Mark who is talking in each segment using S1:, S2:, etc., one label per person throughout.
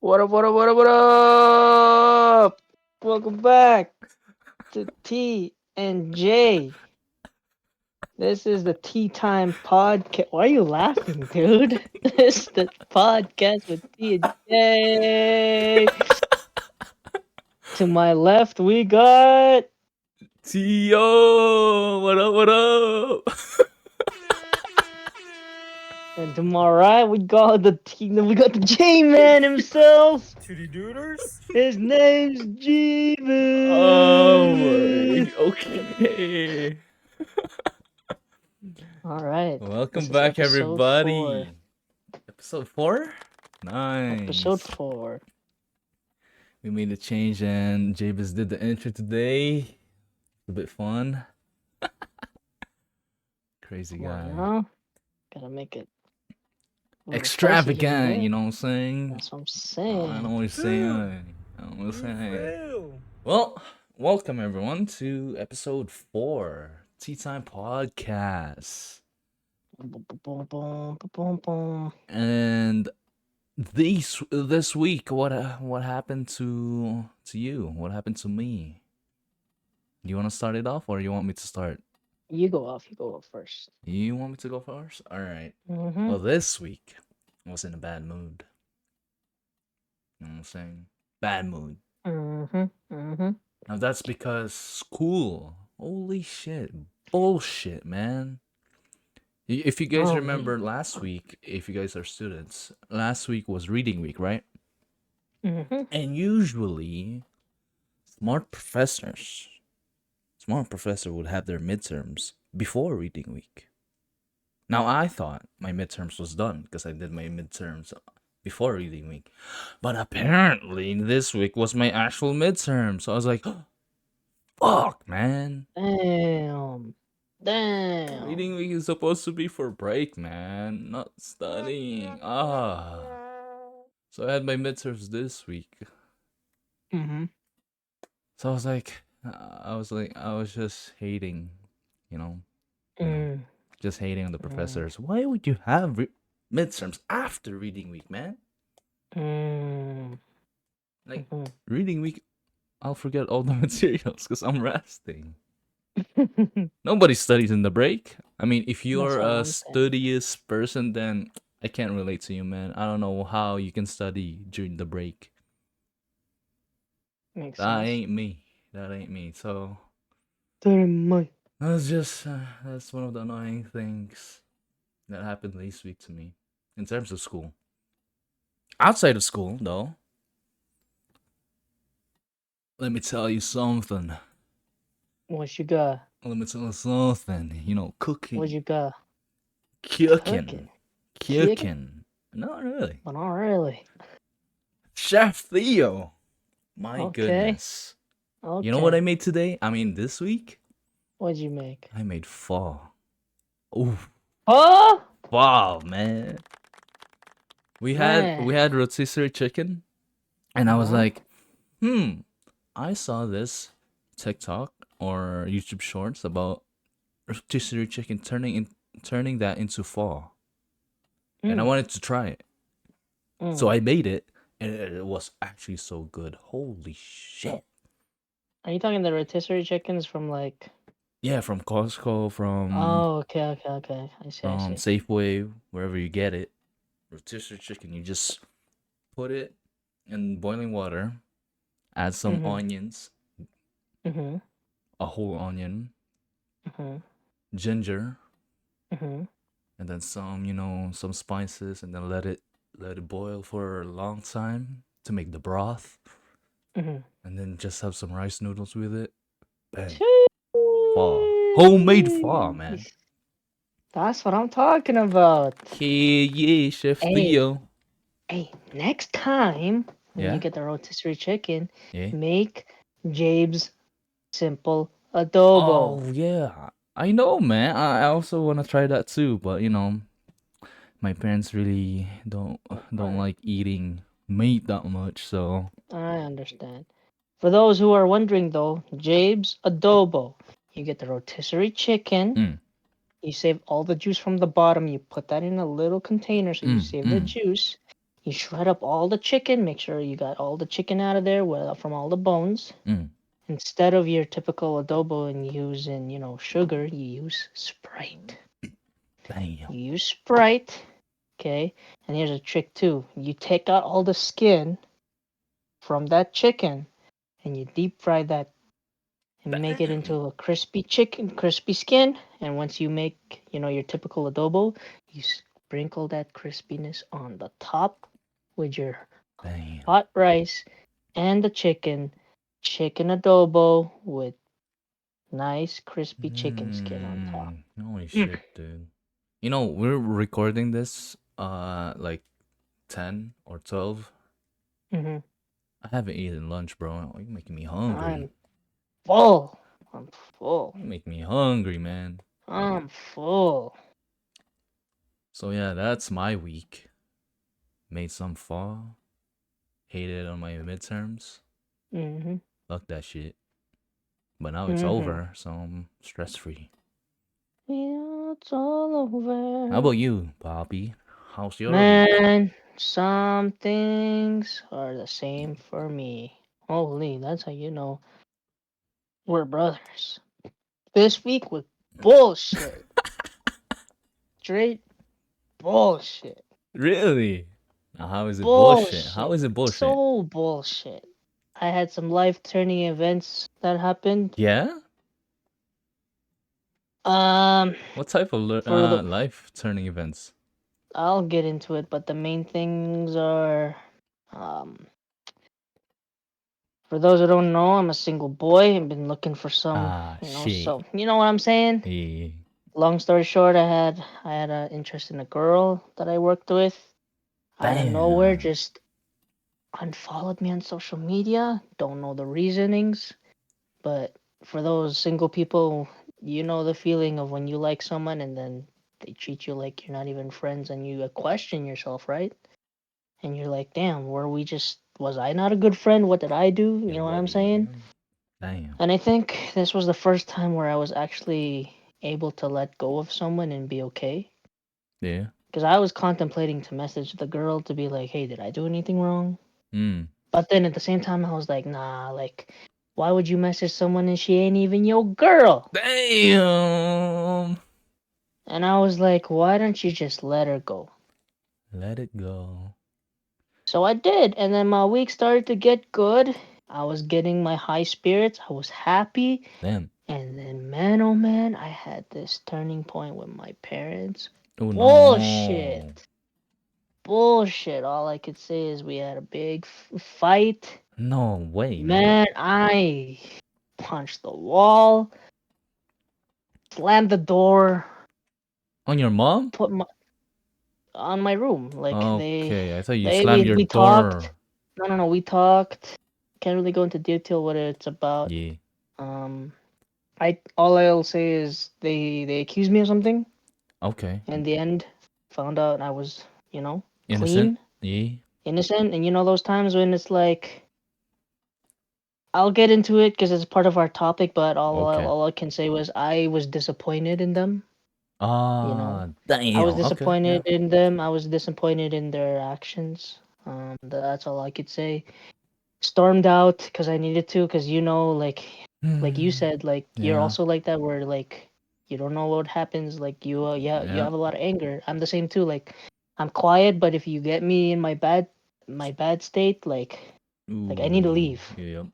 S1: What up, what up, what up, what up? Welcome back to T and J. This is the Tea Time Podcast. Why are you laughing, dude? This is the podcast with T and J. To my left, we got.
S2: Tio, what up? What up?
S1: And to my right, we got the T. We got the J Man himself.
S3: Titty Dooders?
S1: His name's
S2: Oh,
S1: Jeevan.
S2: okay.
S1: All right.
S2: Welcome
S1: This is
S2: back,
S1: episode 4.
S2: everybody. Episode 4?
S1: Episode
S2: Nice.
S1: 4.
S2: We made a change and Jabez did the intro today. A bit fun. Crazy
S1: Well,
S2: guy.
S1: you know, gotta make it a little
S2: Extravagant,
S1: spicy,
S2: you know what I'm saying?
S1: That's what I'm
S2: I
S1: saying.
S2: know what you're saying. I know what you're
S3: You
S2: saying.
S3: fail.
S2: Well, welcome everyone to episode 4, Tea Time Podcast.
S1: Boom, boom, boom, boom, boom.
S2: And this week, what happened to you? What happened to me? Do you want to start it off, or you want me to start?
S1: You go off. You go off first.
S2: You want me to go first? All right.
S1: Mm-hmm.
S2: Well, this week I was in a bad mood. You know what I'm saying? Bad mood.
S1: Mm-hmm. Mm-hmm.
S2: Now that's because school. Holy shit, bullshit, man. If you guys
S1: Oh,
S2: remember last week, if you guys are students, last week was reading week, right?
S1: Mm-hmm.
S2: And usually, smart professor would have their midterms before reading week. Now I thought my midterms was done because I did my midterms before reading week, but apparently this week was my actual midterm. So I was like, "Fuck, man!
S1: Damn.
S2: Reading week is supposed to be for break, man, not studying." So I had my midterms this week.
S1: Mm-hmm.
S2: So I was just hating, you know, just hating on the professors. Why would you have midterms after reading week, man? Like reading week, I'll forget all the materials because I'm resting. Nobody studies in the break. I mean, if you're
S1: what
S2: a
S1: I'm saying.
S2: studious person, then I can't relate to you, man. I don't know how you can study during the break.
S1: Makes
S2: That
S1: sense.
S2: ain't me. That ain't me. So
S1: Damn.
S2: that's one of the annoying things that happened this week to me in terms of school. Outside of school, though, let me tell you something.
S1: What you got?
S2: Let me tell you something. You know,
S1: What
S2: cooking,
S1: you got?
S2: cooking,
S1: Cooking?
S2: cooking. Not really.
S1: But not really.
S2: Chef Theo. My
S1: Okay.
S2: goodness.
S1: Okay.
S2: You know what I made today? I mean, this week
S1: What'd you make?
S2: I made pho. Ooh,
S1: Oh!
S2: wow, man. We
S1: Man.
S2: had rotisserie chicken, and I was
S1: Uh-huh.
S2: like, I saw this TikTok or YouTube shorts about rotisserie chicken turning that into pho, and I wanted to try it. So I made it, and it was actually so good. Holy shit!
S1: Are you talking the rotisserie chickens from like?
S2: Yeah, from Costco,
S1: Oh, okay. I see.
S2: from Safeway, wherever you get it. Rotisserie chicken, you just put it in boiling water, add some onions,
S1: Mm-hmm.
S2: a whole onion,
S1: Mm-hmm.
S2: ginger,
S1: Mm-hmm.
S2: and then some spices, and then let it boil for a long time to make the broth,
S1: Mm-hmm.
S2: and then just have some rice noodles with it. Bang. Pho. Homemade pho, man.
S1: That's what I'm talking about.
S2: Yeah, Chef
S1: Hey.
S2: Theo.
S1: Hey, next time when
S2: Yeah?
S1: you get the rotisserie chicken,
S2: Yeah.
S1: make Jabe's simple adobo.
S2: Oh yeah, I know, man. I also want to try that too, but my parents really don't like eating meat that much, so
S1: I understand. For those who are wondering though, Jabe's adobo. You get the rotisserie chicken. You save all the juice from the bottom. You put that in a little container so you save the juice. You shred up all the chicken. Make sure you got all the chicken out of there from all the bones.
S2: Mm.
S1: Instead of your typical adobo and using, sugar, you use Sprite.
S2: Damn.
S1: You use Sprite, okay? And here's a trick too. You take out all the skin from that chicken and you deep fry that and make it
S2: Damn.
S1: into a crispy skin. And once you make, your typical adobo, you sprinkle that crispiness on the top with your
S2: Damn.
S1: hot rice and the chicken adobo with nice crispy chicken skin on top.
S2: Holy
S1: Mm.
S2: shit, dude. You know, we're recording this like 10 or 12.
S1: Hmm.
S2: I haven't eaten lunch, bro. You're making me hungry.
S1: I'm full. I'm full.
S2: You make me hungry, man.
S1: I'm full.
S2: So yeah, that's my week. Made some pho. Hated on my midterms.
S1: Hmm.
S2: Fuck that shit. But now it's
S1: Hmm.
S2: over, so I'm stress free.
S1: Yeah, it's all
S2: How about
S1: over.
S2: you, Bobby? How's your week?
S1: Man, some things are the same for me. Holy, that's how you know we're brothers. This week was bullshit. Straight bullshit.
S2: Really? Now, how is it bullshit? How
S1: Bullshit.
S2: is it bullshit?
S1: So bullshit. I had some life turning events that happened.
S2: Yeah?
S1: Um,
S2: What type of
S1: for the
S2: life turning events?
S1: I'll get into it, but the main things are, um, for those who don't know, I'm a single boy. I've been looking for some,
S2: Ah, shit.
S1: so you know what I'm saying.
S2: Yeah.
S1: Long story short, I had an interest in a girl that I worked with. Out of nowhere,
S2: Damn.
S1: just unfollowed me on social media. Don't know the reasonings, but for those single people, you know the feeling of when you like someone and then they treat you like you're not even friends, and you question yourself, right? And you're like, damn, was I not a good friend? What did I do? You
S2: Yeah,
S1: know what I'm
S2: buddy.
S1: saying?
S2: Damn.
S1: And I think this was the first time where I was actually able to let go of someone and be okay.
S2: Yeah.
S1: Because I was contemplating to message the girl to be like, hey, did I do anything wrong?
S2: Hmm.
S1: But then at the same time, I was like, nah, like, why would you message someone and she ain't even your girl?
S2: Damn.
S1: And I was like, why don't you just let her go?
S2: Let it go.
S1: So I did. And then my week started to get good. I was getting my high spirits. I was happy.
S2: Damn.
S1: And then, man, oh man, I had this turning point with my parents.
S2: Oh
S1: Bullshit.
S2: no.
S1: Bullshit. All I could say is we had a big fight.
S2: No way, man.
S1: Man, I punched the wall, slammed the door,
S2: On your mom?
S1: put my on my room. Like
S2: Okay, I thought you
S1: they
S2: slammed your
S1: we talked.
S2: door.
S1: No, we talked. Can't really go into detail what it's about.
S2: Yeah.
S1: Um, I all I'll say is they accused me of something.
S2: Okay.
S1: In the end, found out I was,
S2: Innocent?
S1: clean,
S2: Yeah.
S1: innocent, and those times when it's like I'll get into it because it's part of our topic. But
S2: Okay.
S1: all I can say was I was disappointed in them. You know,
S2: Ah,
S1: I was
S2: damn. Okay.
S1: disappointed
S2: Yeah.
S1: in them. I was disappointed in their actions. That's all I could say. Stormed out because I needed to, because like you
S2: Hmm.
S1: said, like you're
S2: Yeah.
S1: also like that, where like you don't know what happens. Like yeah, you
S2: Yeah.
S1: have a lot of anger. I'm the same too. Like I'm quiet, but if you get me in my bad state, like I need to
S2: Ooh.
S1: leave.
S2: Yep.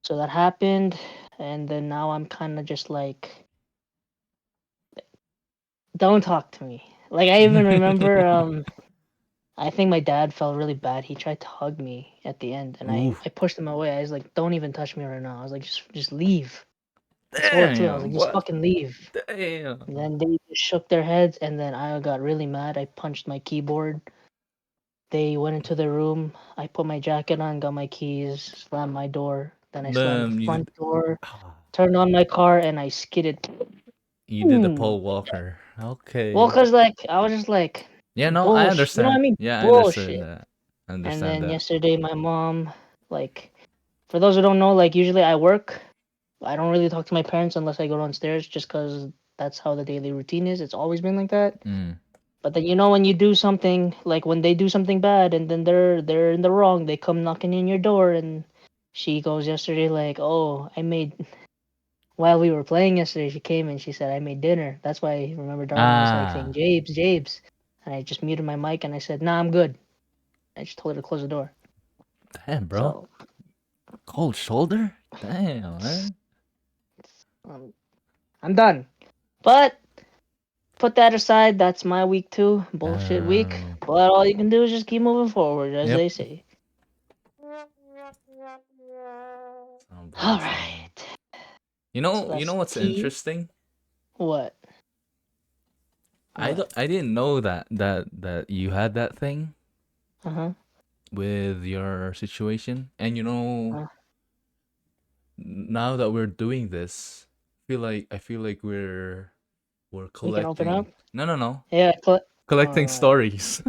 S1: So that happened, and then now I'm kind of just like, don't talk to me. Like I even remember, I think my dad felt really bad. He tried to hug me at the end, and
S2: Ooh.
S1: I pushed him away. I was like, don't even touch me right now. I was like, just leave. I told her too. I was like,
S2: Damn.
S1: just
S2: What?
S1: fucking leave. And
S2: Damn.
S1: then they just shook their heads, and then I got really mad. I punched my keyboard. They went into the room. I put my jacket on, got my keys, slammed my door. Then I slammed the
S2: Damn.
S1: front door,
S2: Ah,
S1: turned on my car, and I skidded.
S2: you did the
S1: Boom.
S2: pole walker.
S1: Well,
S2: Okay.
S1: cause like I was just like
S2: Yeah. No, I
S1: bullshit. You know what I
S2: understand.
S1: mean?
S2: Yeah, I understand
S1: Bullshit.
S2: that. I
S1: And
S2: understand
S1: then
S2: that.
S1: yesterday, my mom, like, for those who don't know, like usually I work. I don't really talk to my parents unless I go downstairs, just cause that's how the daily routine is. It's always been like that.
S2: Mm.
S1: But then you know when you do something like when they do something bad and then they're in the wrong, they come knocking in your door and she goes yesterday like, "Oh, I made while we were playing yesterday, she came and she said I made dinner." That's why I remember Darwin was like saying,
S2: Ah,
S1: "Jabes, Jabes." And I just muted my mic and I said, "Nah, I'm good." I just told her to close the door.
S2: damn, bro.
S1: So,
S2: Cold shoulder? Damn, man.
S1: um, I'm done. But put that aside, that's my week too. Bullshit week.
S2: Um,
S1: But all you can do is just keep moving forward, as
S2: yep.
S1: they say.
S2: Sound
S1: All
S2: boy, sound.
S1: right. So
S2: You know
S1: that's
S2: what's
S1: T.
S2: interesting?
S1: What? What?
S2: I didn't know that you had that thing
S1: Uh huh.
S2: with your situation. And you know,
S1: Uh,
S2: now that we're doing this, I feel like we're
S1: we can open up.
S2: collecting. No, no, no.
S1: Yeah.
S2: Collecting
S1: All right.
S2: stories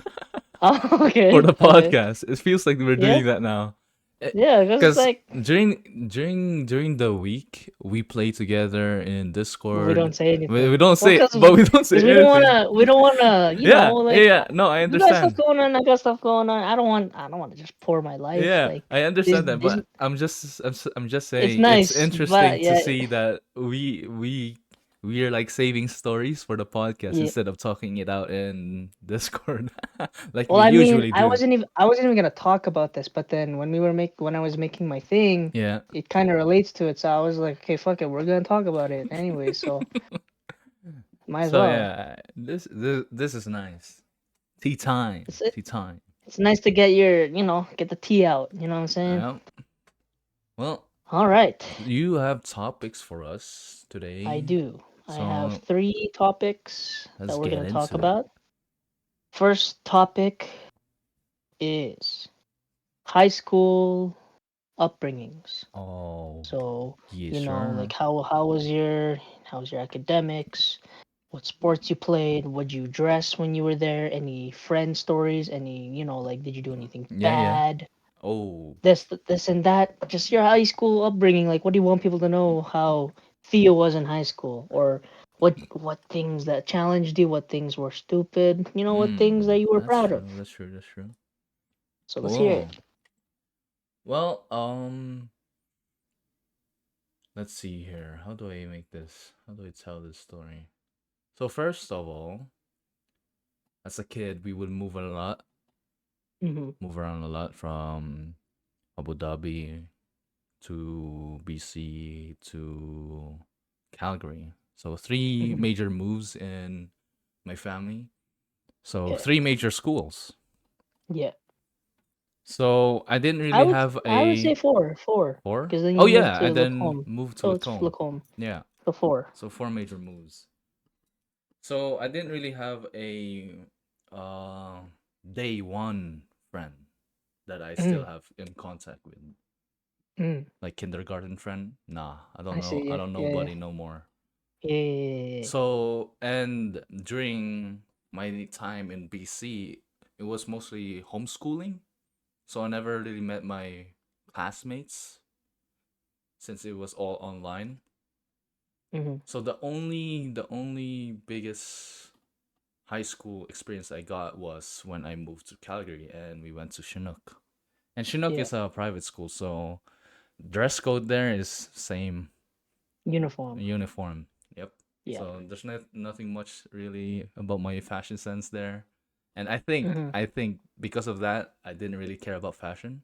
S1: Oh,
S2: for
S1: okay.
S2: the
S1: Okay.
S2: podcast. It feels like we're
S1: Yeah.
S2: doing that now.
S1: Yeah. Because it's
S2: Because
S1: like
S2: during the week we play together in
S1: we
S2: Discord.
S1: don't say
S2: We
S1: anything.
S2: don't
S1: Well,
S2: say, but we don't say
S1: we don't
S2: anything.
S1: wanna. We don't wanna. You know,
S2: Yeah, yeah,
S1: like
S2: yeah. No, I
S1: you got stuff
S2: understand.
S1: going on. I got stuff going on. I don't want. I don't want to just pour my life.
S2: Yeah,
S1: Like
S2: I
S1: this.
S2: understand that,
S1: This.
S2: but I'm just
S1: It's
S2: saying it's
S1: nice, but
S2: interesting to
S1: yeah.
S2: see that we are like saving stories for the podcast
S1: Yeah.
S2: instead of talking it out in Discord like
S1: Well,
S2: we
S1: I mean,
S2: usually do.
S1: I wasn't even gonna talk about this, but then when I was making my thing,
S2: Yeah.
S1: it kind of relates to it. So I was like, okay, fuck it, we're gonna talk about it anyway. So might as
S2: So
S1: well.
S2: yeah, this is nice. Tea time.
S1: It's it,
S2: Tea time.
S1: it's nice to get your get the tea out. You know what I'm saying?
S2: Yeah. Well,
S1: All right,
S2: you have topics for us
S1: I
S2: today.
S1: do. I have
S2: So
S1: 3 topics
S2: let's
S1: that we're
S2: get
S1: gonna talk
S2: into it.
S1: about. First topic is high school upbringings.
S2: Oh,
S1: So,
S2: yes,
S1: like
S2: sir.
S1: how was your academics? What sports you played? Would you dress when you were there? Any friend stories? Any, like did you do anything
S2: Yeah, yeah.
S1: bad?
S2: Oh,
S1: This and that. Just your high school upbringing. Like, what do you want people to know how Theo was in high school, or what things that challenged you? What things were stupid? What things that you were
S2: that's
S1: proud of?
S2: true. That's true. That's true.
S1: So let's hear
S2: Cool.
S1: it.
S2: Well, let's see here. How do I make this? How do I tell this story? So first of all, as a kid, we would
S1: Mm-hmm.
S2: move around a lot from Abu Dhabi to BC to Calgary. So three
S1: Mm-hmm.
S2: major moves in my family. So
S1: Yeah.
S2: three major schools.
S1: Yeah.
S2: So I didn't
S1: I
S2: really
S1: would
S2: have
S1: I would say
S2: a
S1: four,
S2: four.
S1: because then
S2: Oh
S1: you moved
S2: yeah,
S1: to
S2: and then
S1: Lacombe.
S2: moved to
S1: So it's
S2: Lacombe.
S1: Lacombe.
S2: Yeah.
S1: So four.
S2: So four major moves. So I didn't really have a uh day one friend that I still
S1: Mm,
S2: have in contact with.
S1: mm.
S2: Like kindergarten friend. Nah, I don't
S1: I
S2: know.
S1: see.
S2: I
S1: Yeah.
S2: don't know
S1: Yeah. Yeah.
S2: buddy no more.
S1: Yeah. Yeah. Yeah.
S2: So and during my time in BC, it was mostly homeschooling. So I never really met my classmates since it was all online.
S1: Mm-hmm.
S2: So the only biggest high school experience I got was when I moved to Calgary and we went to Chinook. And Chinook
S1: Yeah.
S2: is a private school, so dress code there is same
S1: Uniform.
S2: uniform. Yep.
S1: Yeah.
S2: So there's nothing much really about my fashion sense there. And
S1: Mm-hmm.
S2: I think because of that, I didn't really care about fashion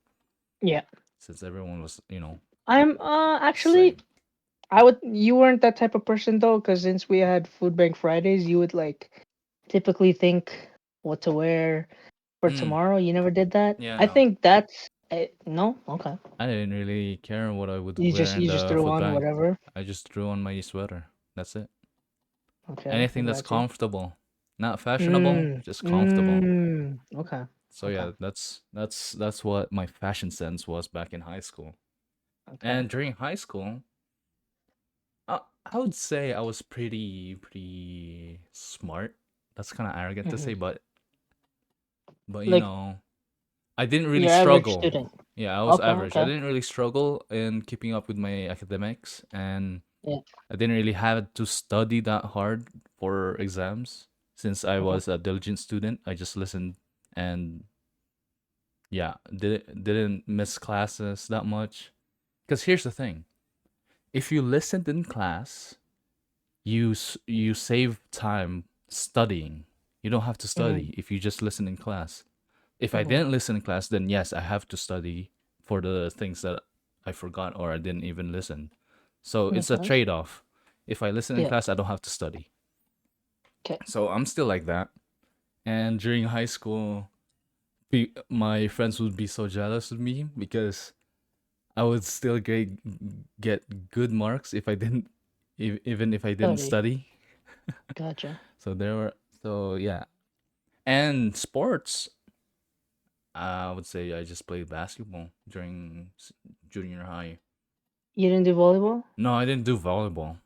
S1: Yeah.
S2: since everyone was,
S1: I'm actually
S2: same.
S1: I would you weren't that type of person though, because since we had food bank Fridays, you would like typically think what to wear for
S2: Mm,
S1: tomorrow. You never did that.
S2: yeah,
S1: I
S2: no.
S1: think that's no. Okay.
S2: I didn't really care what I would
S1: You
S2: wear
S1: just
S2: in
S1: you just
S2: the
S1: threw
S2: food
S1: on
S2: bank.
S1: whatever.
S2: I just threw on my sweater. That's it.
S1: Okay. I
S2: Anything that's
S1: got you.
S2: comfortable. Not fashionable,
S1: Mm.
S2: just comfortable.
S1: Mm. Okay.
S2: So
S1: Okay.
S2: yeah, that's what my fashion sense was back in high school.
S1: Okay.
S2: And during high school, I would say I was pretty smart. That's kind of arrogant to
S1: Mm-hmm.
S2: say, but
S1: Like
S2: I didn't really
S1: your average
S2: struggle.
S1: student.
S2: Yeah, I was
S1: Okay.
S2: average. I
S1: Okay.
S2: didn't really struggle in keeping up with my academics, and
S1: Yeah.
S2: I didn't really have to study that hard for exams since I
S1: Uh-huh.
S2: was a diligent student, I just listened and yeah, didn't miss classes that much. Because here's the thing: if you listened in class, you save time studying. You don't have to
S1: Mm-hmm.
S2: study if you just listen in class. If I
S1: Mm-hmm.
S2: didn't listen in class, then yes, I have to study for the things that I forgot or I didn't even listen. So it's
S1: Makes
S2: a
S1: sense.
S2: trade off. If I listen in
S1: Yeah.
S2: class, I don't have to study.
S1: Okay.
S2: So I'm still like that. And during high school, my friends would be so jealous of me because I would still get good marks if I didn't, even if I didn't
S1: Study.
S2: study.
S1: Gotcha.
S2: So there were, so yeah. And sports, I would say I just played basketball during junior high.
S1: You didn't do volleyball?
S2: No, I didn't do volleyball.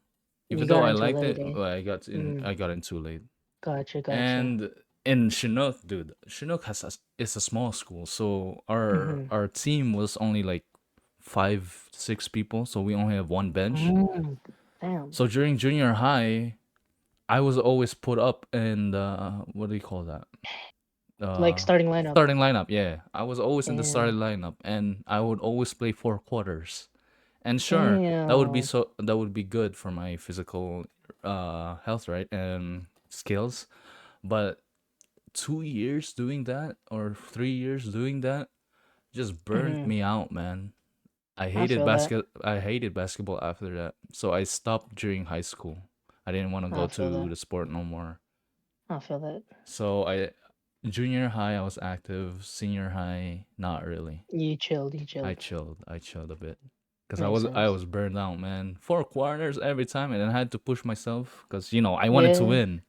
S1: You
S2: Even though
S1: got
S2: I
S1: into
S2: liked
S1: late,
S2: it,
S1: eh?
S2: well,
S1: Mm.
S2: I got in too late.
S1: Gotcha. Gotcha.
S2: And in Chinook, dude, Chinook it's a small school, so
S1: Mm-hmm.
S2: our team was only like 5, 6 people, so we only have one bench.
S1: Mm. Damn.
S2: So during junior high, I was always put up in the what do you call that?
S1: Like starting lineup.
S2: Starting lineup. Yeah, I was always in the
S1: Damn.
S2: starting lineup, and I would always play 4 quarters. And sure,
S1: Damn.
S2: that would be good for my physical health, right, and skills. But 2 years doing that or 3 years doing that just burnt
S1: Mm-hmm.
S2: me out, man.
S1: I feel that.
S2: I hated basketball after that. So I stopped during high school. I didn't want to go
S1: I feel
S2: to
S1: that.
S2: the sport no more.
S1: I feel that.
S2: So I junior high I was active, senior high not really.
S1: You chilled. You
S2: I
S1: chilled.
S2: chilled. I chilled a bit. Cuz
S1: Makes
S2: I
S1: sense.
S2: was burned out, man. 4 quarters every time and I had to push myself cuz I wanted to
S1: Yeah.
S2: win.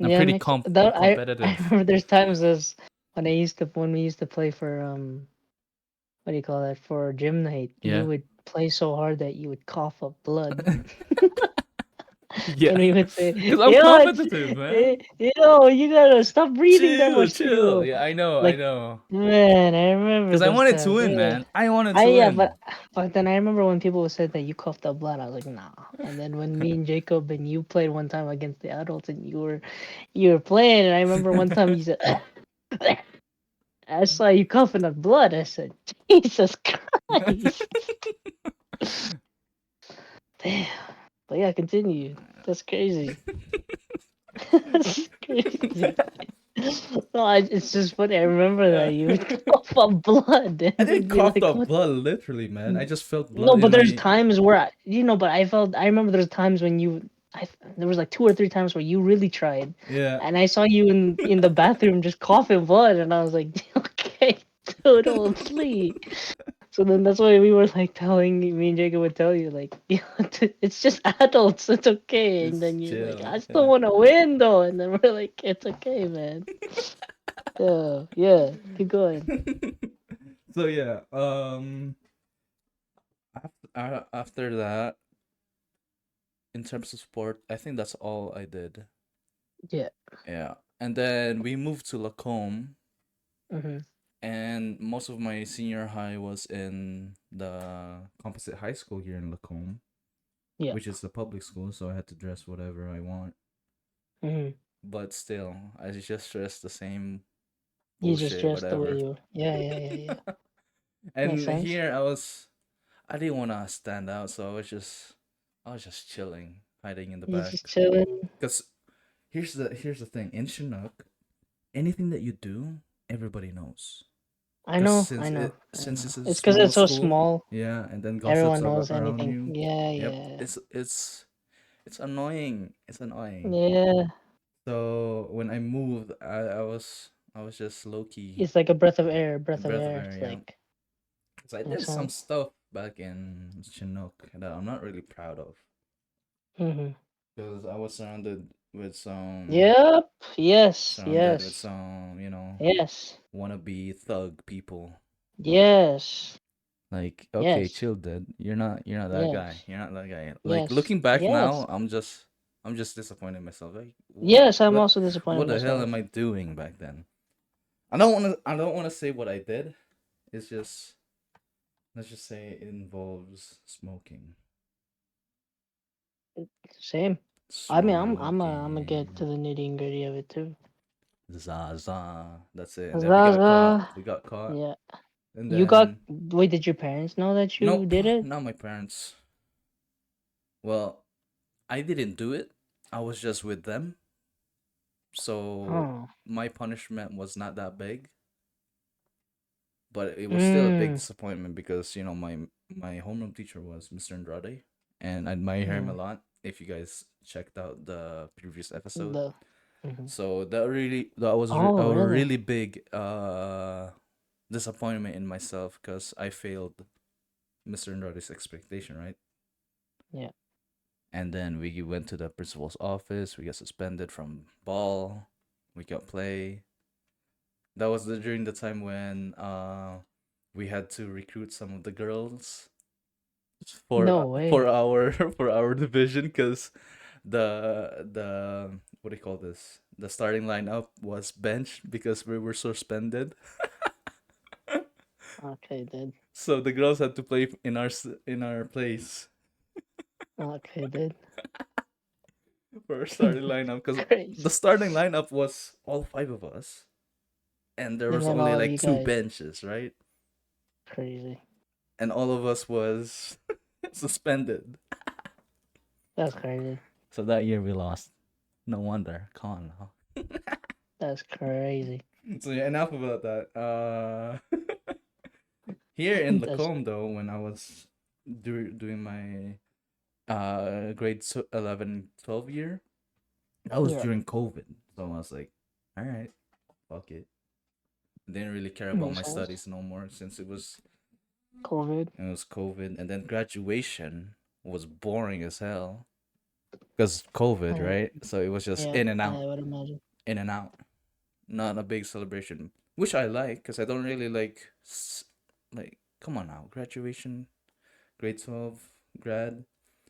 S2: I'm
S1: Yeah.
S2: pretty
S1: Makes that. I
S2: competitive.
S1: remember there's times as when we used to play for what do you call that, for gym night, you
S2: Yeah.
S1: would play so hard that you would cough up blood. And
S2: Yeah.
S1: we would say,
S2: Cuz I'm
S1: "Yo, it's
S2: competitive, man.
S1: you gotta stop breathing that
S2: Chill,
S1: much
S2: chill.
S1: too."
S2: Yeah, I
S1: Like,
S2: know.
S1: man, I remember
S2: Cause I
S1: those
S2: wanted to
S1: times.
S2: win,
S1: Yeah,
S2: man. I wanted
S1: I
S2: to
S1: yeah,
S2: win.
S1: but then I remember when people said that you coughed up blood, I was like, nah. And then when me and Jacob and you played one time against the adults, and you were playing, and I remember one time you said, "I saw you coughing up blood." I said, "Jesus Christ, damn." But yeah, continue. That's crazy. That's crazy. No, it's just funny. I remember that
S2: Yeah.
S1: you would cough up blood,
S2: I
S1: and
S2: didn't
S1: we'd be
S2: cough
S1: like,
S2: up
S1: "What?"
S2: blood, literally, man. I just felt blood
S1: No, but
S2: in
S1: there's
S2: my.
S1: times where but I remember there's times when there was like 2 or 3 times where you really tried,
S2: Yeah.
S1: and I saw you in the bathroom just coughing blood, and I was like, "Okay, dude, please." So then that's why we were like telling me and Jacob would tell you like, it's just adults, it's okay. And
S2: It's
S1: then you're like,
S2: chill.
S1: I still
S2: Yeah.
S1: want to win though. And then we're like, it's okay, man. Yeah, yeah. Keep going.
S2: So yeah. After that, in terms of sport, I think that's all I did.
S1: Yeah.
S2: Yeah. And then we moved to Lacombe,
S1: Mm-hmm.
S2: and most of my senior high was in the composite high school here in Lacombe,
S1: Yeah.
S2: which is a public school, so I had to dress whatever I want.
S1: Mm-hmm.
S2: But still, I just dress the same
S1: You just
S2: bullshit,
S1: dressed the way
S2: whatever.
S1: you. Yeah, yeah, yeah, yeah. Makes
S2: And
S1: sense.
S2: here I didn't want to stand out, so I was just chilling, hiding in the
S1: You just
S2: back.
S1: chilling.
S2: Cause here's the thing in Chinook, anything that you do, everybody knows.
S1: I
S2: Cause
S1: know, I know, I
S2: since
S1: know.
S2: it's a
S1: It's because
S2: small
S1: it's so
S2: school,
S1: small.
S2: yeah, and then
S1: Everyone
S2: gossips
S1: knows
S2: around
S1: anything.
S2: you.
S1: Yeah,
S2: Yep,
S1: yeah,
S2: it's annoying. It's annoying.
S1: yeah.
S2: So when I moved, I was just low key
S1: It's like a breath of air.
S2: a
S1: Breath of
S2: breath of
S1: air.
S2: air,
S1: It's
S2: yeah.
S1: like
S2: Cause I did
S1: makes
S2: some
S1: sense.
S2: stuff back in Chinook that I'm not really proud of.
S1: Mm-hmm.
S2: Cause I was
S1: Yep. Yes.
S2: surrounded with
S1: Yes.
S2: some,
S1: Yes.
S2: wannabe thug people.
S1: Yes.
S2: Like, okay,
S1: Yes.
S2: chill, dude. You're not that guy.
S1: Yes.
S2: You're not that guy. Like
S1: Yes.
S2: looking back
S1: Yes.
S2: now, I'm just disappointed in myself. Like,
S1: Yes. I'm also disappointed
S2: what
S1: in
S2: the hell am
S1: myself.
S2: I doing back then? I don't wanna say what I did. It's just let's just say it involves smoking.
S1: Same. I mean, I'm gonna get to
S2: Smoking.
S1: the nitty and gritty of it too.
S2: Zaza. That's it. And then we got caught.
S1: Zaza.
S2: We got caught.
S1: Yeah.
S2: And
S1: You got.
S2: then,
S1: Wait, did your parents know that you
S2: nope,
S1: did it?
S2: not my parents. Well, I didn't do it. I was just with them. So
S1: Oh.
S2: my punishment was not that big, but it was still a big
S1: Mm.
S2: disappointment because my homeroom teacher was Mr. Andrade, and I admire him a
S1: Mm.
S2: lot. If you guys checked out the previous episode,
S1: The. Mhm.
S2: so that was
S1: Oh,
S2: a
S1: really?
S2: really big disappointment in myself because I failed Mr. Andrade's expectation, right?
S1: Yeah.
S2: And then we went to the principal's office. We got suspended from ball. We got play. That was during the time when we had to recruit some of the girls
S1: No
S2: for
S1: way.
S2: our for our division because the what do you call this? The starting lineup was benched because we were suspended.
S1: Okay, dude.
S2: So the girls had to play in our place
S1: Okay, dude.
S2: for our starting lineup because
S1: Crazy.
S2: the starting lineup was all five of us, and there
S1: And
S2: was
S1: then
S2: only
S1: all of
S2: like
S1: you
S2: two
S1: guys.
S2: benches, right?
S1: Crazy.
S2: And all of us was suspended.
S1: That's crazy.
S2: So that year we lost. No wonder. Come on now.
S1: That's crazy.
S2: So yeah, enough about that. Here in
S1: That's.
S2: Lacombe though, when I was doing my grade 11, 12 year, that was
S1: Yeah.
S2: during COVID. So I was like, all right, fuck it. Didn't really care about
S1: Makes
S2: my
S1: sense.
S2: studies no more since
S1: COVID.
S2: it was COVID, and then graduation was boring as hell because COVID,
S1: Uh,
S2: right? So it was just
S1: yeah,
S2: in and out,
S1: I would imagine.
S2: in and out. Not a big celebration, which I like because I don't really like. Come on now, graduation, grade 12, grad.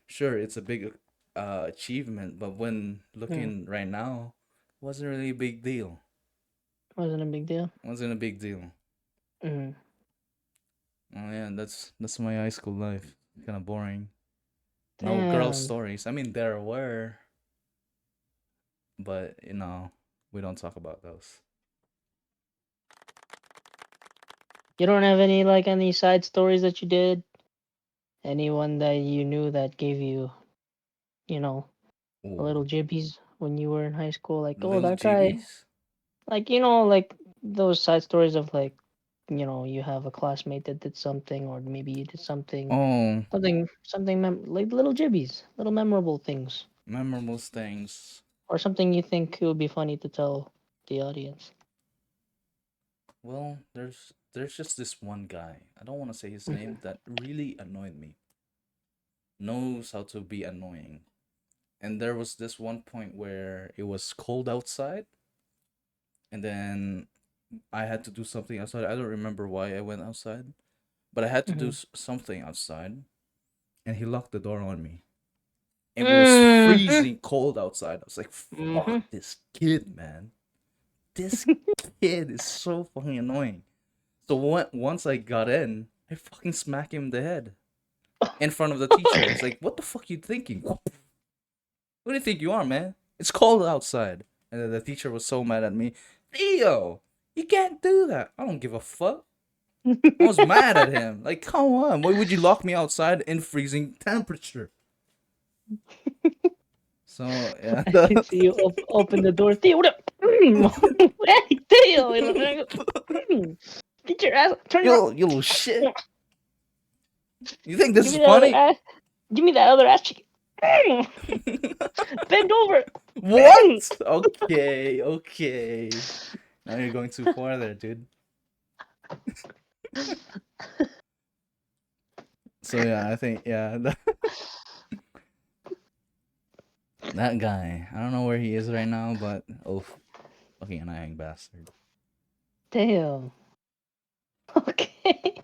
S2: Sure, it's a big achievement, but when
S1: Mm.
S2: looking right now, wasn't really a big deal.
S1: Wasn't a big deal.
S2: Wasn't a big deal.
S1: Mm.
S2: Oh yeah, that's my high school life. Kind of boring. No girl
S1: Damn.
S2: stories. I mean, there were, but we don't talk about those.
S1: You don't have any like any side stories that you did? Anyone that you knew that gave you, you know, a
S2: Ooh,
S1: little jibbies when you were in high school? Like, oh,
S2: little
S1: that guy.
S2: GBs.
S1: Like, like those side stories of like, you have a classmate that did something, or maybe you did something,
S2: Oh,
S1: like little jibbies, little memorable things,
S2: memorable things.
S1: or something you think it would be funny to tell the audience.
S2: Well, there's just this one guy. I don't want to say his
S1: Mhm.
S2: name that really annoyed me. Knows how to be annoying. And there was this one point where it was cold outside, and then I had to do something outside. I don't remember why I went outside, but I had to do
S1: Mhm.
S2: something outside, and he locked the door on me. And it was
S1: Mhm.
S2: freezing cold outside. I was like,
S1: Mhm.
S2: "Fuck this kid, man! This kid is so fucking annoying." So once I got in, I fucking smacked him in the head in front of the teacher. It's like, what the fuck you thinking? Who do you think you are, man? It's cold outside. And then the teacher was so mad at me. Theo, you can't do that. I don't give a fuck. I was mad at him. Like, come on. Why would you lock me outside in freezing temperature? So, yeah.
S1: So you open the door. Theo, what up? Hey, Theo. Get your ass. Turn around.
S2: You little shit. You think this
S1: Give
S2: is
S1: me that other
S2: funny?
S1: ass. Give me that other ass cheek. Bend over.
S2: What? Okay, okay. Now you're going too far there, dude. So yeah, I think that guy. I don't know where he is right now, but oh, fucking annoying bastard.
S1: Damn. Okay.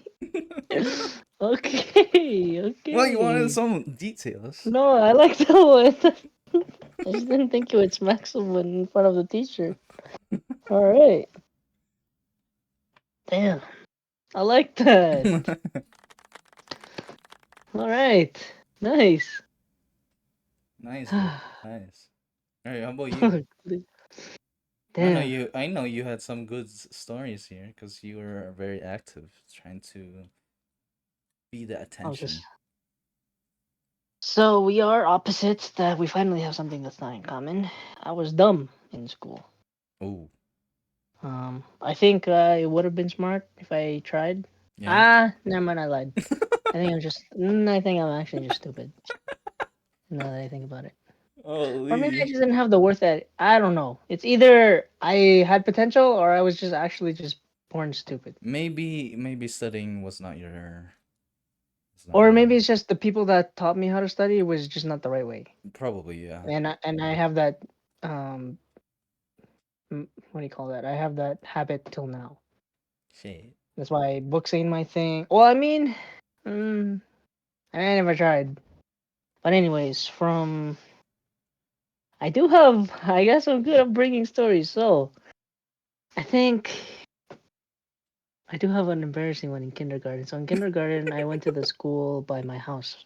S1: Okay.
S2: Well, you wanted
S1: Okay.
S2: some details.
S1: No, I like that one. I just didn't think you would smack someone in front of the teacher. All right. Damn. I like that. All right. Nice.
S2: Nice, dude. Nice. All right, how about you?
S1: Damn.
S2: I know you had some good stories here because you were very active, trying to be the
S1: I'll just.
S2: attention.
S1: So we are opposites that we finally have something that's not in common. I was dumb in school.
S2: Oh,
S1: I think I would have been smart if I tried.
S2: yeah.
S1: Ah, never mind. I lied. I think I'm actually just stupid. Now that I think about it, or maybe I
S2: Holy.
S1: just didn't have the worth at. I don't know. It's either I had potential or I was just actually just born stupid.
S2: Maybe studying was not your. It's not
S1: Or maybe
S2: your.
S1: it's just the people that taught me how to study was just not the right way.
S2: Probably, yeah.
S1: And I have that um what do you call that? I have that habit till now.
S2: Shit.
S1: That's why books ain't my thing. Well, I mean, mm, I never tried. But anyways, from I do have I guess I'm good at bringing stories. So I think I do have an embarrassing one in kindergarten. So in kindergarten, I went to the school by my house.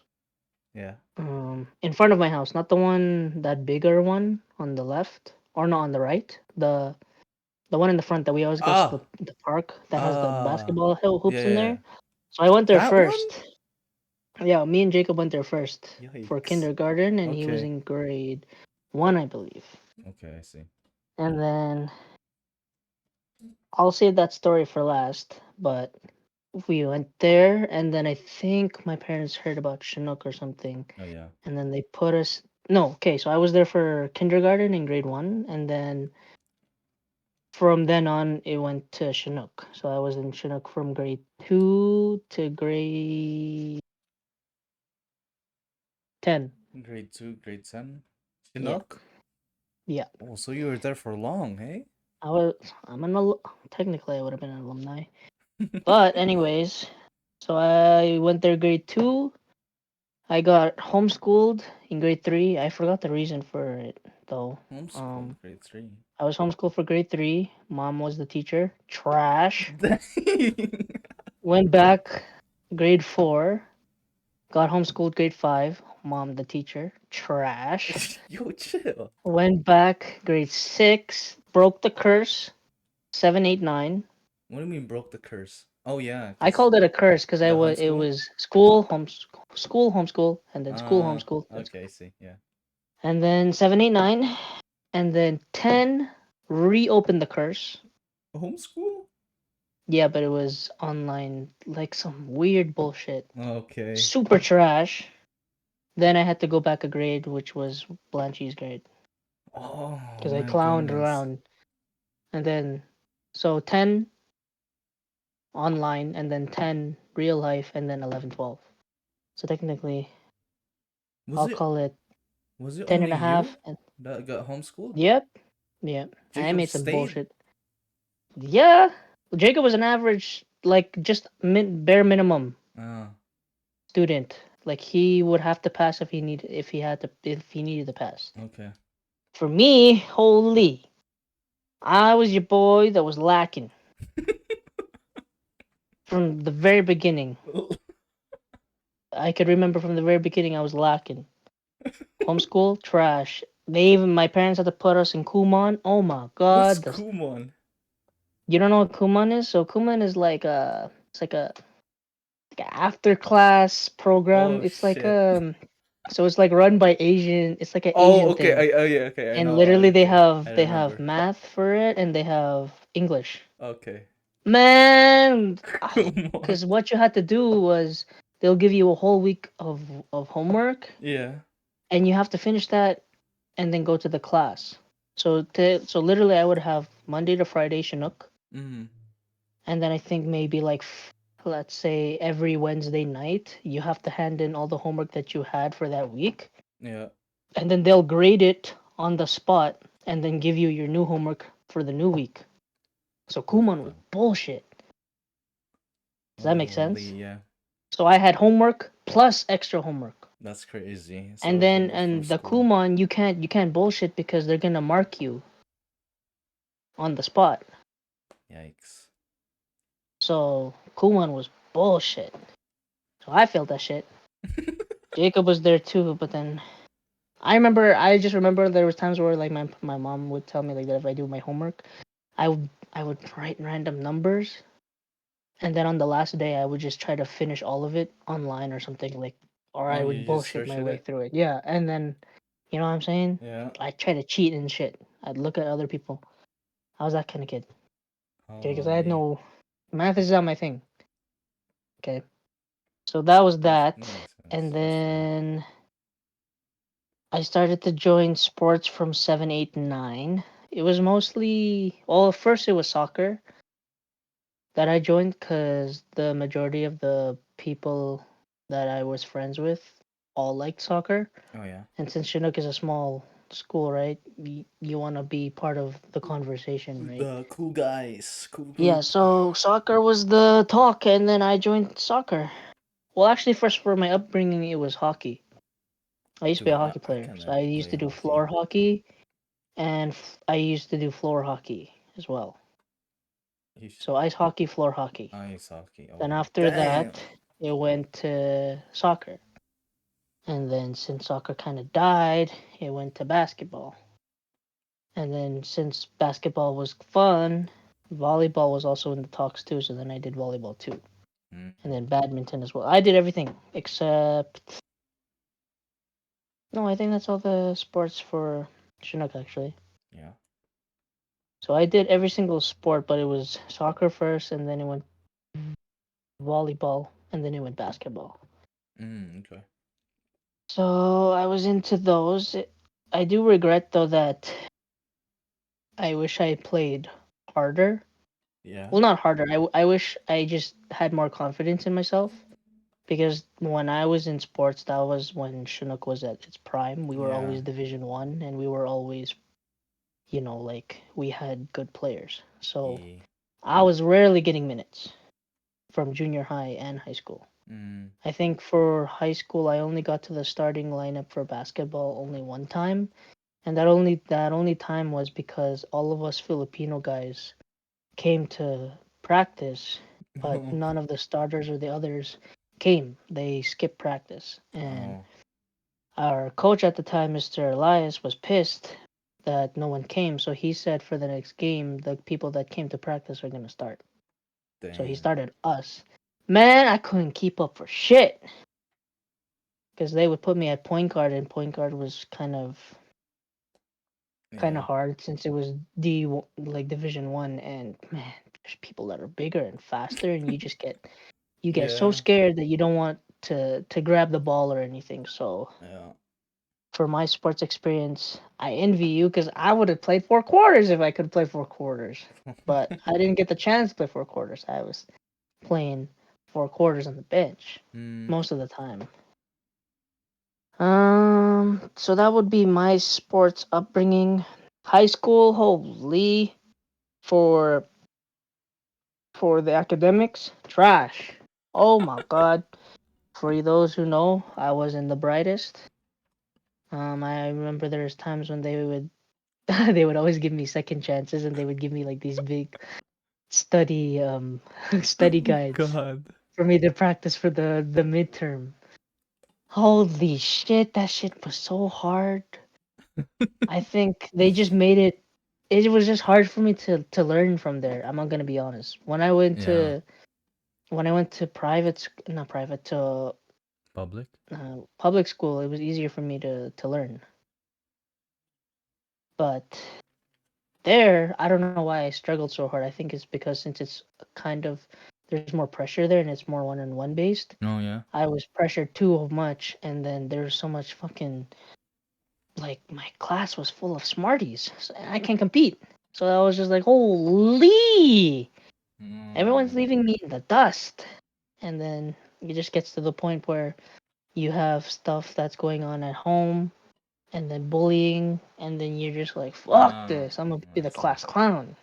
S2: Yeah.
S1: In front of my house, not the one that bigger one on the left or not on the right. The one in the front that we always go to
S2: Ah.
S1: the park that has the
S2: Ah.
S1: basketball
S2: Yeah.
S1: hoops in
S2: Yeah.
S1: there. So I went there
S2: That one?
S1: first. Yeah, me and Jacob went there first for
S2: Yikes.
S1: kindergarten, and he was
S2: Okay.
S1: in grade one, I believe.
S2: Okay, I see.
S1: And then I'll save that story for last. But we went there, and then I think my parents heard about Chinook or something,
S2: Oh yeah.
S1: and then they put us. No, okay, so I was there for kindergarten in grade one, and then from then on it went to Chinook. So I was in Chinook from grade two to grade 10.
S2: Grade 2, grade 10.
S1: Yeah,
S2: Chinook?
S1: yeah.
S2: Oh, so you were there for long, hey?
S1: I was. I'm an. Technically, I would have been an alumni. But anyways, so I went there grade two. I got homeschooled in grade three. I forgot the reason for it though.
S2: Homeschooled,
S1: Um,
S2: grade 3.
S1: I was homeschooled for grade three. Mom was the teacher. Trash.
S2: Dang!
S1: Went back grade four. Got homeschooled grade five. Mom the teacher. Trash.
S2: Yo, chill.
S1: Went back grade six. Broke the curse. Seven, eight, nine.
S2: What do you mean broke the curse? Oh yeah,
S1: I
S2: cause
S1: called it a curse because
S2: the
S1: it
S2: homeschool.
S1: was school homeschool and then school homeschool
S2: Okay, I see. Yeah.
S1: and then 7, 8, 9 and then 10 reopened the curse.
S2: Homeschool?
S1: Yeah, but it was online, like some weird bullshit,
S2: Okay.
S1: super trash. Then I had to go back a grade, which was Blanche's grade
S2: Oh
S1: because I
S2: my
S1: clowned
S2: goodness.
S1: around. And then so 10 online and then 10 real life and then 11, 12. So technically,
S2: Was
S1: I'll
S2: it
S1: call it
S2: was it
S1: 10
S2: only
S1: and a
S2: you
S1: half. And
S2: that got homeschooled?
S1: yep. Yeah, I
S2: Jacob
S1: made some
S2: stayed?
S1: bullshit. Yeah, Jacob was an average, like just bare minimum
S2: Ah,
S1: student. Like he would have to pass if he needed to pass.
S2: okay.
S1: For me, holy, I was your boy that was lacking from the very beginning. I could remember from the very beginning I was lacking. Homeschool trash. My parents had to put us in Kumon. Oh my
S2: What's
S1: god,
S2: Kumon?
S1: you don't know what Kumon is? So Kumon is it's like a after class program.
S2: Oh
S1: It's like
S2: shit.
S1: so it's like run by Asian. It's like an
S2: Oh,
S1: Asian
S2: okay.
S1: thing,
S2: Oh yeah, okay. I
S1: and
S2: know.
S1: literally
S2: Okay. I
S1: they have
S2: remember.
S1: math for it and they have English.
S2: Okay.
S1: Man,
S2: Kumon.
S1: because what you had to do was they'll give you a whole week of homework
S2: Yeah.
S1: and you have to finish that and then go to the class. So literally I would have Monday to Friday Chinook,
S2: Mm.
S1: and then I think maybe like let's say every Wednesday night you have to hand in all the homework that you had for that week,
S2: Yeah.
S1: and then they'll grade it on the spot and then give you your new homework for the new week. So
S2: What
S1: Kumon was
S2: the?
S1: bullshit. Does that make sense?
S2: Holy yeah.
S1: So I had homework plus extra homework.
S2: That's crazy.
S1: And
S2: So
S1: then
S2: homework from
S1: and the
S2: school.
S1: Kumon you can't bullshit because they're gonna mark you on the spot.
S2: Yikes.
S1: So Kumon was bullshit. So I felt that shit. Jacob was there too, but then I just remember there was times where like my mom would tell me like that if I do my homework, I would write random numbers, and then on the last day I would just try to finish all of it online or something like, or
S2: Oh,
S1: I
S2: you
S1: would
S2: just
S1: bullshit
S2: searched
S1: my way
S2: it.
S1: through it. Yeah, and then you know what I'm saying?
S2: Yeah.
S1: I try to cheat and shit. I'd look at other people. I was that kind of kid. Okay, because I had
S2: Holy.
S1: no math is not my thing. Okay, so that was
S2: That
S1: that,
S2: makes
S1: and
S2: sense. That's fair.
S1: then I started to join sports from 7, 8, and 9. It was mostly, well, first it was soccer that I joined because the majority of the people that I was friends with all liked soccer.
S2: Oh yeah.
S1: And since Chinook is a small school, right, you want to be part of the conversation, right?
S2: The cool guys, cool
S1: Yeah,
S2: group.
S1: so soccer was the talk, and then I joined soccer. Well, actually, first for my upbringing, it was hockey. I used to be
S2: Dude,
S1: a
S2: I,
S1: hockey
S2: I
S1: player.
S2: can
S1: So I
S2: never
S1: used
S2: play
S1: to do
S2: hockey.
S1: floor hockey, and I used to do floor hockey as well.
S2: You sh-
S1: So ice hockey, floor hockey.
S2: Ice hockey.
S1: Then
S2: Oh
S1: after that,
S2: damn.
S1: it went to soccer. And then since soccer kind of died, it went to basketball. And then since basketball was fun, volleyball was also in the talks too. So then I did volleyball too.
S2: Mm,
S1: And then badminton as well. I did everything except. No, I think that's all the sports for Chinook actually.
S2: yeah.
S1: So I did every single sport, but it was soccer first, and then it went volleyball, and then it went basketball.
S2: Okay.
S1: So I was into those. I do regret though that I wish I played harder.
S2: Yeah.
S1: Well, not harder. I wish I just had more confidence in myself because when I was in sports, that was when Chinook was at its prime. We were
S2: Yeah.
S1: always Division 1, and we were always, like we had good players. So
S2: Yeah.
S1: I was rarely getting minutes from junior high and high school.
S2: Mm.
S1: I think for high school, I only got to the starting lineup for basketball only one time, and that only time was because all of us Filipino guys came to practice, but none of the starters or the others came. They skipped practice, and
S2: Oh
S1: our coach at the time, Mr. Elias, was pissed that no one came. So he said for the next game, the people that came to practice are gonna start. So he
S2: damn.
S1: started us. Man, I couldn't keep up for shit because they would put me at point guard, and point guard was kind of
S2: Yeah.
S1: hard since it was like Division 1, and man, there's people that are bigger and faster, and you get so
S2: Yeah.
S1: scared that you don't want to grab the ball or anything. So
S2: Yeah.
S1: for my sports experience, I envy you because I would have played 4 quarters if I could play 4 quarters, but I didn't get the chance to play 4 quarters. I was playing 4 quarters on the bench
S2: mm,
S1: most of the time. So that would be my sports upbringing. High school, holy, for for the academics, trash. Oh my god. For those who know, I wasn't the brightest. I remember there's times when they would they would always give me second chances, and they would give me like these big study study
S2: oh
S1: guides
S2: god.
S1: for me to practice for the midterm. Holy shit, that shit was so hard. I think they just made it was just hard for me to learn from there. I'm not gonna be honest.
S2: Yeah.
S1: When I went to not private, to
S2: Public.
S1: public school, it was easier for me to learn. But there, I don't know why I struggled so hard. I think it's because since it's kind of there's more pressure there and it's more one-on-one based.
S2: Oh yeah.
S1: I was pressured too much, and then there's so much fucking like my class was full of smarties. So I can't compete. So I was just like, holy! Everyone's
S2: Mm,
S1: leaving me in the dust. And then it just gets to the point where you have stuff that's going on at home, and then bullying, and then you're just like, fuck
S2: ah,
S1: this, I'm gonna be
S2: I
S1: the
S2: see.
S1: class clown.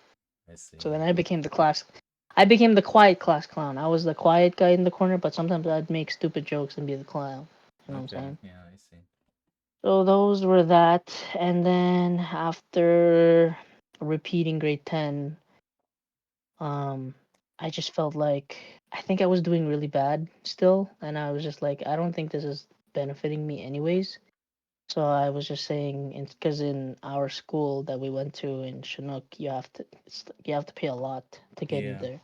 S2: I
S1: So then
S2: see.
S1: I became the quiet class clown. I was the quiet guy in the corner, but sometimes I'd make stupid jokes and be the clown. You know what I'm
S2: Okay.
S1: saying?
S2: Yeah, I see.
S1: So those were that. And then after repeating grade 10, um, I just felt like I think I was doing really bad still. And I was just like, I don't think this is benefiting me anyways. So I was just saying, because in our school that we went to in Chinook, you have to pay a lot to get in
S2: Yeah.
S1: there.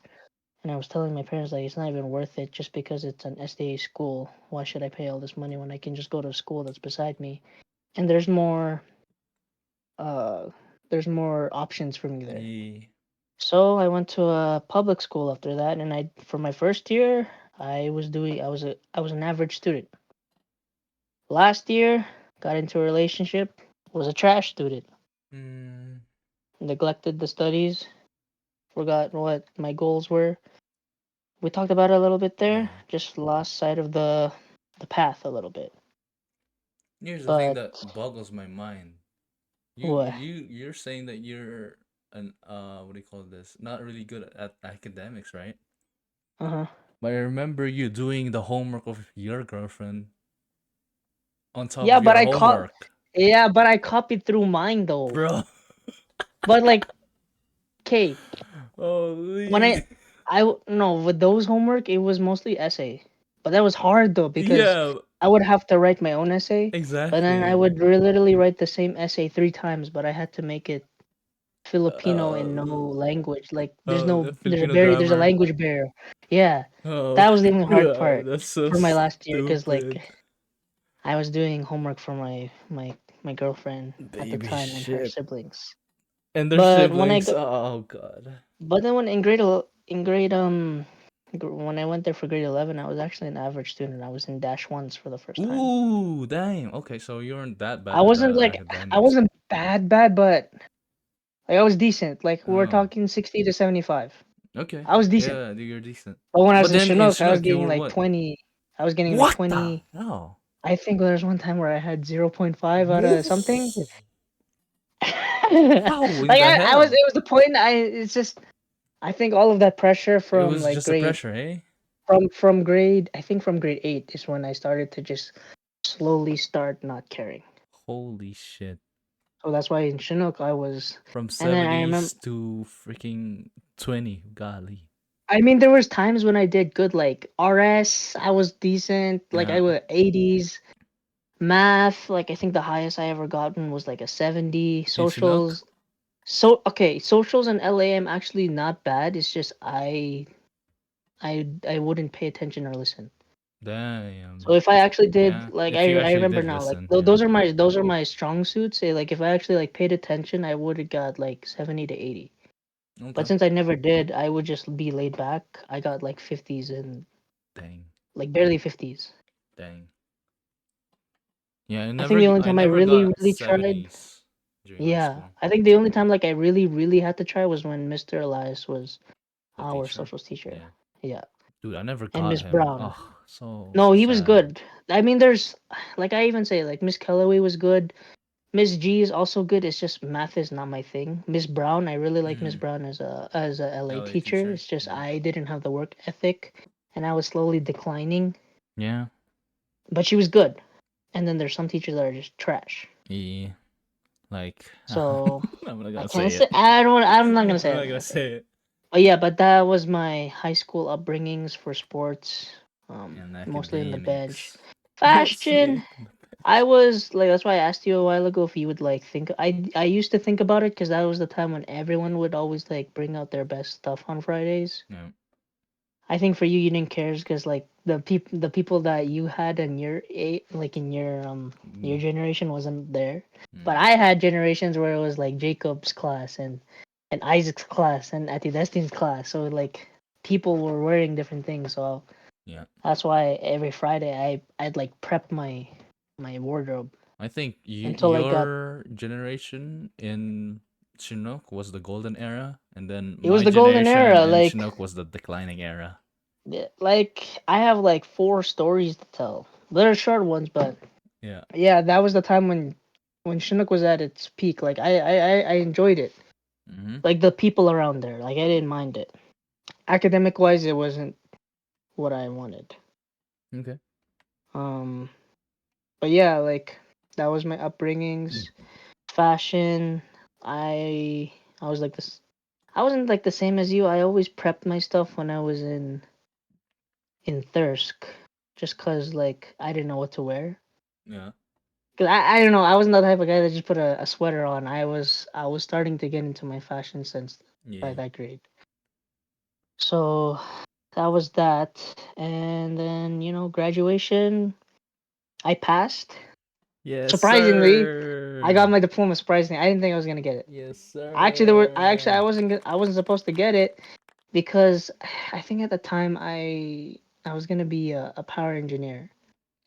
S1: And I was telling my parents like it's not even worth it just because it's an SDA school. Why should I pay all this money when I can just go to a school that's beside me? And uh there's more options for me there.
S2: Yeah.
S1: So I went to a public school after that, and I for my first year I was an average student. Last year, got into a relationship, was a trash student,
S2: Mm,
S1: neglected the studies, forgot what my goals were. We talked about it a little bit there,
S2: yeah.
S1: just lost sight of the path a little bit.
S2: Here's the thing
S1: But
S2: that boggles my mind.
S1: what?
S2: You're saying that you're an what do you call this? Not really good at academics, right?
S1: Uh-huh.
S2: But I remember you doing the homework of your girlfriend on top
S1: Yeah,
S2: of
S1: but
S2: your
S1: I caught
S2: homework.
S1: yeah, but I copied through mine though.
S2: Bro.
S1: But like, okay, when
S2: Holy.
S1: no, with those homework it was mostly essay. But that was hard though because
S2: Yeah,
S1: I would have to write my own essay, but then I
S2: exactly.
S1: would literally write the same essay 3 times, but I had to make it Filipino
S2: Uh,
S1: in no language. Like
S2: the
S1: there's a
S2: Filipino
S1: very there's a
S2: grammar.
S1: language barrier. Yeah,
S2: Oh
S1: that was the only hard
S2: god,
S1: part
S2: that's so
S1: for my last year because like
S2: stupid.
S1: I was doing homework for my girlfriend at the
S2: Baby
S1: time and her
S2: shit.
S1: siblings.
S2: And their
S1: But
S2: siblings. Oh god.
S1: then when in grade when I went there for grade 11, I was actually an average student. I was in dash ones for the first time.
S2: Ooh, damn. Okay, so you aren't that
S1: I
S2: bad at
S1: wasn't like I
S2: academics.
S1: wasn't bad, but like I was decent. Like we're
S2: Oh,
S1: talking 60 to 75.
S2: okay.
S1: I was decent.
S2: Yeah, you're decent.
S1: But when I
S2: But
S1: was in
S2: then in
S1: Chinook, I was
S2: Chinook, you
S1: getting
S2: were
S1: like
S2: what?
S1: 20. I was getting like
S2: What the
S1: 20.
S2: hell?
S1: I think there was one time where I had 0.5 out
S2: Whoa!
S1: of something.
S2: How in
S1: Like
S2: the
S1: I was
S2: hell?
S1: it was the point it's just I think all of that pressure
S2: It
S1: from
S2: was
S1: like
S2: just the
S1: grade
S2: pressure, eh?
S1: from grade I think from grade 8 is when I started to just slowly start not caring.
S2: Holy shit.
S1: So that's why in Chinook I was
S2: From
S1: and then I remember
S2: 70s to freaking 20. Golly.
S1: I mean there was times when I did good like RS, I was decent, like
S2: Yeah.
S1: I was 80s. Math, like I think the highest I ever gotten was like a 70.
S2: In Chinook?
S1: Socials, so okay, socials and LAM actually not bad. It's just I wouldn't pay attention or listen. So
S2: Damn.
S1: if I actually did
S2: Yeah.
S1: like
S2: If you
S1: I
S2: actually
S1: remember
S2: did
S1: now like
S2: listen, yeah.
S1: those are my strong suits. Say like if I actually like paid attention, I would have got like 70 to 80. But
S2: Okay.
S1: since I never did, I would just be laid back. I got like 50s and
S2: Dang.
S1: like barely 50s.
S2: Dang. Yeah,
S1: I think the only
S2: I
S1: time I
S2: never
S1: really
S2: got
S1: really tried,
S2: 70s during high
S1: yeah,
S2: school.
S1: I think the only time like I really had to try was when Mr. Elias was
S2: The
S1: our
S2: teacher.
S1: socials teacher.
S2: Yeah.
S1: Yeah.
S2: Dude, I never
S1: And
S2: got
S1: Miss
S2: him.
S1: Brown.
S2: Oh, so
S1: No, he was
S2: sad.
S1: good. I mean, there's like I even say like Miss Kellaway was good. Miss G is also good. It's just math is not my thing. Miss Brown, I really like Miss
S2: Mm.
S1: Brown as a LA
S2: LA
S1: teacher.
S2: teacher.
S1: It's just
S2: Yeah.
S1: I didn't have the work ethic, and I was slowly declining.
S2: Yeah.
S1: But she was good. And then there's some teachers that are just trash.
S2: Yeah. Like,
S1: So
S2: I'm not
S1: I
S2: gonna
S1: can't
S2: say
S1: say
S2: it.
S1: I don't. I'm not gonna say.
S2: I'm
S1: It, I'm
S2: not
S1: not
S2: gonna
S1: gonna say. It.
S2: say it.
S1: But yeah, but that was my high school upbringings for sports.
S2: And
S1: Mostly in the bench.
S2: academics.
S1: Fashion.
S2: Mostly on the
S1: I
S2: bench.
S1: was like that's why I asked you a while ago if you would like think I used to think about it because that was the time when everyone would always like bring out their best stuff on Fridays.
S2: Yeah.
S1: I think for you you didn't care because like the people that you had in your like in your
S2: Me.
S1: generation wasn't there. But
S2: Mm.
S1: I had generations where it was like Jacob's class and Isaac's class and Ati Destin's class. So like people were wearing different things. So
S2: Yeah.
S1: that's why every Friday I'd like prep my wardrobe
S2: I think
S1: until I got
S2: your generation in Chinook was the golden era, and then
S1: it was
S2: my
S1: the golden
S2: generation
S1: era.
S2: in Chinook was the declining era.
S1: Like I have like 4 stories to tell. They're short ones, but
S2: Yeah.
S1: yeah, that was the time when Chinook was at its peak. Like I enjoyed it.
S2: Mm-hmm.
S1: Like the people around there. Like I didn't mind it. Academic wise, it wasn't what I wanted.
S2: Okay.
S1: Um, but yeah, like that was my upbringings. Fashion. I I was like this. I wasn't like the same as you. I always prepped my stuff when I was in Thirsk, just cause like I didn't know what to wear.
S2: Yeah.
S1: Cause I don't know. I wasn't the type of guy that just put a sweater on. I was starting to get into my fashion sense by
S2: Yeah.
S1: that grade. So that was that. And then, graduation, I passed.
S2: Yes,
S1: Surprisingly, I got
S2: sir.
S1: my diploma. Surprisingly, I didn't think I was gonna get it.
S2: Yes,
S1: Actually, there were.
S2: sir.
S1: I wasn't supposed to get it because I think at the time I was gonna be a power engineer.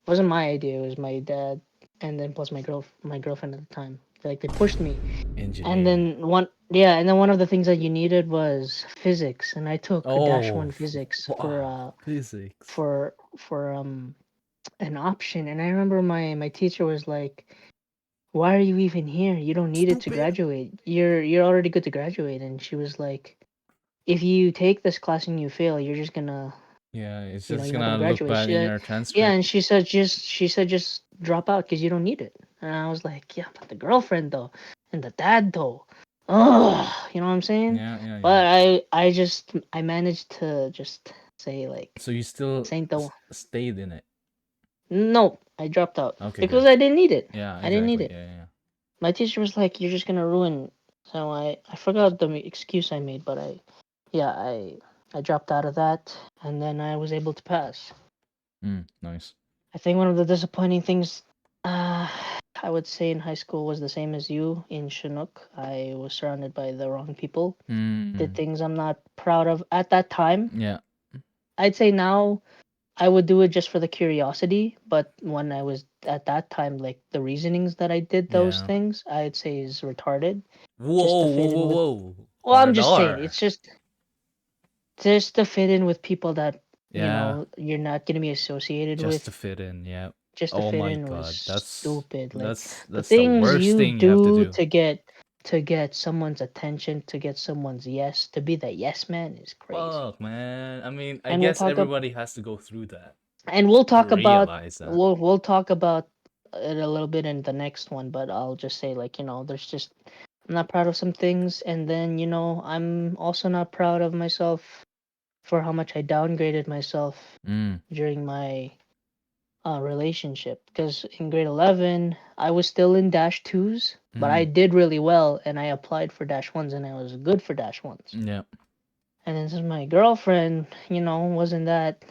S1: It wasn't my idea. It was my dad, and then plus my girlfriend at the time. Like they pushed me, and
S2: Engineer.
S1: then one of the things that you needed was physics, and I took a dash
S2: Oh,
S1: one physics
S2: wow. Physics.
S1: for an option. And I remember my teacher was like, "Why are you even here? You don't need it to
S2: Stupid.
S1: graduate. You're already good to graduate." And she was like, "If you take this class and you fail, you're just gonna,
S2: Yeah, it's
S1: you're
S2: just
S1: not gonna
S2: gonna look
S1: graduate."
S2: bad in your
S1: Yeah,
S2: transcript.
S1: and she said just drop out because you don't need it. And I was like, "Yeah, but the girlfriend though, and the dad though, oh, you know what I'm saying?"
S2: Yeah, yeah, yeah.
S1: But I managed to just say like,
S2: So you still
S1: "Saint the
S2: stayed in it.
S1: no," I dropped out
S2: Okay,
S1: because
S2: good.
S1: I didn't need it.
S2: Yeah,
S1: I didn't need
S2: exactly.
S1: it.
S2: Yeah, yeah.
S1: My teacher was like, "You're just gonna ruin." So I forgot the excuse I made, but yeah, I dropped out of that, and then I was able to pass.
S2: Nice.
S1: I think one of the disappointing things, uh, I would say in high school was the same as you in Chinook. I was surrounded by the wrong people, did
S2: Mm,
S1: things I'm not proud of at that time.
S2: yeah,
S1: I'd say now I would do it just for the curiosity, but when I was at that time, like the reasonings that I did those
S2: yeah.
S1: things, I'd say is retarded, just
S2: Whoa,
S1: to
S2: whoa,
S1: fit in
S2: whoa,
S1: with.
S2: whoa.
S1: Well, I'm
S2: Hard
S1: just saying,
S2: R.
S1: it's just to fit in with people that
S2: Yeah,
S1: you're not gonna be associated
S2: just
S1: with.
S2: to fit in. Yeah.
S1: Just to
S2: Oh
S1: fit
S2: my
S1: in was
S2: god,
S1: stupid. Like the
S2: that's the
S1: things
S2: worst
S1: you
S2: thing you have to
S1: do
S2: do.
S1: to get someone's attention, to get someone's yes, to be the yes man is crazy.
S2: Fuck, man. I mean, I
S1: And we'll
S2: guess
S1: talk up
S2: everybody has to go through that
S1: and we'll
S2: to
S1: talk about
S2: realize that.
S1: we'll talk about it a little bit in the next one, but I'll just say like, there's just I'm not proud of some things, and then I'm also not proud of myself for how much I downgraded myself
S2: Mm,
S1: during my relationship, because in grade 11 I was still in dash 2s, but I
S2: mm,
S1: did really well and I applied for dash 1s and I was good for dash 1s.
S2: yeah.
S1: And then since my girlfriend wasn't that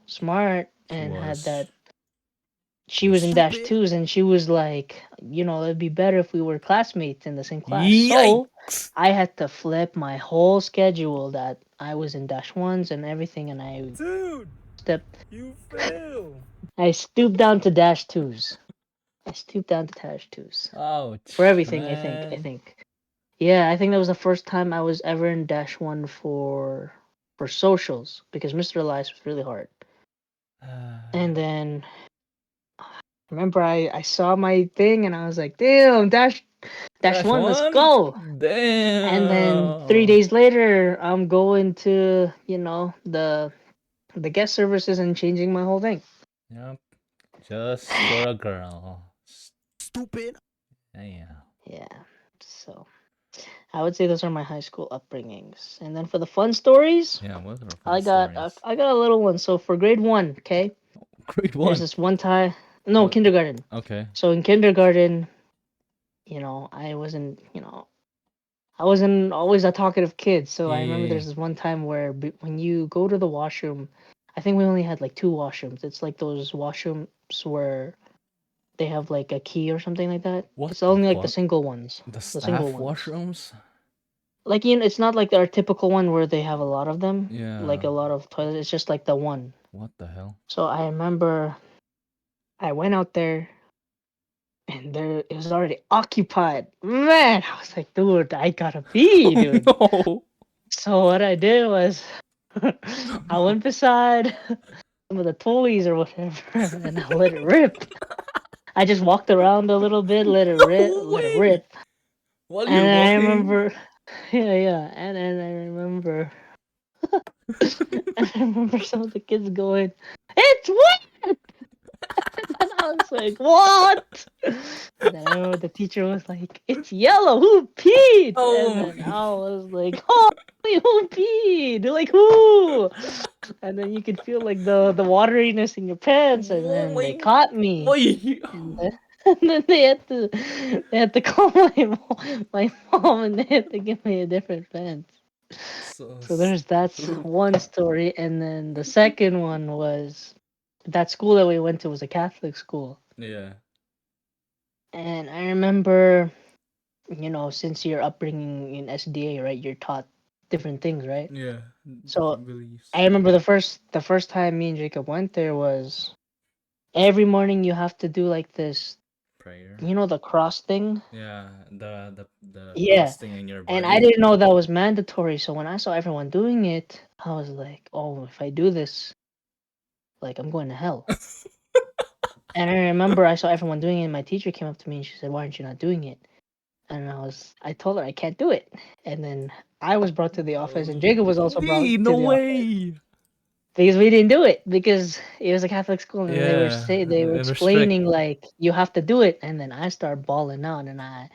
S1: smart
S2: She
S1: and had
S2: was.
S1: that,
S2: She
S1: she
S2: was
S1: was in dash
S2: stupid.
S1: 2s and she was like, it'd be better if we were classmates in the same class. So
S2: Yikes!
S1: I had to flip my whole schedule that I was in dash 1s and everything, and
S2: Dude,
S1: stepped
S2: you fail.
S1: I stooped down to dash 2s. I stooped down to dash 2s for
S2: Ouch,
S1: everything. I think. I
S2: man.
S1: think. Yeah, I think that was the first time I was ever in dash 1 for socials, because Mr. Elias was really hard. And then remember I saw my thing and I was like, damn, dash
S2: Dash
S1: 1, let's
S2: one?
S1: go. And then three
S2: Damn.
S1: days later, I'm going to the guest services and changing my whole thing.
S2: Yep. Just for a girl. Stupid. Damn.
S1: Yeah. So I would say those are my high school upbringings. And then for the fun stories,
S2: Yeah, what are fun
S1: I got uh,
S2: stories?
S1: I got a little one. So for grade 1, okay,
S2: Grade
S1: there's
S2: one.
S1: this one time. No,
S2: What?
S1: kindergarten.
S2: Okay.
S1: So in kindergarten, I wasn't always a talkative kid. So
S2: Yeah,
S1: I remember
S2: yeah,
S1: there's this one time where when you go to the washroom, I think we only had like two washrooms. It's like those washrooms where they have like a key or something like that.
S2: what
S1: It's
S2: the
S1: only like the
S2: fuck?
S1: single ones.
S2: The
S1: The single
S2: staff
S1: ones.
S2: washrooms?
S1: Like, it's not like our typical one where they have a lot of them, like
S2: Yeah.
S1: a lot of toilets. It's just like the one.
S2: What the hell?
S1: So I remember I went out there and there it was already occupied. Man, I was like, dude, I gotta pee,
S2: Oh
S1: dude.
S2: no!
S1: So what I did was I went beside some of the toys or whatever and I let it rip. I just walked around a little bit,
S2: No
S1: let it
S2: way!
S1: rip.
S2: While
S1: And
S2: you're
S1: then I
S2: walking?
S1: remember, yeah, yeah. And then I remember, I remember some of the kids going, "It's wet!" And I was like, "What?" And then I remember the teacher was like, "It's yellow. Who peed?"
S2: Oh
S1: And
S2: my
S1: then I was like, "Oh, who peed? Like who?" And then you could feel like the wateriness in your pants, and
S2: Oh
S1: then they
S2: my.
S1: caught me,
S2: Oy.
S1: and then, and then they had to call my mom, and they had to give me a different pants.
S2: So
S1: So that's
S2: stupid.
S1: one story, and then the second one was that school that we went to was a Catholic school,
S2: Yeah.
S1: and I remember, since your upbringing in SDA, right, you're taught different things, right?
S2: Yeah.
S1: So
S2: Different beliefs.
S1: I remember the first time me and Jacob went there was every morning you have to do like this,
S2: Prayer.
S1: the cross thing.
S2: Yeah. The
S1: Yeah.
S2: cross thing in your
S1: And I
S2: body.
S1: didn't know that was mandatory. So when I saw everyone doing it, I was like, oh, if I do this, like I'm going to hell. And I remember I saw everyone doing it, and my teacher came up to me and she said, why aren't you not doing it? And I told her I can't do it. And then I was brought to the office, and Jacob was also brought
S2: Holy,
S1: to
S2: no
S1: the office
S2: way.
S1: because we didn't do it because it was a Catholic school, and
S2: Yeah.
S1: they were
S2: And we're strict.
S1: explaining like you have to do it, and then I start bawling out, and I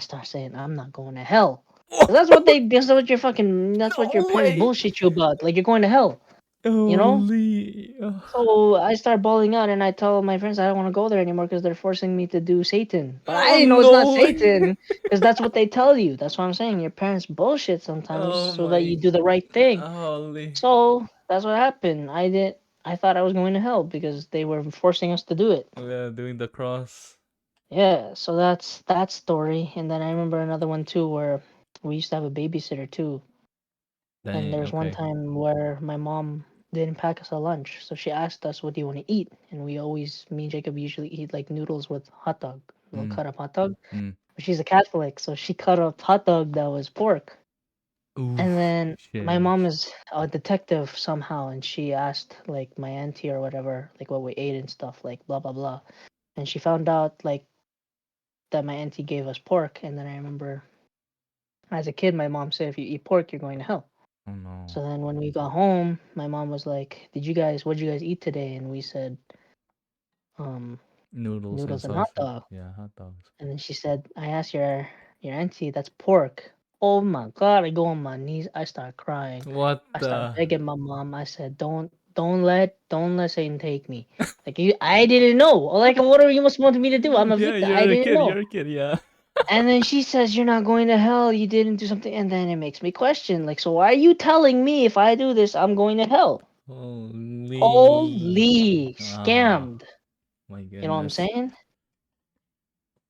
S1: start saying I'm not going to hell. 'Cause that's what your
S2: No
S1: parents
S2: way.
S1: bullshit you about. Like you're going to hell, you know?
S2: Holy.
S1: So I start bawling out, and I tell my friends I don't want to go there anymore because they're forcing me to do Satan. But I
S2: Oh
S1: didn't know it's not
S2: no way.
S1: Satan because that's what they tell you. That's what I'm saying. Your parents bullshit sometimes
S2: Oh
S1: so that you
S2: my.
S1: do the right thing.
S2: Holy.
S1: So that's what happened. I thought I was going to hell because they were forcing us to do it.
S2: Yeah, doing the cross.
S1: Yeah, so that's that story. And then I remember another one too where we used to have a babysitter too. And
S2: Dang,
S1: there's one
S2: okay.
S1: time where my mom didn't pack us a lunch. So she asked us, what do you want to eat? And me and Jacob usually eat like noodles with hot dog, a little
S2: Mm,
S1: cut up hot dog.
S2: mm.
S1: But she's a Catholic, so she cut up hot dog that was pork.
S2: Ooh,
S1: And then my
S2: shit.
S1: mom is a detective somehow, and she asked like my auntie or whatever, like what we ate and stuff, like blah blah blah. And she found out like that my auntie gave us pork. And then I remember as a kid, my mom said, if you eat pork, you're going to hell.
S2: Oh no.
S1: So then when we got home, my mom was like, what did you guys eat today? And we said, um,
S2: Noodles and
S1: noodles and
S2: soy
S1: hot
S2: sauce.
S1: dog.
S2: Yeah, hot dogs.
S1: And then she said, I asked your auntie, that's pork. Oh my God, I go on my knees. I start crying.
S2: What
S1: I start
S2: the?
S1: begging my mom. I said, don't let Satan take me. Like I didn't know. Like what are you supposed me to do? I'm a
S2: Yeah,
S1: victim. I
S2: you're a
S1: didn't
S2: kid.
S1: know.
S2: You're a kid. Yeah.
S1: And then she says, you're not going to hell. You didn't do something. And then it makes me question, like, so why are you telling me if I do this, I'm going to hell?
S2: Holy.
S1: Holy
S2: Ah,
S1: scammed.
S2: my
S1: You know what I'm
S2: goodness.
S1: saying?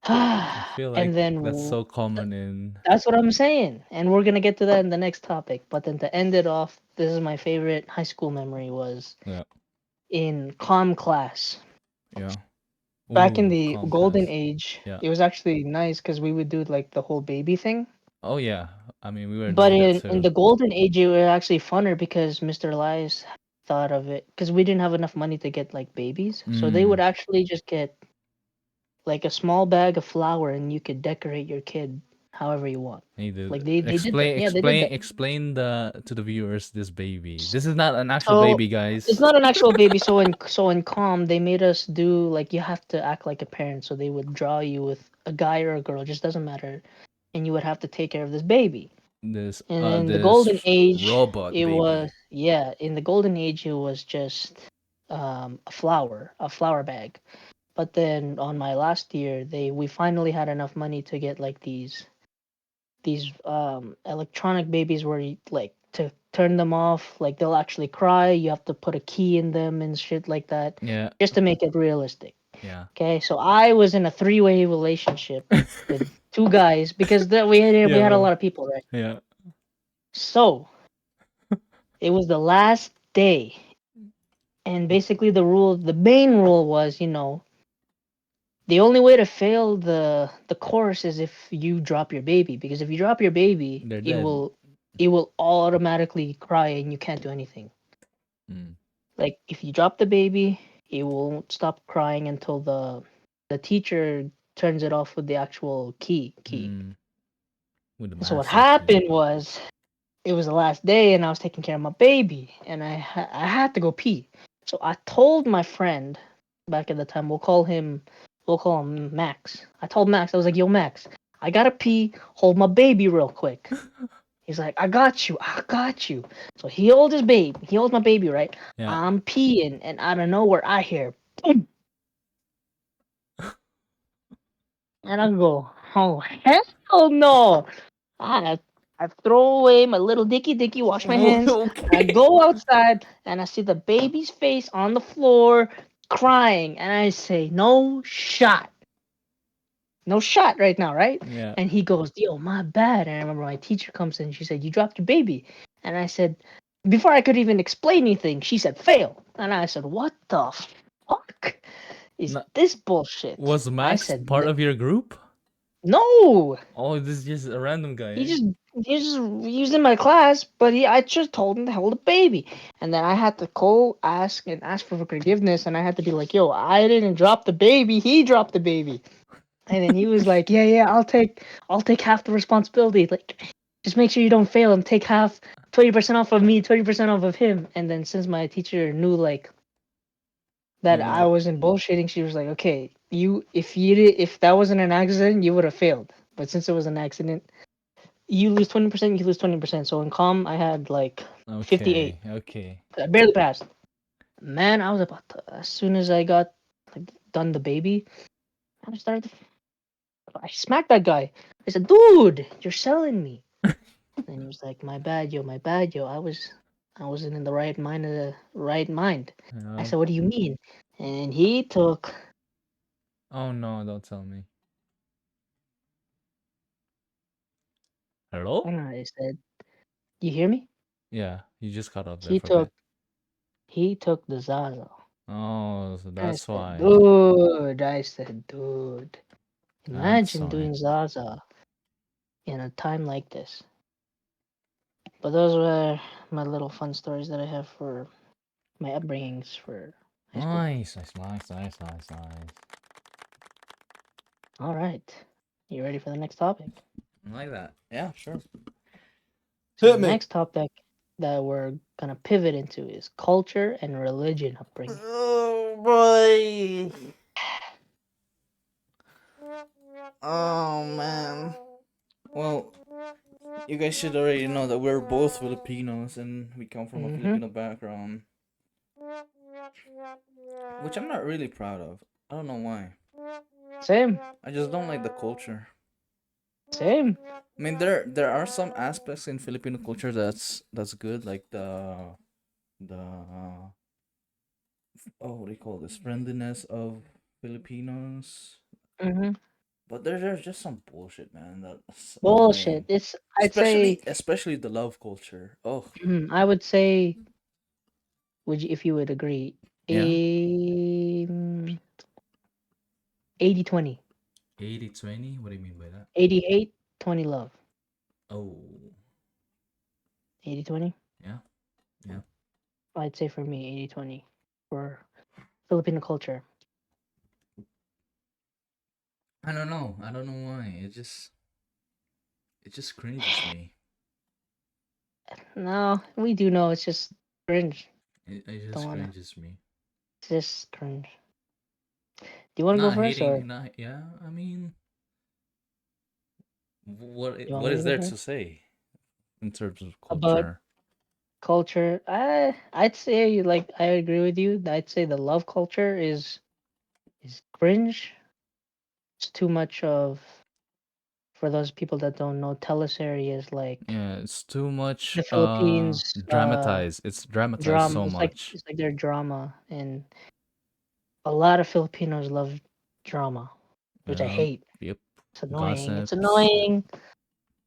S2: I feel
S1: And
S2: like
S1: then
S2: that's so common in.
S1: that's what I'm saying. And we're gonna get to that in the next topic. But then to end it off, this is my favorite high school memory was
S2: Yeah.
S1: in comm class.
S2: Yeah.
S1: Back in
S2: Ooh,
S1: the golden
S2: Comcast.
S1: age,
S2: Yeah.
S1: it was actually nice because we would do like the whole baby thing.
S2: Oh yeah. I mean, we were
S1: But
S2: doing that
S1: in
S2: too.
S1: the golden age, it was actually funner because Mr. Elias thought of it because we didn't have enough money to get like babies, so they would
S2: Mm.
S1: actually just get like a small bag of flour and you could decorate your kid however you want.
S2: Hey, dude.
S1: Like they did that.
S2: Explain,
S1: Yeah, they did
S2: explain,
S1: that.
S2: explain the to the viewers this baby. This is not an actual
S1: So
S2: baby,
S1: it's
S2: guys.
S1: not an actual baby. So in calm, they made us do like you have to act like a parent. So they would draw you with a guy or a girl, just doesn't matter, and you would have to take care of this baby. And in the golden age,
S2: robot
S1: it was
S2: baby.
S1: yeah. In the golden age, it was just a flower bag. But then on my last year, we finally had enough money to get like these electronic babies where you like to turn them off, like they'll actually cry, you have to put a key in them and shit like that
S2: Yeah.
S1: just to make it realistic.
S2: Yeah.
S1: Okay, so I was in a three-way relationship with two guys because we
S2: Yeah,
S1: had a
S2: bro.
S1: lot of people, right?
S2: Yeah.
S1: So it was the last day, and basically the main rule was, the only way to fail the course is if you drop your baby, because if you drop your baby,
S2: They're
S1: it
S2: dead.
S1: will automatically cry and you can't do anything.
S2: Mm.
S1: Like if you drop the baby, it won't stop crying until the teacher turns it off with the actual key.
S2: Mm. With the
S1: And so what
S2: master key.
S1: happened was it was the last day and I was taking care of my baby and I had to go pee. So I told my friend back at the time, we'll call him Max. I told Max, I was like, yo Max, I gotta pee, hold my baby real quick. He's like, I got you, I got you. So he holds his baby. He holds my baby, right?
S2: Yeah.
S1: I'm peeing, and out of nowhere, I hear boom, and I go, oh hell no! I I throw away my little dicky, wash my hands, and I
S2: Okay.
S1: go outside, and I see the baby's face on the floor, crying, and I say, no shot. No shot right now, right?
S2: Yeah.
S1: And he goes, yo, my bad. And I remember my teacher comes in, she said, you dropped your baby. And I said, before I could even explain anything, she said, fail. And I said, what the fuck is
S2: Na-
S1: this bullshit?
S2: was
S1: I
S2: Max
S1: said,
S2: part of your group?
S1: no.
S2: Oh, this is just a random guy,
S1: He
S2: eh?
S1: just he was in my class, but I just told him to hold the baby. And then I had to call, ask for forgiveness, and I had to be like, yo, I didn't drop the baby, he dropped the baby. And then he was like, yeah, I'll take half the responsibility. Like, just make sure you don't fail and take half, 20% off of me, 20% off of him. And then since my teacher knew like that I
S2: Yeah.
S1: wasn't bullshitting, she was like, okay, if that wasn't an accident, you would have failed. But since it was an accident, you lose 20%, you lose 20%. So in comm, I had like 58.
S2: Okay. Okay.
S1: I barely passed. Man, I was about to, as soon as I got like done the baby, I started I smacked that guy. I said, "Dude, you're selling me." And he was like, my bad, yo. I wasn't in the right mind of the right mind." I
S2: Yeah.
S1: said, "What do you mean?" And he took.
S2: Oh no! Don't tell me. Hello?
S1: And I said, "You hear me?"
S2: Yeah. You just cut off there
S1: He
S2: for a bit.
S1: took. He took the Zaza.
S2: Oh, so
S1: I
S2: that's
S1: said,
S2: why.
S1: "Dude." I said, "Dude,
S2: That's
S1: imagine
S2: why.
S1: doing Zaza in a time like this." But those were my little fun stories that I have for my upbringings for high school.
S2: Nice, nice, nice, nice, nice, nice.
S1: All right. You ready for the next topic?
S2: I like that. Yeah, sure.
S1: So
S2: Hit
S1: the
S2: me.
S1: next topic that we're gonna pivot into is culture and religion upbringing.
S2: Oh boy. Oh man. Well, you guys should already know that we're both Filipinos and we come from a
S1: Mm-hmm.
S2: Filipino background, which I'm not really proud of. I don't know why.
S1: Same.
S2: I just don't like the culture.
S1: Same.
S2: I mean, there are some aspects in Filipino culture that's good, like the what do you call this, friendliness of Filipinos.
S1: Mm-hmm.
S2: But there's just some bullshit, man. That's
S1: Bullshit.
S2: annoying.
S1: It's. I'd say.
S2: Especially the love culture. Oh
S1: I would say. Would you, if you would agree?
S2: yeah.
S1: A 80-20.
S2: 80-20. What do you mean by that?
S1: 88, 20 love.
S2: Oh
S1: 80-20.
S2: yeah, yeah.
S1: I'd say for me 80-20 for Filipino culture.
S2: I don't know. I don't know why. It just cringes me.
S1: No, we do know it's just cringe.
S2: It
S1: Don't
S2: just
S1: wanna.
S2: cringes me.
S1: It's just cringe. Do you want to go
S2: Not
S1: first, or
S2: hating. Not yeah. I mean,
S1: you want
S2: what
S1: me to
S2: is
S1: go
S2: there to
S1: first?
S2: say in terms of
S1: About
S2: culture?
S1: culture, I'd say like I agree with you. I'd say the love culture is cringe. It's too much of for those people that don't know. Teleserie is like
S2: Yeah, it's too much
S1: the Philippines
S2: dramatized. It's dramatized
S1: drama.
S2: so
S1: It's like
S2: much.
S1: it's like their drama, and a lot of Filipinos love drama, which I
S2: Yeah.
S1: hate.
S2: Yep.
S1: It's annoying. It's
S2: Gossips.
S1: annoying.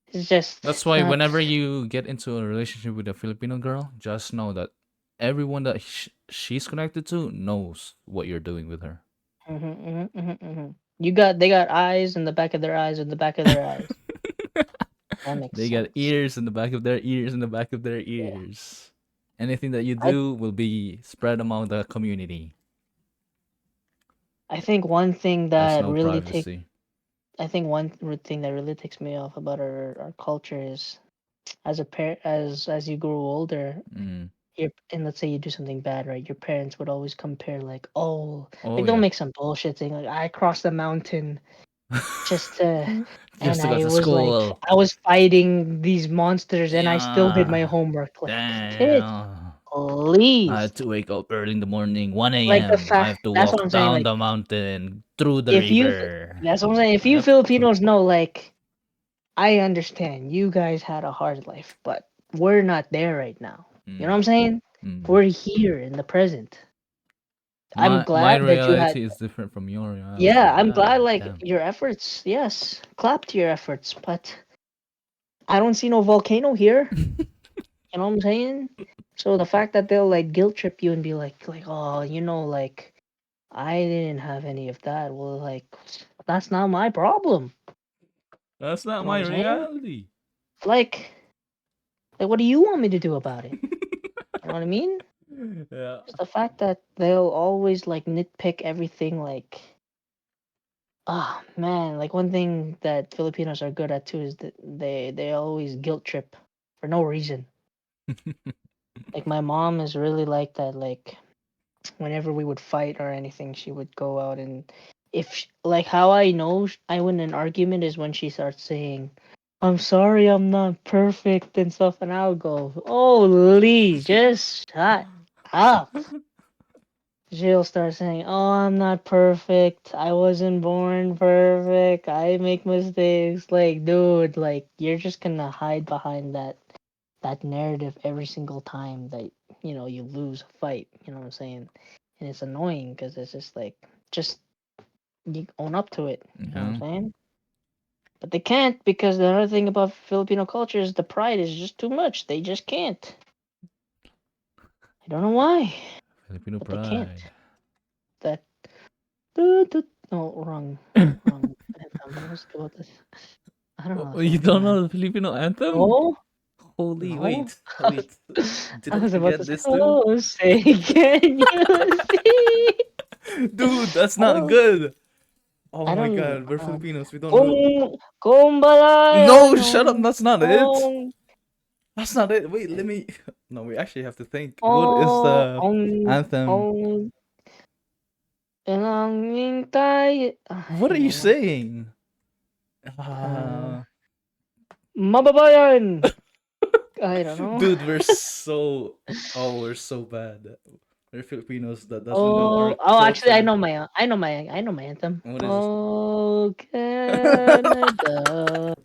S1: It's just
S2: That's
S1: it's
S2: why
S1: not.
S2: whenever you get into a relationship with a Filipino girl, just know that everyone that she's connected to knows what you're doing with her.
S1: You got they got eyes in the back of their eyes in the back of their eyes. That makes
S2: They got
S1: sense.
S2: ears in the back of their ears in the back of their
S1: Yeah.
S2: ears. Anything that you
S1: I
S2: do will be spread among the community.
S1: I think one thing
S2: There's
S1: that
S2: no
S1: really take
S2: privacy.
S1: I think one thing that really takes me off about our culture is as a as you grow older,
S2: Mm.
S1: and let's say you do something bad, right? Your parents would always compare like, oh,
S2: Oh
S1: like they'll
S2: yeah.
S1: make some bullshit thing like I crossed the mountain just to,
S2: Just
S1: and
S2: to go
S1: I
S2: to
S1: was like,
S2: school.
S1: I was fighting these monsters, and I still did my
S2: Yeah.
S1: homework. Like, kid,
S2: Damn. I
S1: please.
S2: had to wake up early in the morning, 1
S1: Like the
S2: a.m. I
S1: fact,
S2: have to
S1: that's
S2: walk
S1: what I'm saying.
S2: down
S1: Like,
S2: the mountain, through the
S1: if you,
S2: river.
S1: that's what I'm saying. If you
S2: Yep.
S1: Filipinos know, like, I understand you guys had a hard life, but we're not there right now. You know what
S2: Mm,
S1: I'm saying?
S2: mm.
S1: We're here in the present. I'm
S2: My
S1: glad that you had,
S2: reality is different from your
S1: yeah,
S2: reality.
S1: I'm glad
S2: God
S1: like
S2: damn.
S1: your efforts, yes, clap to your efforts, but I don't see no volcano here. You know what I'm saying? So the fact that they'll like guilt trip you and be like, oh, like I didn't have any of that. Well, like that's not my problem.
S2: That's not
S1: You know
S2: my
S1: what I'm saying?
S2: reality.
S1: Like, what do you want me to do about it? You know what I mean?
S2: Yeah.
S1: It's the fact that they'll always like nitpick everything. Like, ah, man, like one thing that Filipinos are good at too is that they always guilt trip for no reason. Like my mom is really like that. Like whenever we would fight or anything, she would go out and like how I know I win an argument is when she starts saying, "I'm sorry, I'm not perfect" and stuff, and I'll go, "Holy, just shut up." She'll start saying, "Oh, I'm not perfect. I wasn't born perfect. I make mistakes." Like, dude, like you're just gonna hide behind that narrative every single time that you lose a fight. You know what I'm saying? And it's annoying because it's just like just you own up to it. You know what I'm
S2: Yeah.
S1: saying? But they can't because the other thing about Filipino culture is the pride is just too much. They just can't. I don't know why,
S2: Filipino
S1: but they can't.
S2: pride.
S1: That no wrong anthem. What was about this? I don't know
S2: Oh,
S1: the
S2: you
S1: Filipino
S2: don't
S1: anthem.
S2: know the Filipino anthem?
S1: No,
S2: Holy
S1: no.
S2: wait. Did
S1: I
S2: I
S1: was about to
S2: forget
S1: say,
S2: this too?
S1: oh, say, can you see?
S2: Dude, that's
S1: I
S2: not
S1: don't,
S2: good. Oh
S1: I
S2: my
S1: don't,
S2: god, we're Filipinos. We don't know.
S1: kung balaya
S2: No, shut up.
S1: nung,
S2: That's not it.
S1: ong,
S2: That's not it. Wait, let me. No, we actually have to think. What is
S1: ong,
S2: the
S1: ong,
S2: anthem?
S1: ong, ilangin tayo.
S2: What are
S1: I
S2: you
S1: don't know.
S2: saying?
S1: Uh,
S2: Uh,
S1: Mababayan. I don't know.
S2: dude, we're so. Oh, we're so bad. We're Filipinos that doesn't know our
S1: Actually,
S2: culture.
S1: I know my anthem.
S2: What is it?
S1: Oh, Canada.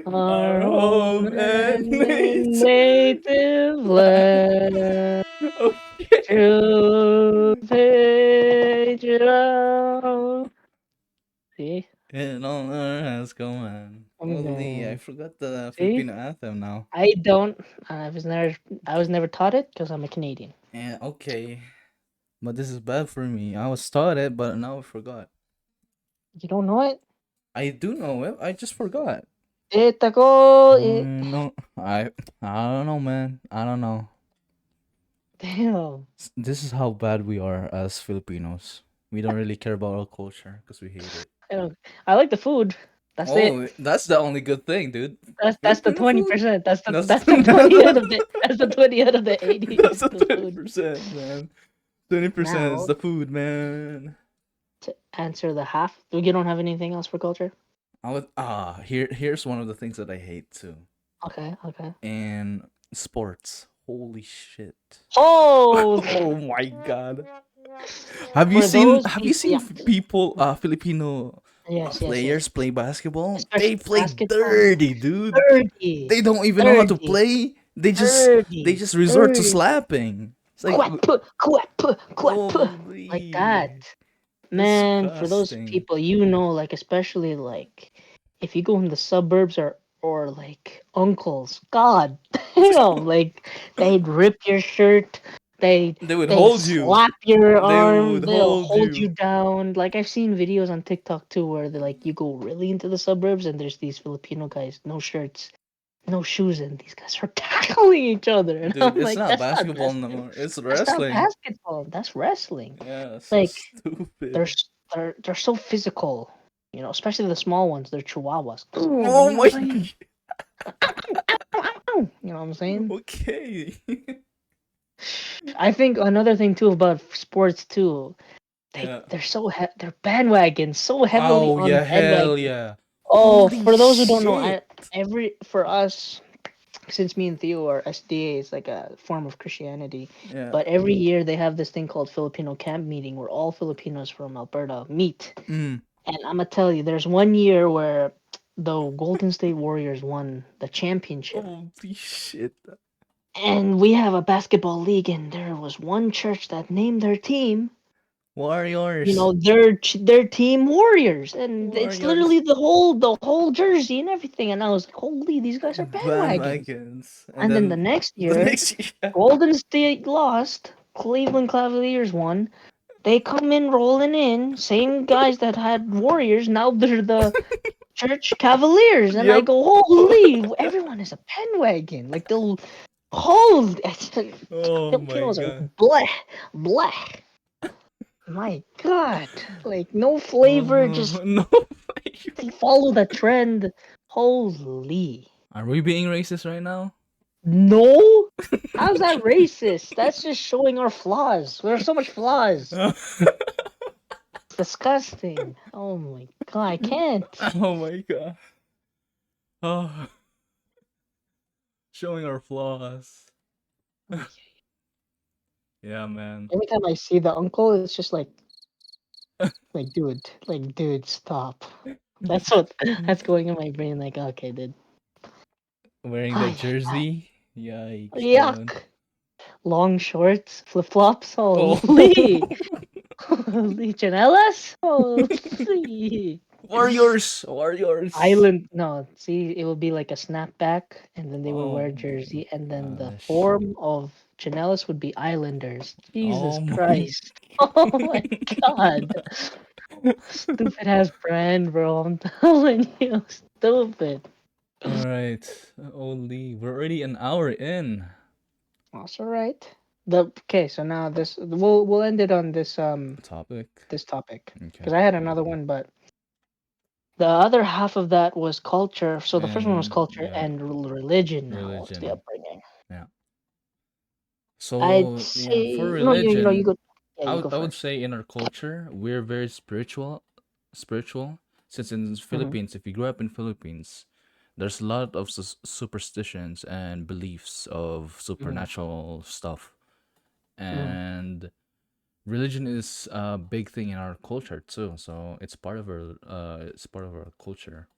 S2: Our
S1: Our home
S2: home and
S1: and
S2: nature
S1: native land,
S2: Okay.
S1: true patriot. See,
S2: And all our has command. Holy, I
S1: okay.
S2: forgot the
S1: See,
S2: Filipino anthem now.
S1: I don't. I was never taught it because I'm a Canadian.
S2: Yeah, okay. But this is bad for me. I was taught it, but now I forgot.
S1: You don't know it?
S2: I do know it. I just forgot.
S1: Itako, it.
S2: No, I don't know, man. I don't know.
S1: Damn.
S2: This is how bad we are as Filipinos. We don't really care about our culture because we hate it.
S1: I don't. I like the food. That's it.
S2: Oh, that's the only good thing, dude.
S1: That's the
S2: Filipino food.
S1: 20%. That's the
S2: That's
S1: that's the 20 out of the that's the 20 out of the 80
S2: that's
S1: is
S2: the
S1: the food.
S2: 20%, man. 20% is
S1: Now
S2: the food, man.
S1: to answer the half, you don't have anything else for culture?
S2: Here's one of the things that I hate too.
S1: Okay, okay.
S2: And sports. Holy shit.
S1: Oh,
S2: Oh my god. Have you
S1: for
S2: seen
S1: those
S2: have you
S1: people,
S2: seen
S1: yeah.
S2: people Filipino
S1: Yes, yes, yes.
S2: players play basketball? They
S1: Especially
S2: play
S1: basketball.
S2: dirty, dude.
S1: 30,
S2: They don't even know how to
S1: 30,
S2: play. They
S1: 30,
S2: just resort to
S1: 30.
S2: slapping. It's like
S1: Quat, put, quat, put, quat, put. Like that.
S2: holy
S1: Man, for those
S2: disgusting.
S1: people, like especially like if you go in the suburbs or like uncles, god damn, like they'd rip your shirt, they
S2: They would
S1: they'd
S2: hold you.
S1: slap your
S2: They
S1: arm,
S2: would
S1: they'll
S2: hold
S1: hold you
S2: you.
S1: down. Like I've seen videos on TikTok too where they like you go really into the suburbs and there's these Filipino guys, no shirts, no shoes, and these guys are tackling each other. And
S2: Dude,
S1: I'm
S2: it's
S1: like,
S2: not basketball no more. It's
S1: that's not
S2: wrestling.
S1: basketball, that's wrestling.
S2: Yeah, so
S1: Like they're
S2: stupid.
S1: they're so physical, especially the small ones. They're chihuahuas.
S2: Oh
S1: You know what I'm
S2: my.
S1: saying? You know what I'm saying?
S2: Okay.
S1: I think another thing too about sports too.
S2: Yeah.
S1: they're bandwagons so heavily
S2: Oh
S1: on
S2: yeah, hell
S1: bandwagon.
S2: yeah.
S1: Oh,
S2: Holy
S1: for those who don't know,
S2: shit.
S1: for us, since me and Theo are SDA, is like a form of Christianity.
S2: Yeah.
S1: But every year they have this thing called Filipino camp meeting where all Filipinos from Alberta meet.
S2: Mm.
S1: And I'm gonna tell you, there's one year where the Golden State Warriors won the championship.
S2: Holy shit.
S1: And we have a basketball league, and there was one church that named their team,
S2: Warriors.
S1: their team Warriors, and it's
S2: Warriors.
S1: literally the whole jersey and everything. And I was like, holy, these guys are bandwagons.
S2: Bandwagons. And
S1: And then the
S2: then
S1: next
S2: the
S1: year,
S2: next year.
S1: Golden State lost. Cleveland Cavaliers won. They come in rolling in. Same guys that had Warriors. Now they're the Church Cavaliers. And I
S2: Yep.
S1: go, holy, everyone is a bandwagon. Like, they'll hold.
S2: Oh my
S1: Filipinos are
S2: god.
S1: bleh, bleh. My God. Like, no flavor. Just
S2: No.
S1: follow the trend. Holy.
S2: Are we being racist right now?
S1: No? How's that racist? That's just showing our flaws. There are so much flaws. Disgusting. Oh my God, I can't.
S2: Oh my god. Oh, showing our flaws. Yeah, man.
S1: Every time I see the uncle, it's just dude, stop. That's going in my brain. Like, okay, dude.
S2: Wearing that
S1: Ay,
S2: jersey. Yikes, man.
S1: yuck. Long shorts, flip flops.
S2: Oh.
S1: Holy, holy chanelas. Holy.
S2: Warriors. Warriors.
S1: Island, no, see, it will be like a snapback, and then they will
S2: Oh
S1: wear
S2: my
S1: jersey, and then the
S2: gosh.
S1: form of Chanelis would be Islanders. Jesus
S2: Oh my.
S1: Christ. Oh my God. Stupid ass brand, bro. I'm telling you, stupid.
S2: All right. Holy, we're already an hour in.
S1: That's all right. Okay, so now we'll end it on
S2: Topic.
S1: this topic
S2: Okay.
S1: because I had another one, but the other half of that was culture. So the first one was
S2: And
S1: culture
S2: yeah,
S1: and religion. Now what's the
S2: religion.
S1: upbringing?
S2: Yeah.
S1: I'd
S2: So yeah, for
S1: say no. You
S2: religion,
S1: go. Yeah, you go
S2: I would
S1: first.
S2: say in our culture we're very spiritual. Since in
S1: Mm-hmm.
S2: Philippines, if you grew up in Philippines, there's a lot of superstitions and beliefs of
S1: Mm-hmm.
S2: supernatural stuff,
S1: Mm-hmm.
S2: and religion is a big thing in our culture too. So it's part of our culture.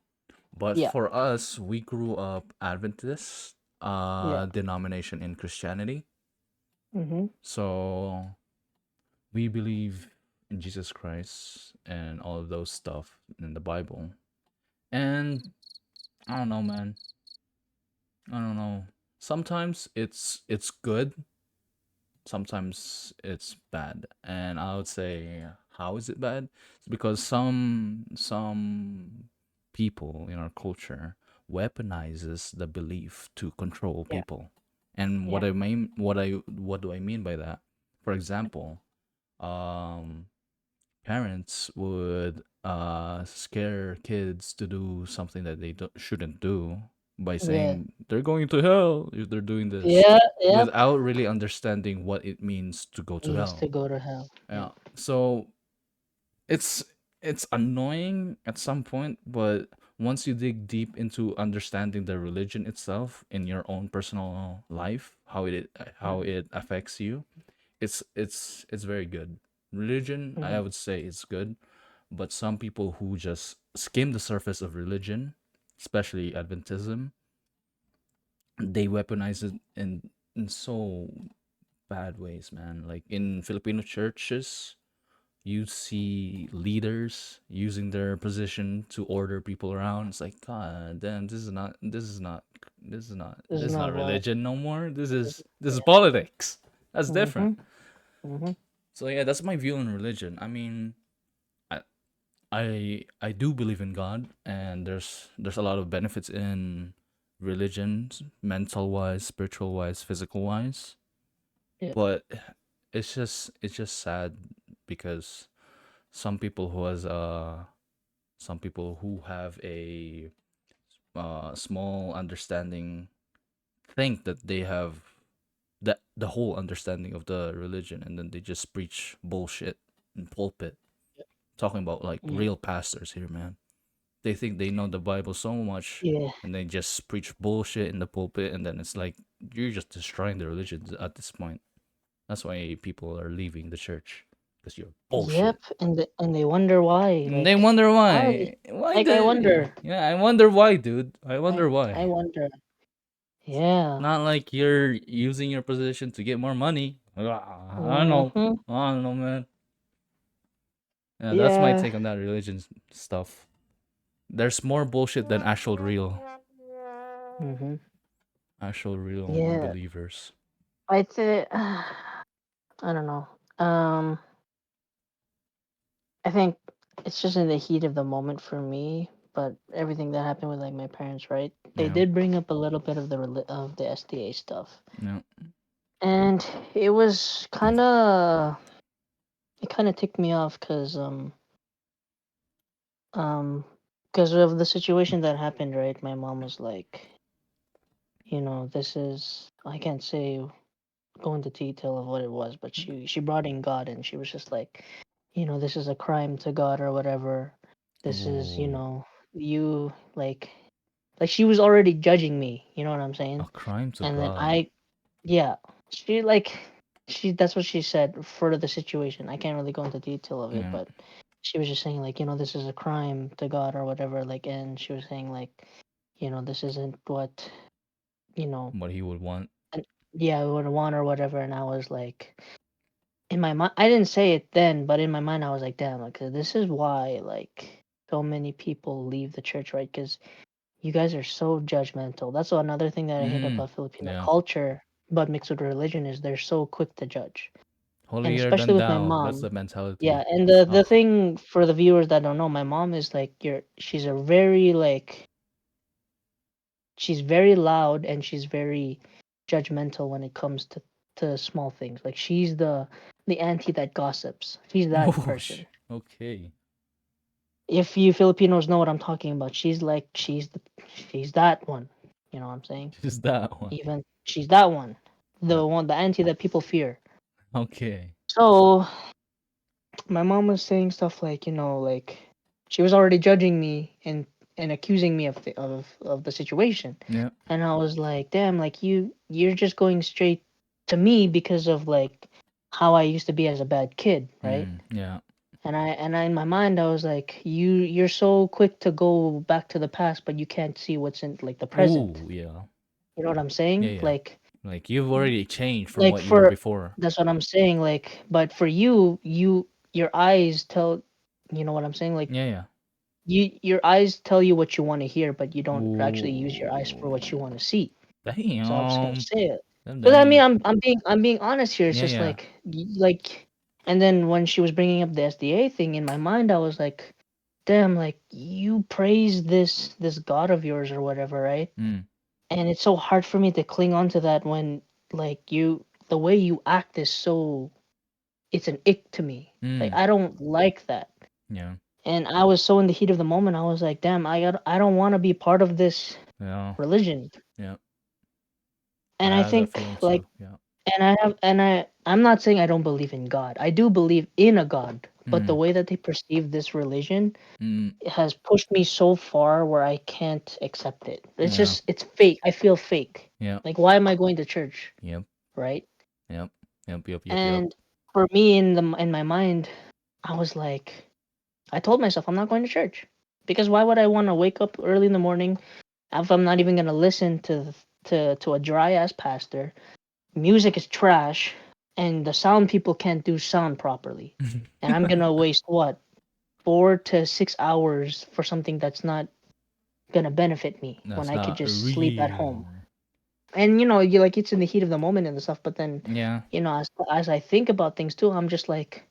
S2: But
S1: Yeah.
S2: for us, we grew up Adventist
S1: Yeah.
S2: denomination in Christianity.
S1: Mm-hmm.
S2: So we believe in Jesus Christ and all of those stuff in the Bible. And I don't know, man. I don't know. Sometimes it's good, sometimes it's bad. And I would say how is it bad? It's because some people in our culture weaponizes the belief to control
S1: Yeah.
S2: people. And
S1: Yeah.
S2: what do I mean by that? For example, um parents would scare kids to do something that they shouldn't do by
S1: Yeah.
S2: saying they're going to hell if they're doing this
S1: Yeah. Yep.
S2: without really understanding what it means to go to
S1: Means to
S2: hell.
S1: go to hell.
S2: Yeah.
S1: Yeah.
S2: So it's it's annoying at some point, but once you dig deep into understanding the religion itself in your own personal life, how
S1: Mm-hmm.
S2: it affects you, it's very good. Religion, I
S1: Mm-hmm.
S2: would say, is good, but some people who just skim the surface of religion, especially Adventism, they weaponize it in so bad ways, man. Like in Filipino churches, you see leaders using their position to order people around. It's like, God damn,
S1: This is
S2: this is
S1: not
S2: not
S1: what.
S2: religion no more.
S1: This,
S2: This is
S1: yeah.
S2: politics. That's different.
S1: Mm-hmm. Mm-hmm.
S2: So yeah, that's my view on religion. I mean, I I do believe in God, and there's a lot of benefits in religion, mental wise, spiritual wise, physical wise.
S1: Yeah.
S2: But it's just sad because some people who has some people who have a small understanding think that they have the whole understanding of the religion, and then they just preach bullshit. in pulpit, talking about like
S1: Yeah.
S2: real pastors here, man. They think they know the Bible so much,
S1: Yeah.
S2: and they just preach bullshit in the pulpit, and then it's like you're just destroying the religion at this point. That's why people are leaving the church because you're bullshit.
S1: Yep. And they wonder why.
S2: And they wonder
S1: Why?
S2: why. Why
S1: I
S2: the?
S1: wonder.
S2: Yeah, I wonder why, dude. I
S1: I
S2: wonder
S1: I
S2: why.
S1: wonder. Yeah.
S2: Not like you're using your position to get more money. I don't know.
S1: Mm-hmm.
S2: I don't know, man. Yeah, that's my
S1: Yeah.
S2: take on that religion stuff. There's more bullshit than
S1: Mm-hmm.
S2: actual real
S1: Yeah.
S2: believers.
S1: I think I don't know. Um, I think it's just in the heat of the moment for me. But everything that happened with like my parents, right? They
S2: Yeah,
S1: did bring up a little bit of of the SDA stuff,
S2: yeah.
S1: and it was kind of ticked me off um because of the situation that happened, right? My mom was like, this is I can't say go into detail of what it was, but she brought in God and she was just like, this is a crime to God or whatever. This is,
S2: Ooh,
S1: you like she was already judging me, you know what I'm
S2: a
S1: saying?
S2: crime to
S1: And then
S2: God.
S1: yeah, she like she that's what she said for the situation. I can't really go into detail of it,
S2: Yeah,
S1: but she was just saying like, this is a crime to God or whatever, like, and she was saying like, this isn't what, you know,
S2: what he would want.
S1: and yeah, I would want or whatever. And I was like, in my mind, I didn't say it then, but in my mind, I was like, damn, like this is why like so many people leave the church, right? Because you guys are so judgmental. That's another thing that I hate
S2: Mm,
S1: about Filipino
S2: yeah.
S1: culture, but mixed with religion is they're so quick to judge, and
S2: Holier
S1: especially
S2: than
S1: with my
S2: thou. That's
S1: mom.
S2: the mentality.
S1: Yeah, and the
S2: Ugh.
S1: thing for the viewers that don't know, my mom is like she's a very like she's very loud and she's very judgmental when it comes to small things. Like she's the auntie that gossips. She's that
S2: Oh,
S1: person.
S2: okay.
S1: If you Filipinos know what I'm talking about, she's that one. You know what I'm saying?
S2: Just that one.
S1: Even she's that one.
S2: Yeah.
S1: The auntie that people fear.
S2: Okay.
S1: So my mom was saying stuff like, like she was already judging me and accusing me of the situation.
S2: Yeah.
S1: And I was like, damn, like you're just going straight to me because of like how I used to be as a bad kid, right?
S2: Mm, yeah.
S1: And I in my mind I was like, you're so quick to go back to the past, but you can't see what's in like the present.
S2: Ooh, yeah.
S1: You know what I'm
S2: Yeah,
S1: saying?
S2: yeah. Like you've already changed from
S1: Like
S2: what you were
S1: for
S2: before.
S1: that's what I'm saying. Like, but for your eyes tell, you know what I'm saying? Like
S2: Yeah, yeah.
S1: your eyes tell you what you want to hear, but you don't actually use your eyes for what you
S2: Ooh.
S1: want to see. So I'm just gonna
S2: Damn.
S1: say it.
S2: Damn,
S1: Because I mean,
S2: damn.
S1: I'm being honest here. It's
S2: Yeah,
S1: just
S2: yeah.
S1: like and then when she was bringing up the SDA thing in my mind, I was like, damn, like you praise this God of yours or whatever, right?
S2: Mm,
S1: And it's so hard for me to cling on to that when like the way you act is so it's an ick to me. Like
S2: mm.
S1: I don't like that.
S2: Yeah.
S1: And I was so in the heat of the moment. I was like, damn, I don't want to be part of this
S2: Yeah.
S1: religion.
S2: Yeah. I
S1: And I
S2: have that
S1: think
S2: feeling
S1: like
S2: too. Yeah.
S1: I'm not saying I don't believe in God. I do believe in a God, but the
S2: Mm,
S1: way that they perceive this religion
S2: mm.
S1: has pushed me so far where I can't accept it.
S2: Yeah.
S1: It's fake. I feel fake.
S2: Yeah.
S1: Like why am I going to church,
S2: Yep.
S1: right?
S2: Yep. Yep. Yep. Yep. Yep.
S1: And for me in my mind, I was like I told myself I'm not going to church. Because why would I want to wake up early in the morning if I'm not even going to listen to a dry ass pastor? Music is trash and the sound people can't do sound properly. And I'm going to waste what? 4 to 6 hours for something that's not going to benefit me when
S2: That's
S1: I could
S2: not
S1: just sleep at home.
S2: real.
S1: And you like it's in the heat of the moment and stuff, but then
S2: Yeah.
S1: as I think about things too, I'm just like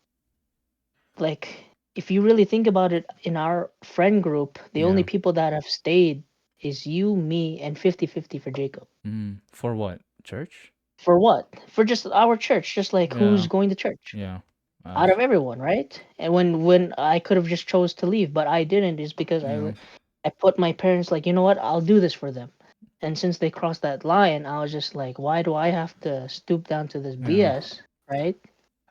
S1: if you really think about it in our friend group, the only
S2: Yeah.
S1: people that have stayed is you, me, and 50-50 for Jacob.
S2: Mm. For what? Church?
S1: For what? For just our church, just like who's
S2: Yeah.
S1: going to church
S2: Yeah.
S1: out
S2: Us.
S1: of everyone, right? And when I could have just chose to leave, but I didn't is because
S2: Yeah.
S1: I put my parents like, you know what? I'll do this for them. And since they crossed that line, I was just like, why do I have to stoop down to this
S2: Yeah.
S1: BS, right?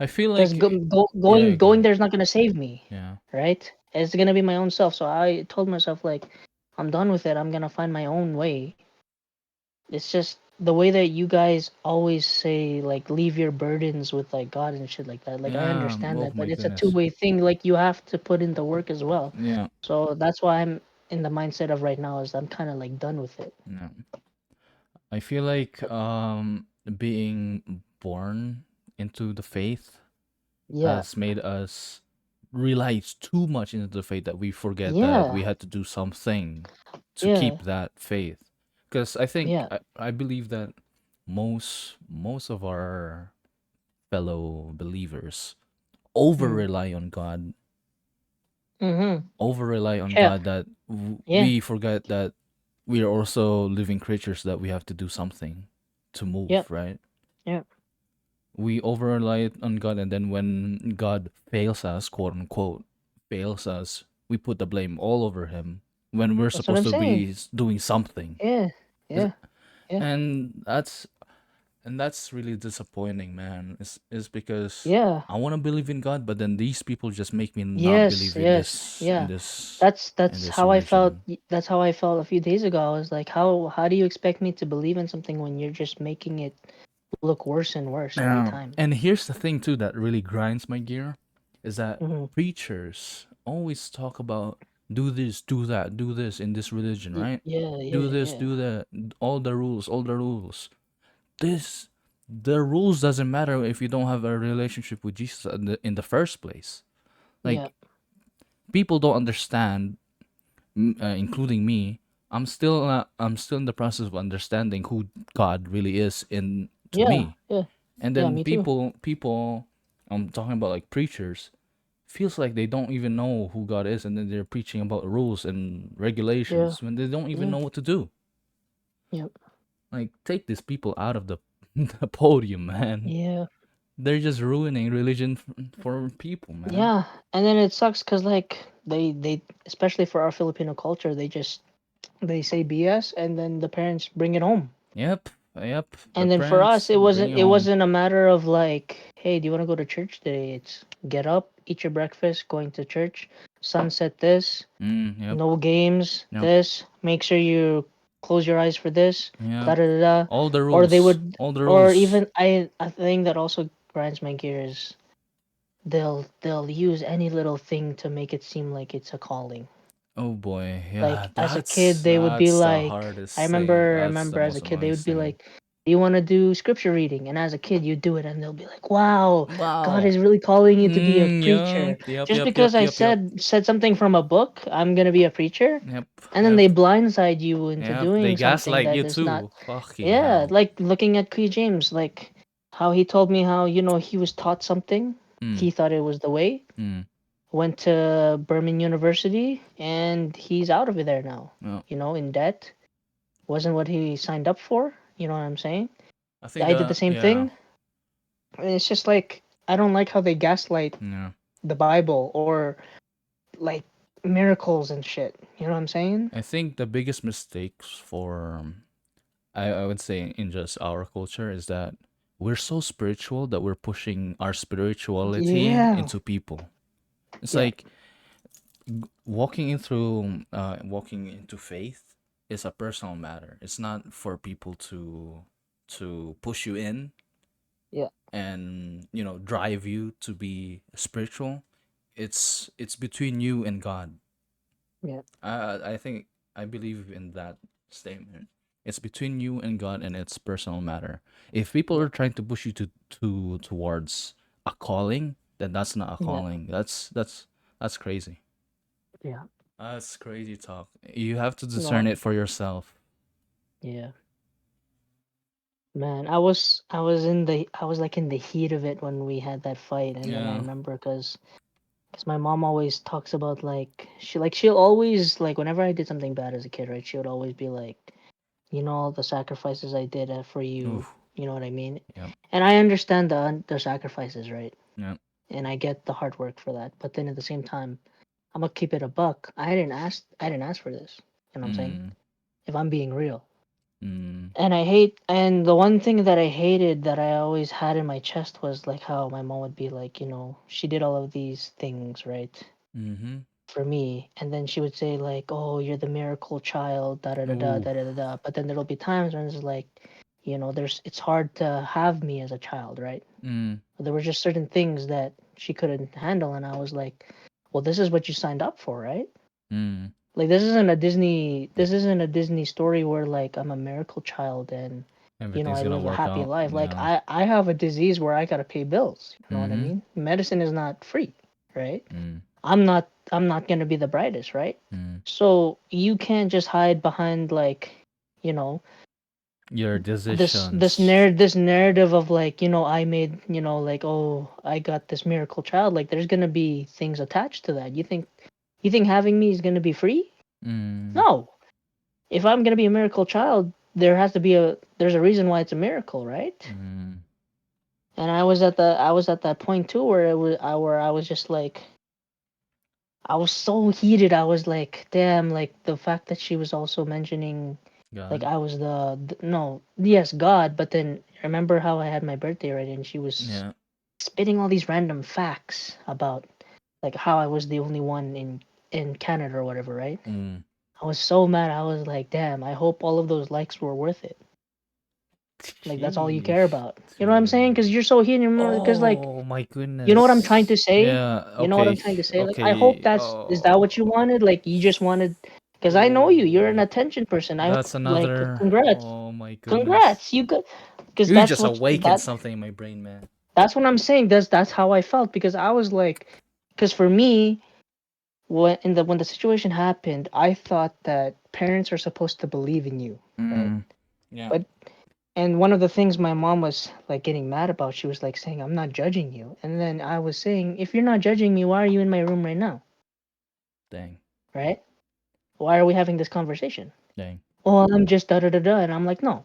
S2: I feel
S1: because
S2: like yeah, go
S1: going
S2: ahead.
S1: there is not gonna save me,
S2: Yeah.
S1: right? It's gonna be my own self. So I told myself like, I'm done with it. I'm gonna find my own way. It's just the way that you guys always say like leave your burdens with like God and shit like that. Like I
S2: Yeah.
S1: understand
S2: Oh
S1: that, but
S2: my
S1: it's a
S2: goodness.
S1: two-way thing. Like you have to put in the work as well.
S2: Yeah.
S1: So that's why I'm in the mindset of right now is I'm kind of like done with it.
S2: Yeah. I feel like being born into the faith
S1: Yeah.
S2: has made us realize too much into the faith that we forget that
S1: Yeah.
S2: we had to do something to
S1: Yeah.
S2: keep that faith. Because I think
S1: Yeah.
S2: I believe that most of our fellow believers over
S1: Mm.
S2: rely on God,
S1: Mhm.
S2: over rely on
S1: Yeah.
S2: God that
S1: Yeah.
S2: we forget that we are also living creatures that we have to do something to
S1: Yeah.
S2: move, right?
S1: Yeah.
S2: We over rely on God, and then when God fails us, quote unquote, fails us, we put the blame all over Him when we're
S1: That's what
S2: supposed
S1: I'm
S2: to
S1: saying.
S2: be doing something.
S1: Yeah.
S2: Is-
S1: Yeah. Yeah.
S2: And that's really disappointing, man. Is because
S1: Yeah.
S2: I want to believe in God, but then these people just make me not
S1: Yes.
S2: believe in
S1: Yes.
S2: this
S1: Yeah.
S2: in
S1: That's
S2: this
S1: how I felt.
S2: religion.
S1: That's how I felt a few days ago. I was like, how do you expect me to believe in something when you're just making it look worse and worse every time?
S2: And here's the thing too that really grinds my gear is that
S1: Hmm.
S2: preachers always talk about do this, do that, do this in this religion, right?
S1: Yeah.
S2: Do
S1: Yeah.
S2: this,
S1: Yeah.
S2: do that, all the rules, all the rules. This the rules doesn't matter if you don't have a relationship with Jesus in the first place.
S1: Yeah.
S2: Like people don't understand, including me. I'm still in the process of understanding who God really is in to
S1: Yeah.
S2: me.
S1: Yeah.
S2: And
S1: Yeah.
S2: then
S1: Me too.
S2: people I'm talking about like preachers feels like they don't even know who God is, and then they're preaching about rules and
S1: Yeah.
S2: regulations when they don't even
S1: Yeah.
S2: know what to do.
S1: Yeah.
S2: Like take these people out of the the podium, man.
S1: Yeah.
S2: They're just ruining religion for people, man.
S1: Yeah. And then it sucks because like they especially for our Filipino culture they just they say BS and then the parents bring it home.
S2: Yep, yep. The
S1: And then for us,
S2: parents bring it
S1: it
S2: home.
S1: wasn't a matter of like, hey, do you want to go to church today? It's get up, eat your breakfast, going to church, sunset this,
S2: Yep,
S1: no games,
S2: yep,
S1: this, make sure you close your eyes for this,
S2: yep.
S1: da da da da.
S2: All the
S1: Or they
S2: rules,
S1: would,
S2: all the
S1: or
S2: rules.
S1: even a thing that also grinds my gears. They'll use any little thing to make it seem like it's a calling.
S2: Oh boy, yeah,
S1: Like as a kid they would be
S2: that's the
S1: like
S2: hardest thing.
S1: I
S2: That's the
S1: remember as a
S2: most
S1: kid they
S2: annoying
S1: would be
S2: thing.
S1: like, do you want to do scripture reading? And as a kid you do it and they'll be like, wow, God
S2: Wow.
S1: is really calling you to be a
S2: Yeah.
S1: preacher.
S2: Yep.
S1: Just
S2: Yep.
S1: because
S2: Yep.
S1: I
S2: Yep. Yep.
S1: said something from a book, I'm gonna be a preacher.
S2: Yep.
S1: And then
S2: Yep.
S1: they blindside you into
S2: Yep. They
S1: doing something
S2: gaslight
S1: that
S2: you
S1: is not.
S2: too. Fucking
S1: Yeah,
S2: hell.
S1: like looking at King James, like how he told me how, he was taught something,
S2: Mm.
S1: he thought it was the way,
S2: Mm.
S1: went to Birmingham University, and he's out of there now.
S2: Yeah.
S1: In debt. Wasn't what he signed up for. You know what I'm saying?
S2: I think
S1: I did the same
S2: yeah.
S1: thing. And it's just like I don't like how they gaslight
S2: Yeah.
S1: the Bible or like miracles and shit. You know what I'm saying?
S2: I think the biggest mistakes for I would say in just our culture is that we're so spiritual that we're pushing our spirituality
S1: Yeah.
S2: into people. It's
S1: Yeah.
S2: like walking into faith is a personal matter. It's not for people to push you in
S1: Yeah.
S2: and drive you to be spiritual. It's between you and God.
S1: Yeah.
S2: I think I believe in that statement. It's between you and God, and it's personal matter. If people
S1: Yeah.
S2: are trying to push you towards a calling, then that's not a
S1: Yeah.
S2: calling. That's crazy.
S1: Yeah.
S2: That's crazy talk. You have to discern
S1: No.
S2: it for yourself.
S1: Yeah. Man, I was like in the heat of it when we had that fight, and then I
S2: Yeah.
S1: remember because my mom always talks about like she'll always like whenever I did something bad as a kid, right? She would always be like, all the sacrifices I did for you.
S2: Oof.
S1: You know what I mean?
S2: Yep.
S1: And I understand the sacrifices, right?
S2: Yep.
S1: And I get the hard work for that. But then at the same time, I'm gonna keep it a buck. I didn't ask for this. You know what I'm saying?
S2: Mm.
S1: If I'm being real.
S2: Mm.
S1: And the one thing that I hated that I always had in my chest was like how my mom would be like, she did all of these things, right?
S2: Mm-hmm.
S1: For me, and then she would say like, "Oh, you're the miracle child," da da da da
S2: Ooh.
S1: da da da. But then there'll be times when it's like, it's hard to have me as a child, right?
S2: Mm.
S1: There were just certain things that she couldn't handle, and I was like, "Well, this is what you signed up for, right?"
S2: Mm.
S1: Like this isn't a Disney story where like I'm a miracle child and
S2: Everything's
S1: I
S2: gonna
S1: live a
S2: work
S1: happy
S2: out.
S1: life. Like
S2: Yeah.
S1: I have a disease where I gotta pay bills. You know what I
S2: Mm-hmm.
S1: mean? Medicine is not free, right?
S2: Mm.
S1: I'm not gonna be the brightest, right?
S2: Mm.
S1: So you can't just hide behind like, you know,
S2: Your
S1: this
S2: decisions.
S1: narrative of like, I made, like, oh, I got this miracle child. Like there's gonna be things attached to that. You think having me is gonna be free?
S2: Mm.
S1: No. If I'm gonna be a miracle child, there's a reason why it's a miracle, right?
S2: Mm.
S1: And I was at that point too where I was just like I was so heated. I was like, damn, like the fact that she was also mentioning like
S2: God.
S1: I was no, yes, God, but then remember how I had my birthday right and she was
S2: Yeah.
S1: spitting all these random facts about like how I was the only one in Canada or whatever, right?
S2: Mm.
S1: I was so mad. I was like, damn, I hope all of those likes were worth it. Like that's all you care
S2: Sheesh,
S1: about. You know what I'm saying? Because
S2: dude.
S1: you're so heated, because like
S2: Oh my
S1: you know what I'm trying
S2: goodness.
S1: to say?
S2: Yeah.
S1: You know what I'm
S2: Okay.
S1: trying to say? Like, I hope
S2: Okay.
S1: is that what you
S2: Oh.
S1: wanted? Like, you just wanted, because I know you, you're an
S2: Oh.
S1: attention person. I hope,
S2: That's
S1: like,
S2: another.
S1: congrats,
S2: Oh my goodness.
S1: congrats, you got, because
S2: You
S1: that's
S2: just
S1: what
S2: awakened something in my brain, man.
S1: that's what I'm saying. That's how I felt because I was like, because for me, when the situation happened, I thought that parents are supposed to believe in you, right?
S2: Mm. Yeah.
S1: But and one of the things my mom was like getting mad about, she was like saying, "I'm not judging you," and then I was saying, "If you're not judging me, why are you in my room right now?"
S2: Dang.
S1: Right? Why are we having this conversation?
S2: Dang.
S1: Oh, I'm just da da da da. And I'm like, no.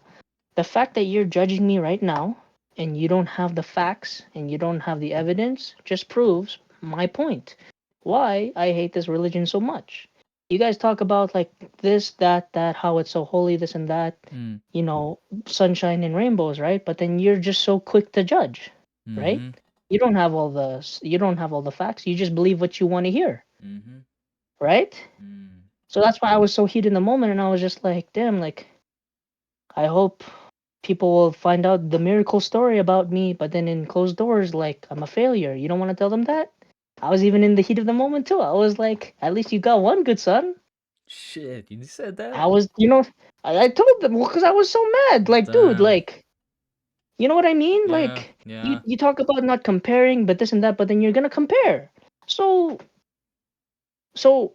S1: The fact that you're judging me right now and you don't have the facts and you don't have the evidence just proves my point. Why I hate this religion so much. You guys talk about like this, that, how it's so holy, this and that,
S2: Mm.
S1: you know, sunshine and rainbows, right? But then you're just so quick to judge, right?
S2: Mm-hmm.
S1: You don't have all the facts. You just believe what you want to hear,
S2: Mm-hmm.
S1: right?
S2: Mm.
S1: So that's why I was so heated in the moment, and I was just like, damn, like I hope people will find out the miracle story about me, but then in closed doors, like I'm a failure. You don't want to tell them that? I was even in the heat of the moment too. I was like, at least you got one good son.
S2: Shit, you said
S1: I
S2: that?
S1: was, I told them because I was so mad. Like, dude,
S2: Damn.
S1: like, you know what I mean?
S2: Yeah.
S1: Like, you
S2: Yeah.
S1: you talk about not comparing, but this and that, but then you're gonna compare. So, so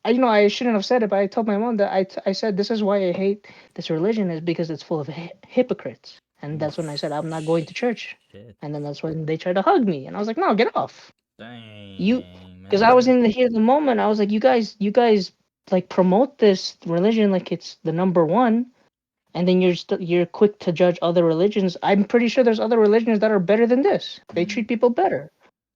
S1: I shouldn't have said it, but I told my mom that I said this is why I hate this religion is because it's full of hypocrites, and that's when I said
S2: Oof.
S1: I'm not going to church,
S2: Shit.
S1: and then that's when they tried to hug me, and I was like, no, get off, you,
S2: Dang,
S1: because I was
S2: man.
S1: in the heat of the moment. I was like, you guys like promote this religion like it's the number one, and then you're quick to judge other religions. I'm pretty sure there's other religions that are better than this. They treat
S2: Mm.
S1: people better.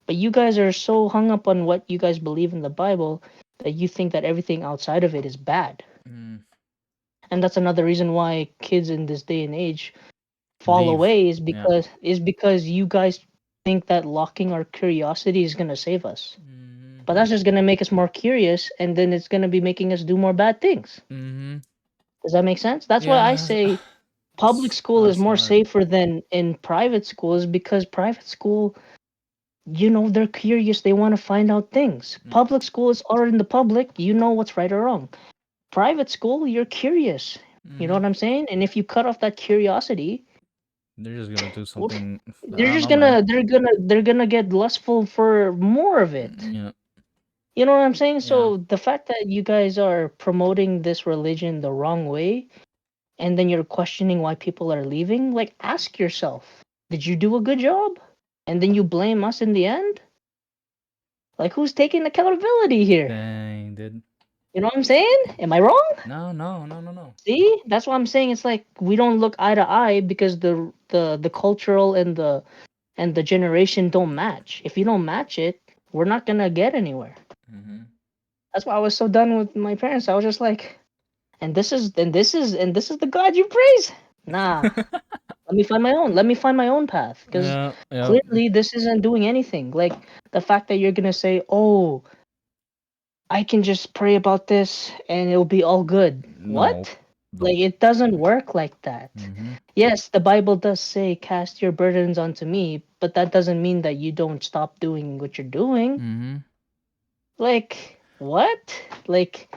S1: But you guys are so hung up on what you guys believe in the Bible that you think that everything outside of it is bad.
S2: Mm.
S1: And that's another reason why kids in this day and age fall
S2: Leave.
S1: away is
S2: Yeah.
S1: because you guys think that locking our curiosity is going to save us.
S2: Mm-hmm.
S1: But that's just going to make us more curious and then it's going to be making us do more bad things.
S2: Mm-hmm.
S1: Does that make sense? That's why I
S2: Yeah.
S1: say public
S2: That's
S1: school is
S2: that's
S1: more
S2: hard.
S1: safer than in private schools because private school, they're curious, they want to find out things.
S2: Yeah.
S1: Public school is all in the public, you know what's right or wrong. Private school, you're curious. You know
S2: Mm-hmm.
S1: what I'm saying? And if you cut off that curiosity,
S2: They're just gonna do
S1: what
S2: something. I
S1: they're
S2: don't
S1: just
S2: know, man.
S1: gonna get lustful for more of it.
S2: Yeah.
S1: You know what I'm saying?
S2: Yeah.
S1: So the fact that you guys are promoting this religion the wrong way and then you're questioning why people are leaving, like ask yourself, did you do a good job? And then you blame us in the end? Like who's taking accountability here?
S2: Dang, dude.
S1: You know what I'm saying? Am I wrong?
S2: No, no, no, no, no.
S1: See, that's what I'm saying. It's like we don't look eye to eye because the cultural and the generation don't match. If you don't match it, we're not gonna get anywhere.
S2: Mm-hmm.
S1: That's why I was so done with my parents. I was just like, and this is the God you praise. Nah, let me find my own. Let me find my own path. Because
S2: Yeah, yeah.
S1: clearly this isn't doing anything. Like the fact that you're gonna say, "Oh, I can just pray about this and it'll be all good."
S2: No,
S1: What?
S2: nope.
S1: Like it doesn't work like that.
S2: Mm-hmm.
S1: Yes, the Bible does say, "Cast your burdens onto me," but that doesn't mean that you don't stop doing what you're doing.
S2: Mm-hmm.
S1: Like what? Like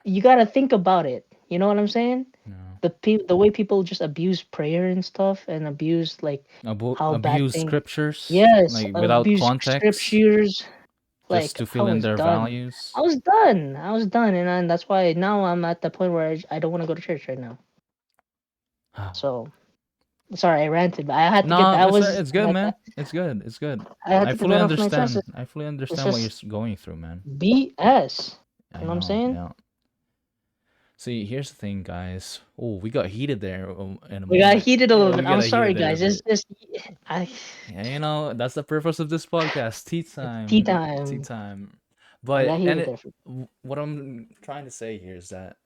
S1: you gotta think about it. You know what I'm saying?
S2: No.
S1: The way people just abuse prayer and stuff and abuse like how bad
S2: Abuse
S1: thing.
S2: scriptures
S1: Yes,
S2: like without
S1: abuse
S2: context,
S1: scriptures.
S2: just
S1: Like
S2: to
S1: I
S2: fill in
S1: was
S2: their
S1: done. I
S2: values.
S1: was done. I was done, and that's why now I'm at the point where I don't want to go to church right now. So sorry, I ranted, but I had to get
S2: No,
S1: that was
S2: it's good, man. It's good. It's good.
S1: I had
S2: I
S1: to get
S2: fully
S1: that off my chest.
S2: understand. I fully
S1: It's
S2: understand what you're
S1: just
S2: going through, man.
S1: BS. You
S2: I
S1: know what I'm
S2: know.
S1: saying?
S2: Yeah. See, here's the thing, guys. Oh, we got heated there in a
S1: We got
S2: moment.
S1: heated a
S2: Yeah,
S1: little
S2: we
S1: bit. I'm
S2: got heated
S1: sorry,
S2: there a
S1: guys. It's
S2: bit.
S1: just I
S2: Yeah, that's the purpose of this podcast. Tea
S1: it's tea
S2: time. Tea
S1: time.
S2: time.
S1: I
S2: But
S1: got heated there.
S2: what I'm trying to say here is that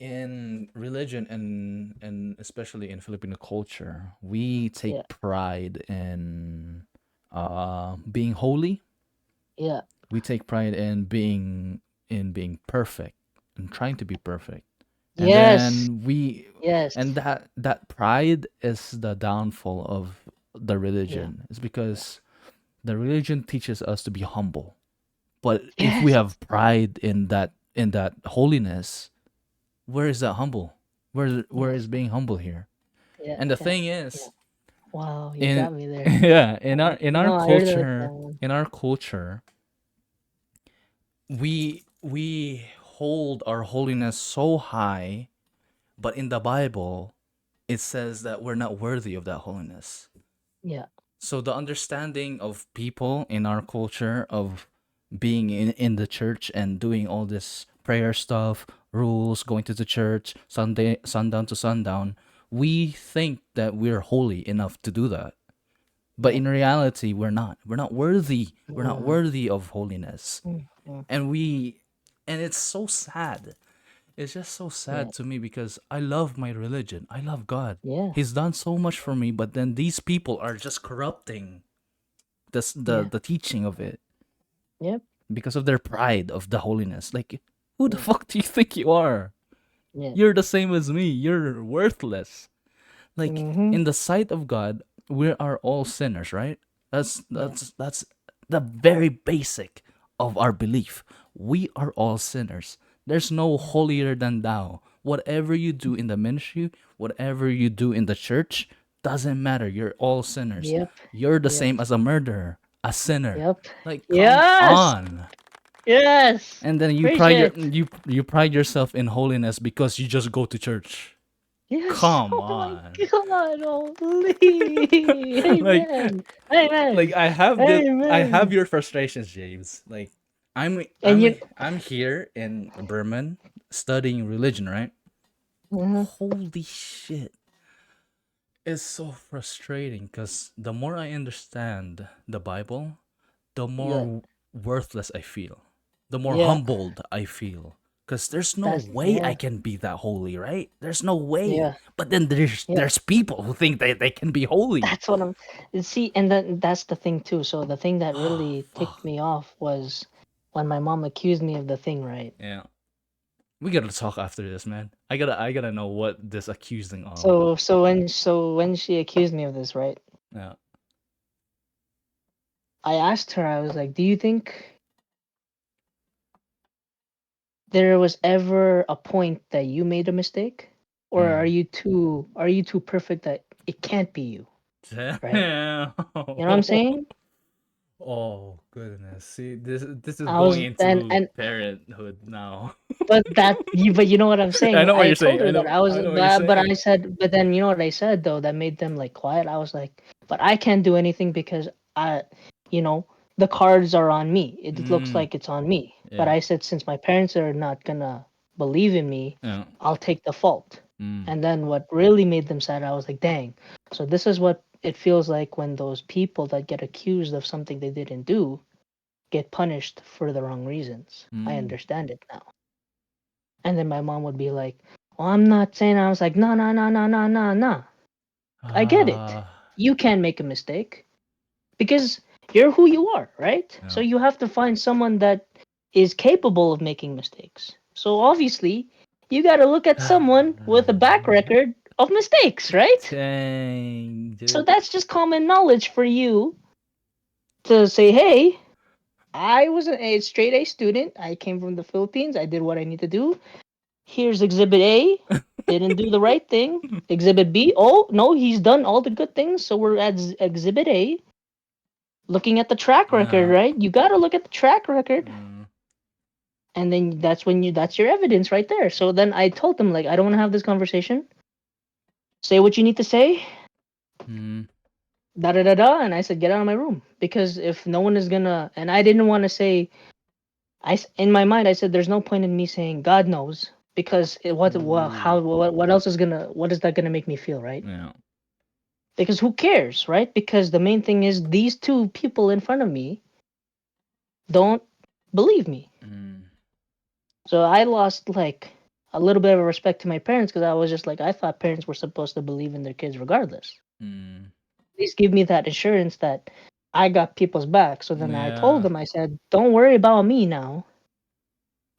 S2: in religion and especially in Filipino culture, we take
S1: Yeah,
S2: pride in being holy.
S1: yeah.
S2: We take pride in being perfect and trying to be perfect. And
S1: Yes,
S2: then we
S1: yes.
S2: and that pride is the downfall of the
S1: Yeah,
S2: religion. It's
S1: yeah.
S2: because the religion teaches us to be humble. But if we
S1: Yes.
S2: have pride in that holiness, where is that humble? Where
S1: Yes.
S2: is being humble here?
S1: Yeah,
S2: And the
S1: yeah,
S2: thing
S1: yeah.
S2: is,
S1: Wow, you
S2: in
S1: got me there.
S2: yeah,
S1: No, I heard it like that one.
S2: in our culture, we hold our holiness so high, but in the Bible, it says that we're not worthy of that holiness.
S1: Yeah,
S2: So the understanding of people in our culture of being in the church and doing all this prayer stuff, rules, going to the church, Sunday sundown to sundown, we think that we're holy enough to do that. But
S1: yeah.
S2: in reality, we're not. We're not worthy. We're not
S1: Mm,
S2: worthy of holiness.
S1: mm.
S2: And we and it's so sad. It's just so
S1: Yeah,
S2: sad to me because I love my religion. I love God.
S1: yeah,
S2: He's done so much for me, but then these people are just corrupting
S1: yeah.
S2: the teaching of it
S1: Yep.
S2: because of their pride of the holiness. Like, who the
S1: Yeah,
S2: fuck do you think you are?
S1: yeah.
S2: You're the same as me. You're worthless. Like
S1: Mm-hmm.
S2: in the sight of God, we are all sinners, right?
S1: Yeah,
S2: That's the very basic of our belief. We are all sinners. There's no
S1: yeah.
S2: holier than thou. Whatever you do in the ministry, whatever you do in the church, doesn't matter. You're all sinners.
S1: Yep.
S2: You're the
S1: Yep.
S2: same as a murderer, a sinner.
S1: Yep.
S2: Like come
S1: Yes.
S2: on.
S1: Yes.
S2: And then
S1: Preach it.
S2: you pride yourself in holiness because you just go to church.
S1: Yes.
S2: Come
S1: Oh my
S2: on.
S1: God. Holy.
S2: like
S1: Amen. Amen.
S2: I have
S1: Amen.
S2: your frustrations, James. Like
S1: And you.
S2: I'm here in Berman studying religion, right?
S1: Mhm.
S2: Holy shit. It's so frustrating because the more I understand the Bible, the
S1: Yeah.
S2: more worthless I feel. The more
S1: Yeah.
S2: humbled I feel. Because there's no
S1: That's
S2: way I
S1: yeah.
S2: can be that holy, right? There's no way.
S1: Yeah.
S2: But then
S1: Yeah.
S2: there's people who think that they can be holy.
S1: That's what I'm. See, and then that's the thing too. So the thing that
S2: Oh,
S1: really ticked
S2: fuck.
S1: me off was when my mom accused me of the thing, right?
S2: Yeah. We gotta talk after this, man. I gotta know what this accusing of.
S1: So when she accused me of this, right?
S2: Yeah.
S1: I asked her. I was like, "Do you think there was ever a point that you made a mistake, or
S2: Mm.
S1: are you too perfect that it can't be you?" Right?
S2: Damn.
S1: You know what I'm saying?
S2: Oh goodness. See, this is
S1: I
S2: going
S1: was
S2: into
S1: and
S2: parenthood now.
S1: but you know what I'm
S2: I
S1: saying?
S2: know what
S1: I
S2: you're
S1: told
S2: saying.
S1: her that I was
S2: I know what you're
S1: but I
S2: saying.
S1: said but then you know what I said though that made them like quiet. I was like, but I can't do anything because I you know, the cards are on me. It looks
S2: Mm.
S1: like it's on me. But
S2: Yeah.
S1: I said since my parents are not gonna believe in me,
S2: Yeah.
S1: I'll take the fault.
S2: Mm.
S1: And then what really made them sad, I was like, dang. So this is what it feels like when those people that get accused of something they didn't do get punished for the wrong reasons. I
S2: Mm.
S1: understand it now. And then my mom would be like, "Oh, I'm not saying." I was like, "No, no, no, no, no, no, no. I get it.
S2: Ah,
S1: You can make a mistake because you're who you are, right? So
S2: yeah.
S1: you have to find someone that is capable of making mistakes. So obviously, you got to look at someone with a back record of mistakes, right?
S2: Dang,
S1: So
S2: dude.
S1: that's just common knowledge for you to say, hey, I was a straight A student. I came from the Philippines. I did what I need to do. Here's Exhibit A. Didn't do the right thing. Exhibit B. Oh, no, he's done all the good things. So we're at Exhibit A. Looking at the track record,
S2: Yeah.
S1: right? You got to look at the track record.
S2: Mm,
S1: And then that's your evidence right there. So then I told them, like, I don't want to have this conversation. Say what you need to say.
S2: mm,
S1: Da da da da. And I said, get out of my room. Because if no one is going to, and I didn't want to say, in my mind I said there's no point in me saying God knows because
S2: ooh.
S1: what else is gonna what is that gonna make me feel, right?
S2: Yeah.
S1: Because who cares, right? Because the main thing is these two people in front of me don't believe me.
S2: Mm,
S1: So I lost like a little bit of respect to my parents because I was just like I thought parents were supposed to believe in their kids regardless.
S2: mm.
S1: At least give me that assurance that I got people's back. So then I told
S2: Yeah.
S1: them, I said, don't worry about me now.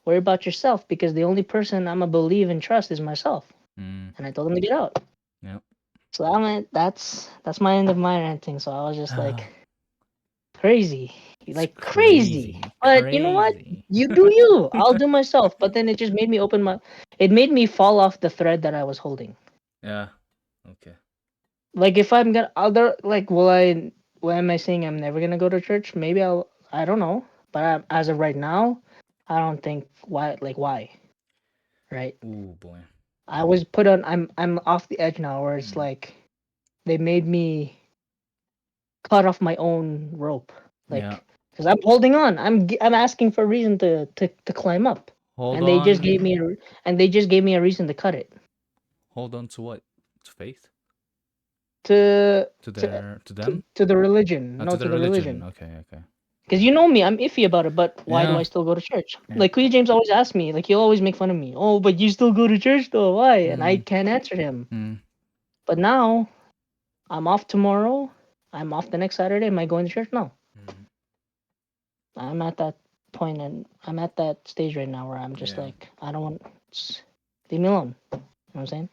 S1: Worry about yourself because the only person I'm gonna believe and trust is myself.
S2: Mm,
S1: And I told him to get out.
S2: yep.
S1: So that's my end of my ranting. So I was just like crazy,
S2: It's
S1: like crazy.
S2: crazy.
S1: But you know what?
S2: Crazy.
S1: You do you. I'll do myself. But then it just made me open my. It made me fall off the thread that I was holding.
S2: Yeah. Okay.
S1: Like if I'm gonna, other like, will I? What am I saying? I'm never gonna go to church. Maybe I'll. I don't know. But as of right now, I don't think why. Like why? Right?
S2: Ooh, boy.
S1: I was put on. I'm off the edge now, where it's
S2: Mm.
S1: like they made me cut off my own rope,
S2: Yeah.
S1: like because I'm holding on. I'm asking for a reason to climb up,
S2: Hold
S1: and they just gave
S2: on.
S1: me and they just gave me a reason to cut it.
S2: Hold on to what? To faith?
S1: To
S2: To
S1: to
S2: their to them?
S1: to the religion, no,
S2: To
S1: to
S2: the
S1: the
S2: religion.
S1: religion.
S2: Okay, okay.
S1: Because you know me, I'm iffy about it. But why do
S2: Yeah.
S1: I still go to church?
S2: Yeah.
S1: Like Clea James always asks me, like he'll always make fun of me. Oh, but you still go to church though? Why? And I
S2: Mm,
S1: can't answer him.
S2: mm,
S1: But now I'm off tomorrow. I'm off the next Saturday. Am I going to church? No.
S2: mm.
S1: I'm at that point and I'm at that stage right now where I'm just
S2: Yeah.
S1: like, I don't want, leave me alone. You know what I'm saying?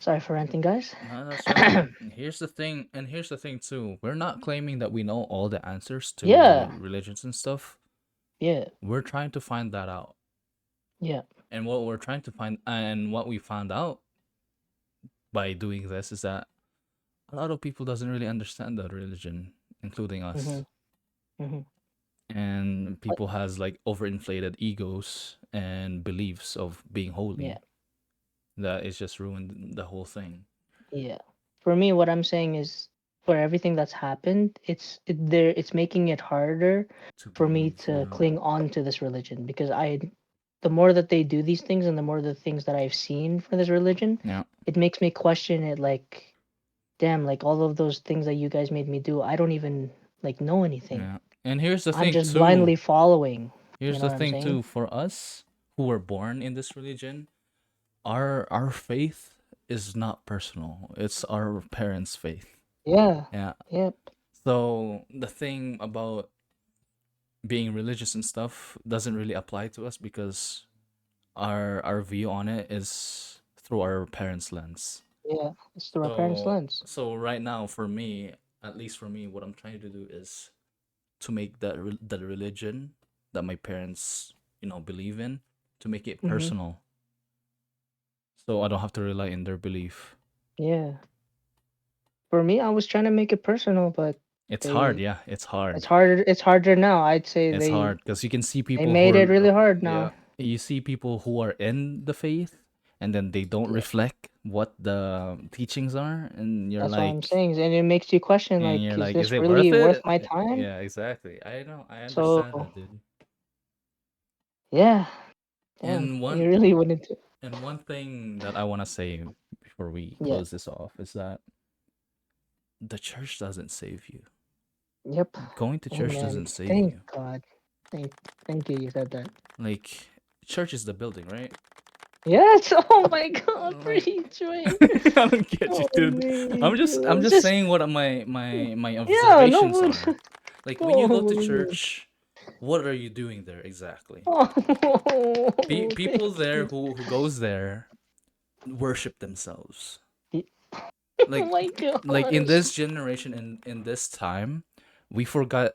S1: Sorry for ranting, guys.
S2: No, that's fine. Here's the thing too. We're not claiming that we know all the answers to
S1: Yeah,
S2: religions and stuff.
S1: yeah,
S2: We're trying to find that out.
S1: yeah.
S2: And what we're trying to find and what we found out by doing this is that a lot of people doesn't really understand the religion, including
S1: Mm-hmm,
S2: us.
S1: mm-hmm.
S2: And
S1: But
S2: people has like overinflated egos and beliefs of being
S1: yeah,
S2: holy that is just ruined the whole thing.
S1: yeah. For me, what I'm saying is, for everything that's happened, it's making it harder
S2: To
S1: for me
S2: believe,
S1: to cling on to this religion because the more that they do these things and the more the things that I've seen for this religion,
S2: yeah,
S1: it makes me question it. Like, damn, like all of those things that you guys made me do, I don't even like know anything.
S2: yeah. And here's the
S1: I'm
S2: thing
S1: just
S2: too.
S1: blindly following. You
S2: Here's
S1: know
S2: the
S1: what I'm
S2: thing
S1: saying?
S2: too. For us who were born in this religion, our faith is not personal. It's our parents' faith.
S1: Yeah.
S2: Yeah.
S1: Yep.
S2: So the thing about being religious and stuff doesn't really apply to us because our view on it is through our parents' lens.
S1: Yeah. It's through our parents'
S2: So
S1: lens.
S2: right now for me, at least for me, what I'm trying to do is to make that religion that my parents believe in, to make it
S1: Mm-hmm.
S2: personal, so I don't have to rely in their belief.
S1: Yeah. For me, I was trying to make it personal, but
S2: It's hard,
S1: they
S2: yeah, it's
S1: it's
S2: hard.
S1: harder. It's harder now. I'd say
S2: It's hard because you can see
S1: they
S2: people who
S1: made it
S2: are
S1: really hard
S2: yeah,
S1: now.
S2: you see people who are in the faith and then they don't
S1: Yeah.
S2: reflect what the teachings are,
S1: That's what I'm saying, and it makes you question
S2: and
S1: like,
S2: you're
S1: is
S2: like, is
S1: this
S2: it worth
S1: really worth
S2: it?
S1: my time?
S2: Yeah, exactly. I know, I
S1: So
S2: understand that, dude.
S1: yeah, damn,
S2: And
S1: you
S2: one
S1: really wouldn't.
S2: and one thing that I want to say before we
S1: Yeah.
S2: close this off is that the church doesn't save you.
S1: Yep.
S2: Going to church
S1: Amen.
S2: doesn't save
S1: Thank
S2: you.
S1: God. Thank you. You said that.
S2: Like, church is the building, right?
S1: Yes. Oh my God,
S2: Like,
S1: preach, man.
S2: I don't get you,
S1: Oh
S2: dude.
S1: my
S2: I'm
S1: God. It's
S2: just
S1: just
S2: saying what my
S1: yeah. No,
S2: observations
S1: but
S2: are. Like when you
S1: oh
S2: go to
S1: my God.
S2: church, what are you doing there exactly?
S1: Oh,
S2: People
S1: thank
S2: there
S1: you.
S2: who goes there worship themselves.
S1: Oh
S2: Like
S1: my
S2: in
S1: gosh.
S2: this generation, in this time, we forget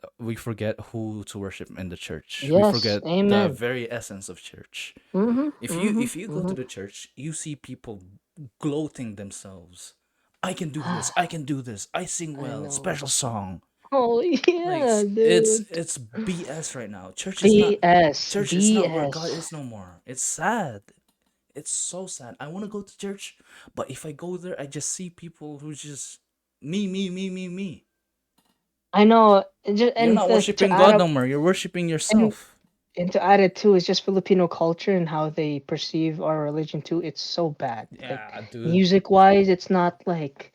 S2: who to worship in the church. We
S1: Yes.
S2: forget the
S1: Amen.
S2: very essence of church.
S1: Mhm. Mhm.
S2: If you go to
S1: Mhm.
S2: the church, you see people gloating themselves. I can do this. I can do this. I sing
S1: I
S2: well.
S1: know.
S2: Special song.
S1: Oh
S2: Like
S1: yeah, dude.
S2: it's BS right now.
S1: BS.
S2: Church is not where God
S1: BS.
S2: is no more. It's sad. It's so sad. I want to go to church, but if I go there, I just see people who just me.
S1: I know. And just
S2: You're
S1: and
S2: not
S1: to
S2: worshiping
S1: add
S2: God
S1: up
S2: no more. You're worshiping
S1: and
S2: yourself.
S1: and to add it too is just Filipino culture and how they perceive our religion too. It's so bad. Like
S2: Yeah, dude.
S1: music wise, it's not like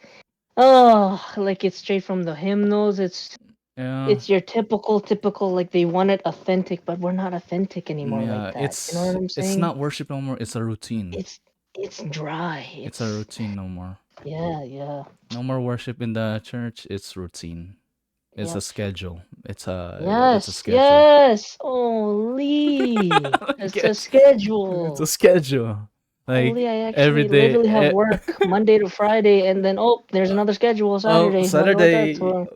S1: oh, like it's straight from the hymnals.
S2: Yeah.
S1: It's your typical like they want it authentic, but we're not authentic anymore like
S2: Yeah,
S1: that. You know what I'm
S2: it's
S1: saying?
S2: not worship no more. It's a routine.
S1: It's it's dry.
S2: It's a routine no more.
S1: Yeah, yeah.
S2: No more worship in the church. It's routine. It's a
S1: Yep.
S2: schedule. It's a
S1: Yes,
S2: schedule.
S1: yes. Holy. It's a
S2: Get it's a
S1: schedule.
S2: schedule.
S1: Holy,
S2: Like
S1: I
S2: every
S1: actually
S2: day.
S1: literally have work Monday to Friday and then oh, there's another schedule
S2: Oh,
S1: Saturday. Wonder what that's
S2: Saturday.
S1: for.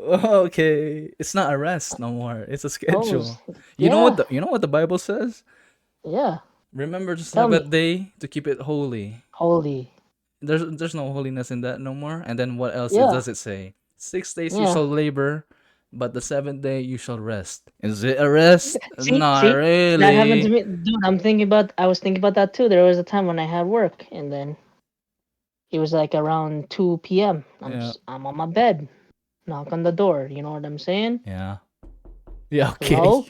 S2: Okay, it's not a rest no more. It's a
S1: Oh,
S2: schedule.
S1: yeah.
S2: You know what the Bible says?
S1: Yeah.
S2: Remember the
S1: Tell
S2: Sabbath
S1: me.
S2: day to keep it holy.
S1: Holy.
S2: There's no holiness in that no more. And then what else
S1: Yeah.
S2: does it say? 6 days you
S1: Yeah.
S2: shall labor, but the seventh day you shall rest. Is it a rest? Not
S1: See? That happened to
S2: really.
S1: me. Dude, I was thinking about that too. There was a time when I had work and then it was like around 2 p.m.
S2: Yeah.
S1: I'm on my bed. Knock on the door. You know what I'm saying?
S2: Yeah. Yeah. Okay.
S1: Hello?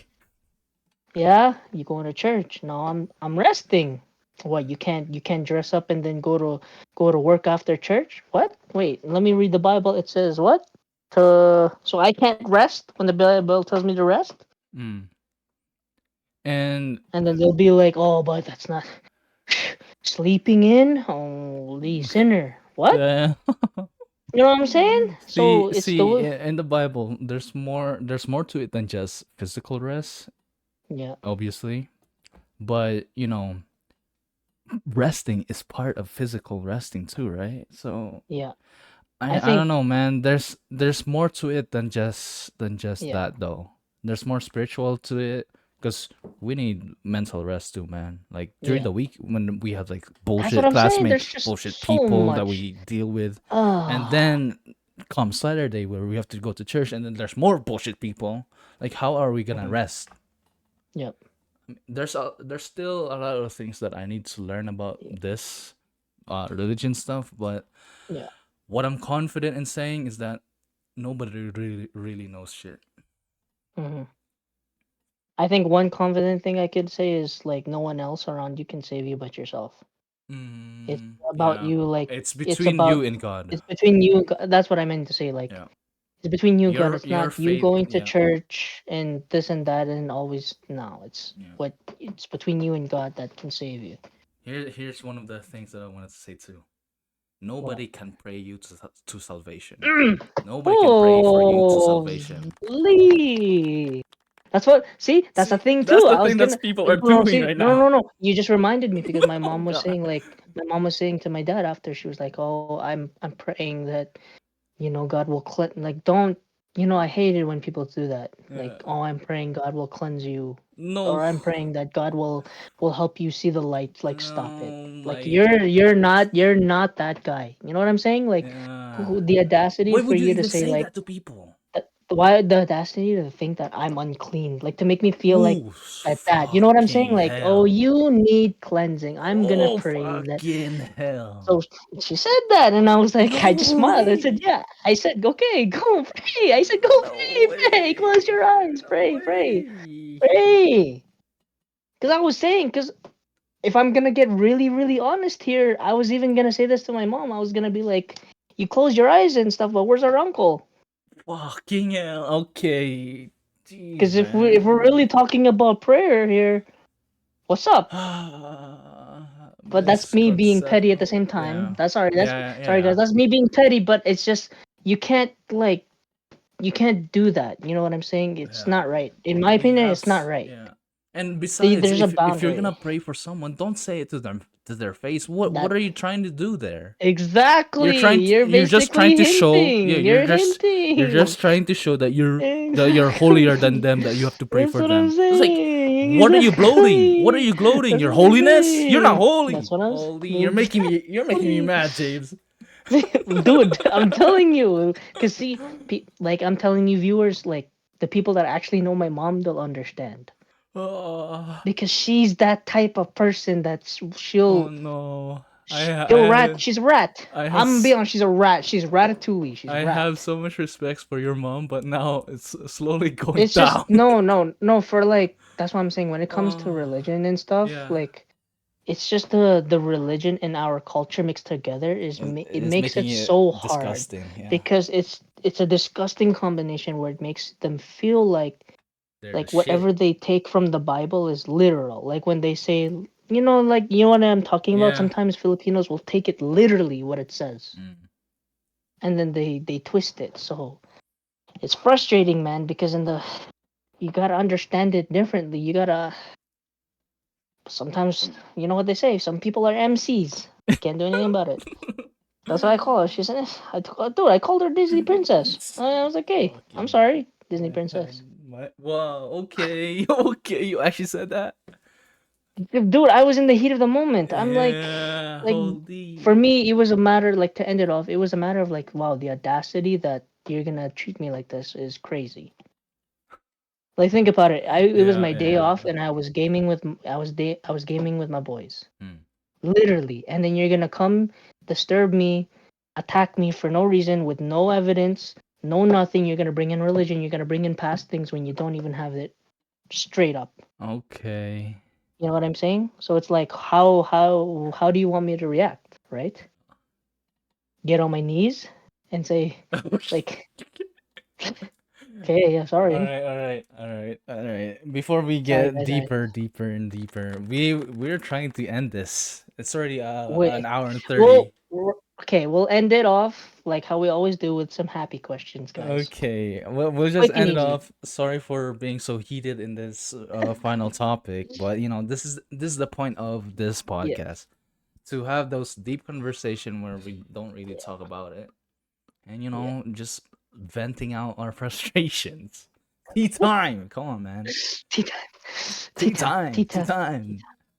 S1: Yeah, you going to church? No, I'm resting. What, you can't dress up and then go to work after church? What? Wait, let me read the Bible. It says what? To so I can't rest when the Bible tells me to rest?
S2: Mm. And
S1: And then they'll be like, "Oh, but that's not sleeping in? Holy sinner." What?
S2: yeah.
S1: You know what I'm saying? So it's
S2: See,
S1: the
S2: in the Bible, there's more to it than just physical rest,
S1: yeah,
S2: obviously. But resting is part of physical resting too, right? So
S1: yeah. I
S2: I don't
S1: think
S2: know, man. There's more to it than just
S1: yeah,
S2: that though. There's more spiritual to it because we need mental rest too, man. Like during
S1: yeah.
S2: the week when we have like
S1: That's what
S2: bullshit
S1: I'm saying.
S2: classmates,
S1: There's just
S2: bullshit
S1: so
S2: people that
S1: much.
S2: we deal with, and
S1: Ah,
S2: then come Saturday where we have to go to church, and then there's more bullshit people. Like, how are we gonna
S1: mhm,
S2: rest?
S1: yep.
S2: There's still a lot of things that I need to learn about
S1: Yeah,
S2: this religion stuff, but
S1: yeah.
S2: what I'm confident in saying is that nobody really knows shit.
S1: hmm I think one confident thing I could say is like no one else around you can save you but yourself. It's about
S2: Yeah,
S1: you. Like
S2: it's
S1: it's
S2: between
S1: about
S2: you and God.
S1: it's between you. And That's what I meant to say. Like
S2: Yeah,
S1: it's between you and God. It's
S2: your
S1: not you
S2: faith.
S1: going to
S2: Yeah,
S1: church and this and that and always. No, it's
S2: yeah.
S1: what it's between you and God that can save you.
S2: Here's one of the things that I wanted to say too.
S1: What?
S2: Nobody can pray you to salvation.
S1: Mm.
S2: Nobody can pray for you to salvation.
S1: Holy. That's what. See, that's a
S2: See,
S1: thing
S2: that's
S1: too.
S2: the
S1: I was
S2: thing that
S1: gonna.
S2: people are
S1: You know,
S2: doing
S1: see,
S2: right
S1: no,
S2: now.
S1: no, no. You just reminded me because my
S2: Oh
S1: mom was
S2: God.
S1: saying like my mom was saying to my dad after she was like, "Oh, I'm praying that God will cleanse. Like, don't I hate it when people do that.
S2: Yeah.
S1: Like, oh, I'm praying God will cleanse you,
S2: No.
S1: or I'm praying that God will help you see the light. Like, stop it.
S2: No.
S1: Like,
S2: My.
S1: you're not that guy. You know what I'm saying? Like,
S2: Yeah.
S1: the audacity
S2: Why
S1: for
S2: would you
S1: you to
S2: even
S1: say
S2: say
S1: like
S2: that to people?
S1: why the audacity to think that I'm unclean, like to make me feel like
S2: Ooh,
S1: that. You know what I'm saying?
S2: fucking
S1: Like, oh,
S2: hell.
S1: you need cleansing. I'm gonna
S2: Oh,
S1: pray that.
S2: fucking
S1: So
S2: hell.
S1: she said that, and I was like, I just
S2: No
S1: smiled. I said,
S2: way.
S1: yeah. I said, okay, go pray. I said, go
S2: No
S1: pray. Close your
S2: way.
S1: eyes.
S2: No
S1: Pray.
S2: way.
S1: Pray. Because I was saying, because if I'm gonna get really, really honest here, I was even gonna say this to my mom. I was gonna be like, you close your eyes and stuff, but where's our uncle?
S2: Fucking hell. Okay. Jeez,
S1: Because if we're
S2: man.
S1: really talking about prayer here, What's up? But that's me being petty at the
S2: Misconception.
S1: same time.
S2: Yeah.
S1: That's sorry. That's
S2: Yeah,
S1: sorry,
S2: yeah.
S1: guys. That's me being petty. But it's just you can't like you can't do that. You know what I'm saying? It's
S2: Yeah.
S1: not right. In my
S2: We
S1: opinion,
S2: have
S1: it's not right.
S2: yeah. And besides,
S1: There's a
S2: if you're gonna
S1: boundary.
S2: pray for someone, don't say it to them to their face. What
S1: That
S2: are you trying to do there?
S1: exactly. You're
S2: You're just trying
S1: basically
S2: to show
S1: hinting. You're
S2: you're
S1: hinting.
S2: just trying to show that you're holier than
S1: Exactly.
S2: them, that you have to pray
S1: That's
S2: for
S1: what I'm
S2: them. It's like,
S1: saying.
S2: what are you gloating? What are
S1: Exactly.
S2: you gloating?
S1: That's
S2: Your
S1: what I'm
S2: holiness? You're not
S1: saying. That's
S2: holy.
S1: what I was
S2: Holy. You're making me
S1: exactly.
S2: mad, James.
S1: Dude, I'm telling you. Cause see, like I'm telling you, viewers, like the people that actually know my mom, they'll understand.
S2: Oh,
S1: Because she's that type of person that's
S2: oh no.
S1: she'll rat. She's a rat.
S2: I have
S1: I'm gonna be honest. She's a rat. She's ratatouille. She's
S2: I have
S1: rat.
S2: so much respect for your mom, but now it's slowly going
S1: It's just
S2: down.
S1: no. For like that's what I'm saying. When it comes to
S2: Oh,
S1: religion and stuff,
S2: yeah.
S1: like it's just the religion and our culture mixed together it
S2: It's
S1: makes
S2: making
S1: it
S2: it
S1: so hard
S2: disgusting. Yeah.
S1: because it's a disgusting combination where it makes them feel
S2: They're the
S1: like
S2: shit.
S1: whatever they take from the Bible is literal. Like when they say, like you know what I'm talking about.
S2: Yeah.
S1: Sometimes Filipinos will take it literally what it says,
S2: Mm.
S1: and then they twist it. So it's frustrating, man, because you gotta understand it differently. You gotta sometimes you know what they say. Some people are MCs. Can't do anything about it. That's what I call her. She said, dude, I called her Disney princess. I was like, hey, I'm
S2: Fucking
S1: sorry, Disney princess.
S2: wow, okay. Okay, you actually said that?
S1: Dude, I was in the heat of the moment. I'm
S2: Yeah,
S1: like for
S2: holy.
S1: me, it was a matter like to end it off. It was a matter of like, wow, the audacity that you're gonna treat me like this is crazy. Like, think about it. It was
S2: Yeah,
S1: my day
S2: yeah.
S1: off, and I was gaming with I was gaming with my boys,
S2: Hmm.
S1: literally. And then you're gonna come disturb me, attack me for no reason with no evidence, no nothing. You're gonna bring in religion. You're gonna bring in past things when you don't even have it straight up.
S2: Okay.
S1: You know what I'm saying? So it's like, how do you want me to react, right? Get on my knees and say, like, okay, yeah,
S2: All
S1: sorry,
S2: right, all right, all right, all right. Before we
S1: sorry,
S2: get
S1: guys. I
S2: deeper and deeper, we're trying to end this. It's already
S1: wait.
S2: an hour and
S1: Well,
S2: 30.
S1: okay, we'll end it off like how we always do with some happy questions, guys.
S2: Okay, we'll just
S1: Quick and
S2: end it
S1: easy.
S2: off. Sorry for being so heated in this final topic, but this is the point of this
S1: Yeah,
S2: podcast, to have those deep conversation where we don't really talk about it, and
S1: yeah.
S2: just venting out our frustrations. Tea time, come on, man.
S1: Tea time, tea
S2: Tea
S1: time, tea
S2: time, tea
S1: time.
S2: time.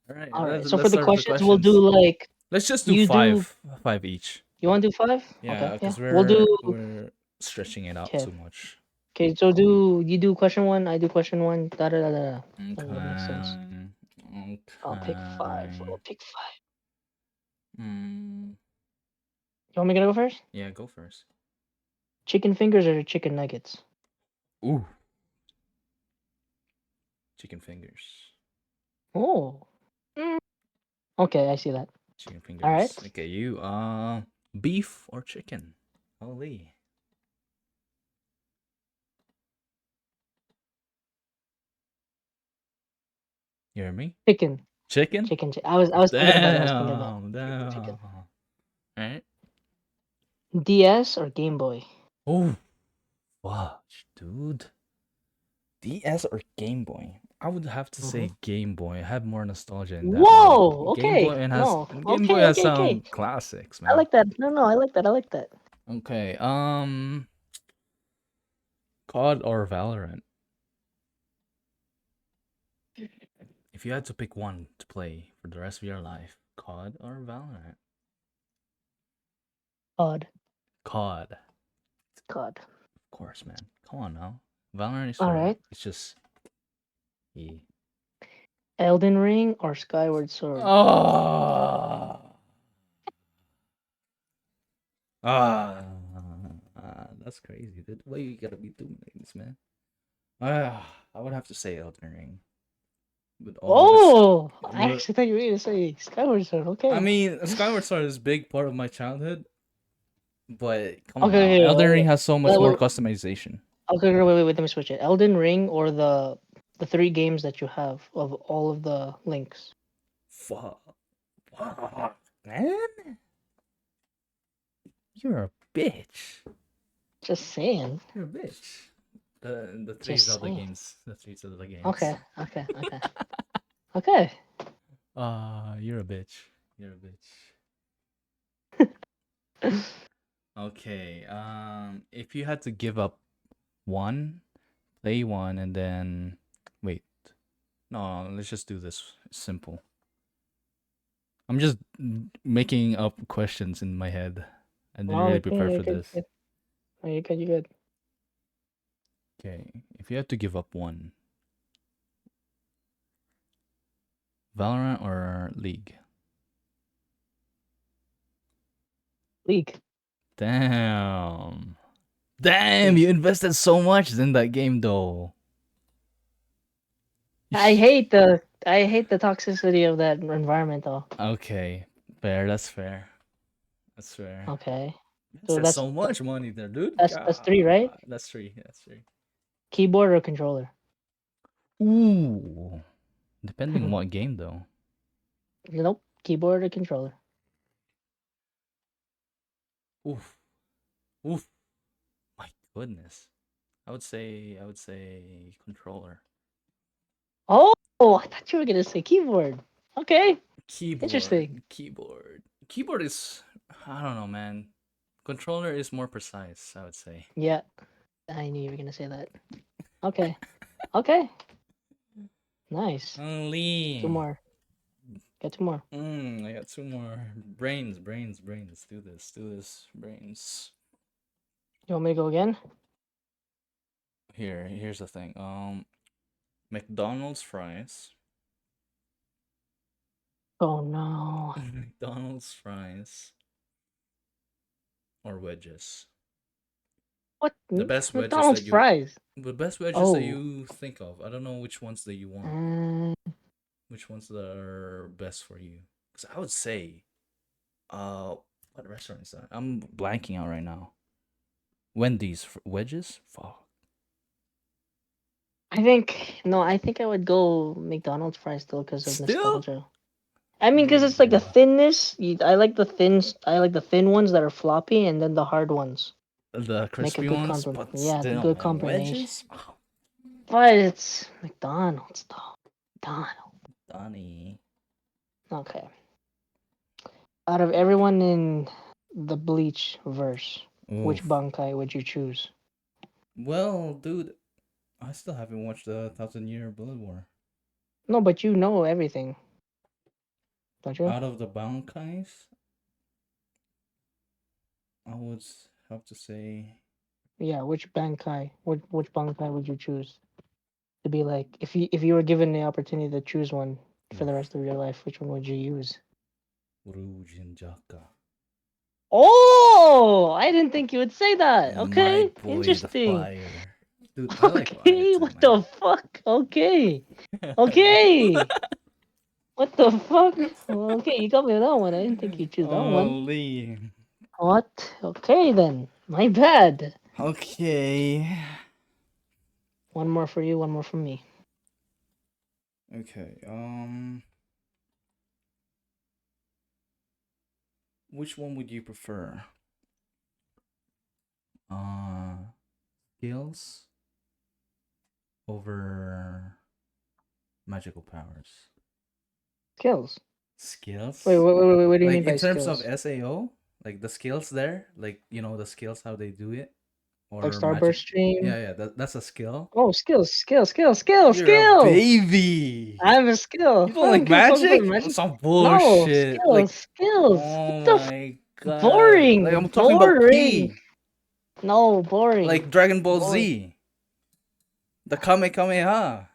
S2: All right,
S1: All right. So for
S2: let's
S1: the
S2: start with the
S1: questions, we'll do
S2: questions.
S1: like
S2: Let's just do
S1: you do.
S2: five each.
S1: You want to do 5?
S2: Yeah,
S1: Okay, yeah.
S2: because
S1: We'll do.
S2: we're stretching it out
S1: Okay.
S2: too much.
S1: Okay. So do you do question one? I do question one. Da da da da. That makes sense.
S2: Okay.
S1: I'll pick 5.
S2: Okay.
S1: I'll pick 5.
S2: Mm,
S1: You want me to go first?
S2: yeah, go first.
S1: Chicken fingers or chicken nuggets?
S2: Ooh, chicken fingers.
S1: Oh. Mm, okay, I see that.
S2: Chicken
S1: All right.
S2: fingers. Okay, you beef or chicken? Holy. You hear me?
S1: Chicken.
S2: Chicken?
S1: Chicken. I was thinking about it. I was thinking about
S2: Damn,
S1: chicken.
S2: damn.
S1: Chicken.
S2: Alright.
S1: DS or Game Boy?
S2: Oh, watch, dude. DS or Game Boy? I would have to
S1: Mm-hmm.
S2: say Game Boy. I have more nostalgia in that one.
S1: Whoa. Okay. No.
S2: Game Boy
S1: Okay.
S2: has
S1: Okay. Okay.
S2: some classics,
S1: I
S2: man.
S1: like that. No. No. I like that. I like that.
S2: Okay, COD or Valorant? If you had to pick one to play for the rest of your life, COD or Valorant?
S1: COD.
S2: COD.
S1: COD.
S2: Of course, man. Come on now. Valorant is
S1: All
S2: for
S1: right.
S2: it's just yeah.
S1: Elden Ring or Skyward Sword?
S2: Oh, ah, that's crazy, dude. Why you gotta be doing this, man? I would have to say Elden Ring. With all this,
S1: Oh, I
S2: but
S1: actually thought you were going to say Skyward Sword.
S2: I
S1: Okay.
S2: mean, Skyward Sword is a big part of my childhood. But come on now,
S1: Okay.
S2: Elden Ring has so much more
S1: Wait,
S2: customization.
S1: okay. Wait. Let me switch it. Elden Ring or the The three games that you have of all of the links.
S2: Fuck. Fuck, man. You're a bitch.
S1: Just saying.
S2: You're a bitch. The three
S1: Just
S2: Zelda
S1: saying.
S2: games. The three Zelda games.
S1: Okay. Okay. Okay. Okay.
S2: You're a bitch. You're a bitch. Okay. If you had to give up one, play one, and then wait. No, let's just do this simple. I'm just making up questions in my head. I didn't
S1: No,
S2: really
S1: we can.
S2: prepare
S1: You
S2: for
S1: good.
S2: this.
S1: You good. No, you good. You good.
S2: Okay. If you had to give up one, Valorant or League?
S1: League.
S2: Damn. Damn,
S1: League.
S2: you invested so much in that game though.
S1: I hate the toxicity of that environment though.
S2: Okay. Fair, that's fair. That's fair.
S1: Okay. So
S2: That's so much money there, dude.
S1: that's three, right?
S2: God, that's three. That's three.
S1: Keyboard or controller?
S2: Ooh. Depending on what game though.
S1: Nope. Keyboard or controller?
S2: Oof. Oof. My goodness. I would say controller.
S1: Oh, I thought you were gonna say keyboard. Okay.
S2: Keyboard.
S1: Interesting.
S2: Keyboard. Keyboard is, I don't know, man. Controller is more precise, I would say.
S1: Yeah. I knew you were gonna say that. Okay. Okay. Nice. Two
S2: Only.
S1: more. Got two more.
S2: I got two more. Brains. Do this. Brains.
S1: You want me to go again?
S2: Here's the thing. McDonald's fries.
S1: Oh no.
S2: McDonald's fries or wedges.
S1: What?
S2: The best wedges
S1: McDonald's
S2: that you
S1: fries.
S2: the best wedges that
S1: Oh.
S2: you think of. I don't know which ones that you want.
S1: Uh,
S2: Which ones that are best for you? Because I would say, uh, what restaurant is that? I'm blanking out right now. Wendy's wedges. Fuck.
S1: I think no. I think I would go McDonald's fries still because of
S2: Still?
S1: nostalgia. I mean, because it's like the
S2: Ooh.
S1: thinness. I like the thin. I like the thin ones that are floppy, and then the hard ones.
S2: The
S1: Make a
S2: crispy
S1: good
S2: ones,
S1: combo.
S2: but
S1: Yeah,
S2: still,
S1: good
S2: man,
S1: combination.
S2: wedges. Oh,
S1: But it's McDonald's though. McDonald's.
S2: Donnie.
S1: Okay. Out of everyone in the Bleach verse, which
S2: Oof.
S1: Bankai would you choose?
S2: Well, dude, I still haven't watched the Thousand Year Blood War.
S1: No, but you know everything, don't you?
S2: Out of the Bankais, I would have to say,
S1: Yeah, which Bankai? Which Bankai would you choose to be like if you were given the opportunity to choose one for the
S2: oof,
S1: rest of your life? Which one would you use?
S2: Rujinjaka.
S1: Oh, I didn't think you would say that.
S2: My
S1: Okay,
S2: boy, the
S1: interesting.
S2: fire. Dude, I like fire
S1: Okay,
S2: too,
S1: what the
S2: man.
S1: fuck? Okay, okay. What the fuck? Well, okay, you got me with that one. I didn't think you'd choose that one.
S2: Holy.
S1: What? Okay then. My bad.
S2: Okay.
S1: One more for you, one more for me.
S2: Okay. Which one would you prefer? Uh, skills over magical powers.
S1: Skills.
S2: Skills?
S1: What do you
S2: Like
S1: mean
S2: in
S1: by
S2: terms of
S1: skills?
S2: SAO, like the skills there, like the skills how they do it,
S1: Like
S2: or magic.
S1: Starburst Stream?
S2: Yeah, that's a skill.
S1: Oh, skills,
S2: You're a
S1: skills!
S2: baby.
S1: I have a skill.
S2: You don't like
S1: Give focus on
S2: magic?
S1: magic.
S2: Some
S1: No,
S2: bullshit. Like,
S1: skills. What
S2: oh
S1: the
S2: my god. Like
S1: boring,
S2: I'm talking about
S1: boring.
S2: P,
S1: No, boring,
S2: like Dragon Ball
S1: boring.
S2: Z, the Kamehameha.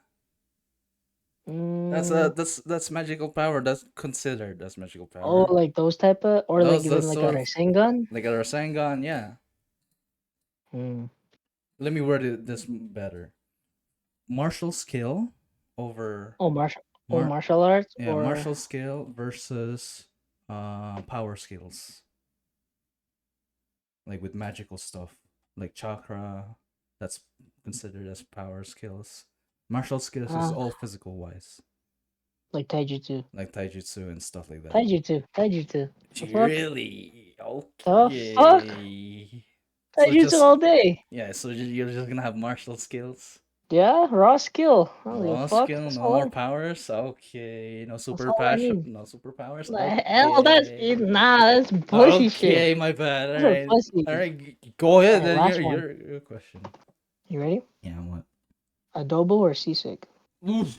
S1: Mm,
S2: That's magical power. That's considered as magical
S1: oh,
S2: power.
S1: like those type of, or like even
S2: Those
S1: like a
S2: sort of
S1: Rasengan.
S2: like a Rasengan. Yeah.
S1: Hmm.
S2: Let me word this better. Martial skill over
S1: Oh,
S2: mar
S1: martial arts
S2: yeah,
S1: or
S2: martial skill versus power skills, like with magical stuff like chakra. That's considered as power skills. Martial skills is
S1: Uh,
S2: all physical wise,
S1: like taijutsu.
S2: like taijutsu and stuff like that.
S1: Taijutsu. Taijutsu. The fuck?
S2: Really?
S1: The fuck?
S2: Okay. So
S1: Taijutsu
S2: just
S1: all day.
S2: yeah. So you're just gonna have martial skills.
S1: Yeah, raw skill. I don't give a
S2: Raw
S1: fuck.
S2: skill,
S1: That's
S2: no more
S1: all.
S2: powers. Okay, no
S1: That's
S2: super
S1: all I
S2: passion,
S1: need.
S2: no superpowers.
S1: The hell, that's
S2: Okay,
S1: it. Nah, that's pussy shit.
S2: okay, my bad.
S1: That's for
S2: All
S1: pussies.
S2: right. Go
S1: All
S2: ahead.
S1: right,
S2: Then
S1: last one.
S2: your question.
S1: You ready?
S2: Yeah, what?
S1: Adobo or sisig?
S2: Oof.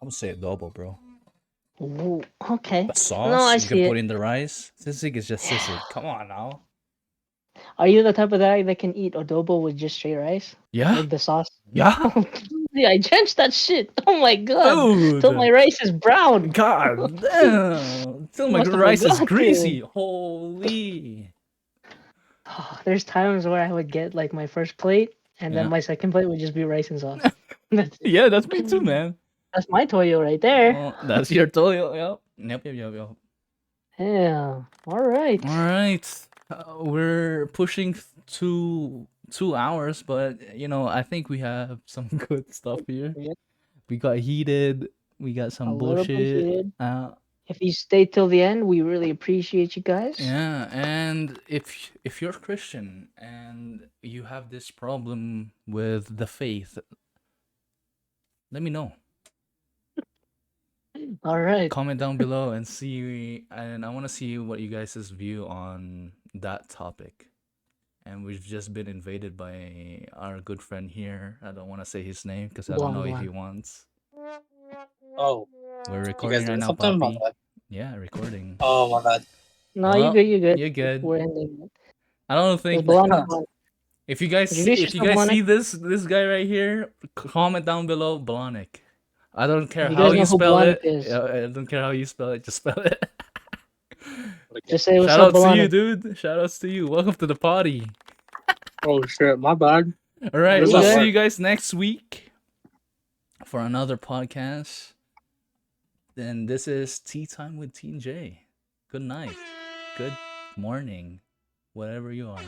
S2: I would say adobo, bro.
S1: Ooh, okay.
S2: The
S1: No,
S2: sauce
S1: I
S2: you can
S1: see
S2: put
S1: it.
S2: in the rice. Sisig is just sisig. Come on now.
S1: Are you the type of guy that can eat adobo with just straight rice?
S2: Yeah,
S1: Like the sauce?
S2: yeah,
S1: Yeah, I drenched that shit. Oh my god. Till my
S2: dude.
S1: rice is brown.
S2: God damn. Still
S1: You
S2: my
S1: must have
S2: rice is
S1: forgotten.
S2: greasy. Holy.
S1: There's times where I would get like my first plate, and then
S2: Yeah.
S1: my second plate would just be rice and sauce. That's it.
S2: Yeah, that's me too, man.
S1: That's my toyo right there.
S2: Oh, that's your toyo. Yep. Yep.
S1: Yeah. All right.
S2: All right. We're pushing 2 hours, but I think we have some good stuff here.
S1: Yeah,
S2: We got heated. We got
S1: a
S2: some
S1: little bit
S2: bullshit.
S1: heated. If you stay till the end, we really appreciate you guys.
S2: Yeah, and if you're Christian and you have this problem with the faith, let me know.
S1: All right.
S2: Comment down below and see, and I want to see what you guys' view on that topic. And we've just been invaded by our good friend here. I don't want to say his name because I don't know
S1: Blonde
S2: if he
S1: one.
S2: wants.
S3: Oh,
S2: We're
S3: you guys
S2: recording right
S3: doing
S2: now,
S3: something? My
S2: Poppy.
S3: bad.
S2: Yeah, recording.
S3: Oh my bad.
S1: No, you
S2: Well,
S1: good. You good.
S2: you're good.
S1: We're ending it.
S2: I don't
S1: It's
S2: think
S1: blonde one.
S2: if you guys
S1: Introduce
S2: if you
S1: yourself,
S2: guys
S1: Blonic.
S2: see this guy right here, comment down below Blonic. I don't care
S1: If you
S2: how
S1: guys
S2: you
S1: know who
S2: spell
S1: Blonic
S2: it.
S1: is,
S2: I don't care how you spell it. Just spell it.
S3: Okay.
S1: just say what's
S2: Shout
S1: up,
S2: out to you,
S1: Blonic.
S2: dude. Shout outs to you. Welcome to the party.
S3: Oh shit, my bad.
S2: All
S3: How
S2: right,
S3: does
S1: You
S2: we'll
S3: that
S2: see
S1: good?
S2: you
S3: work?
S2: guys next week for another podcast. Then this is Tea Time with Teen J. Good night. Good morning, whatever you are.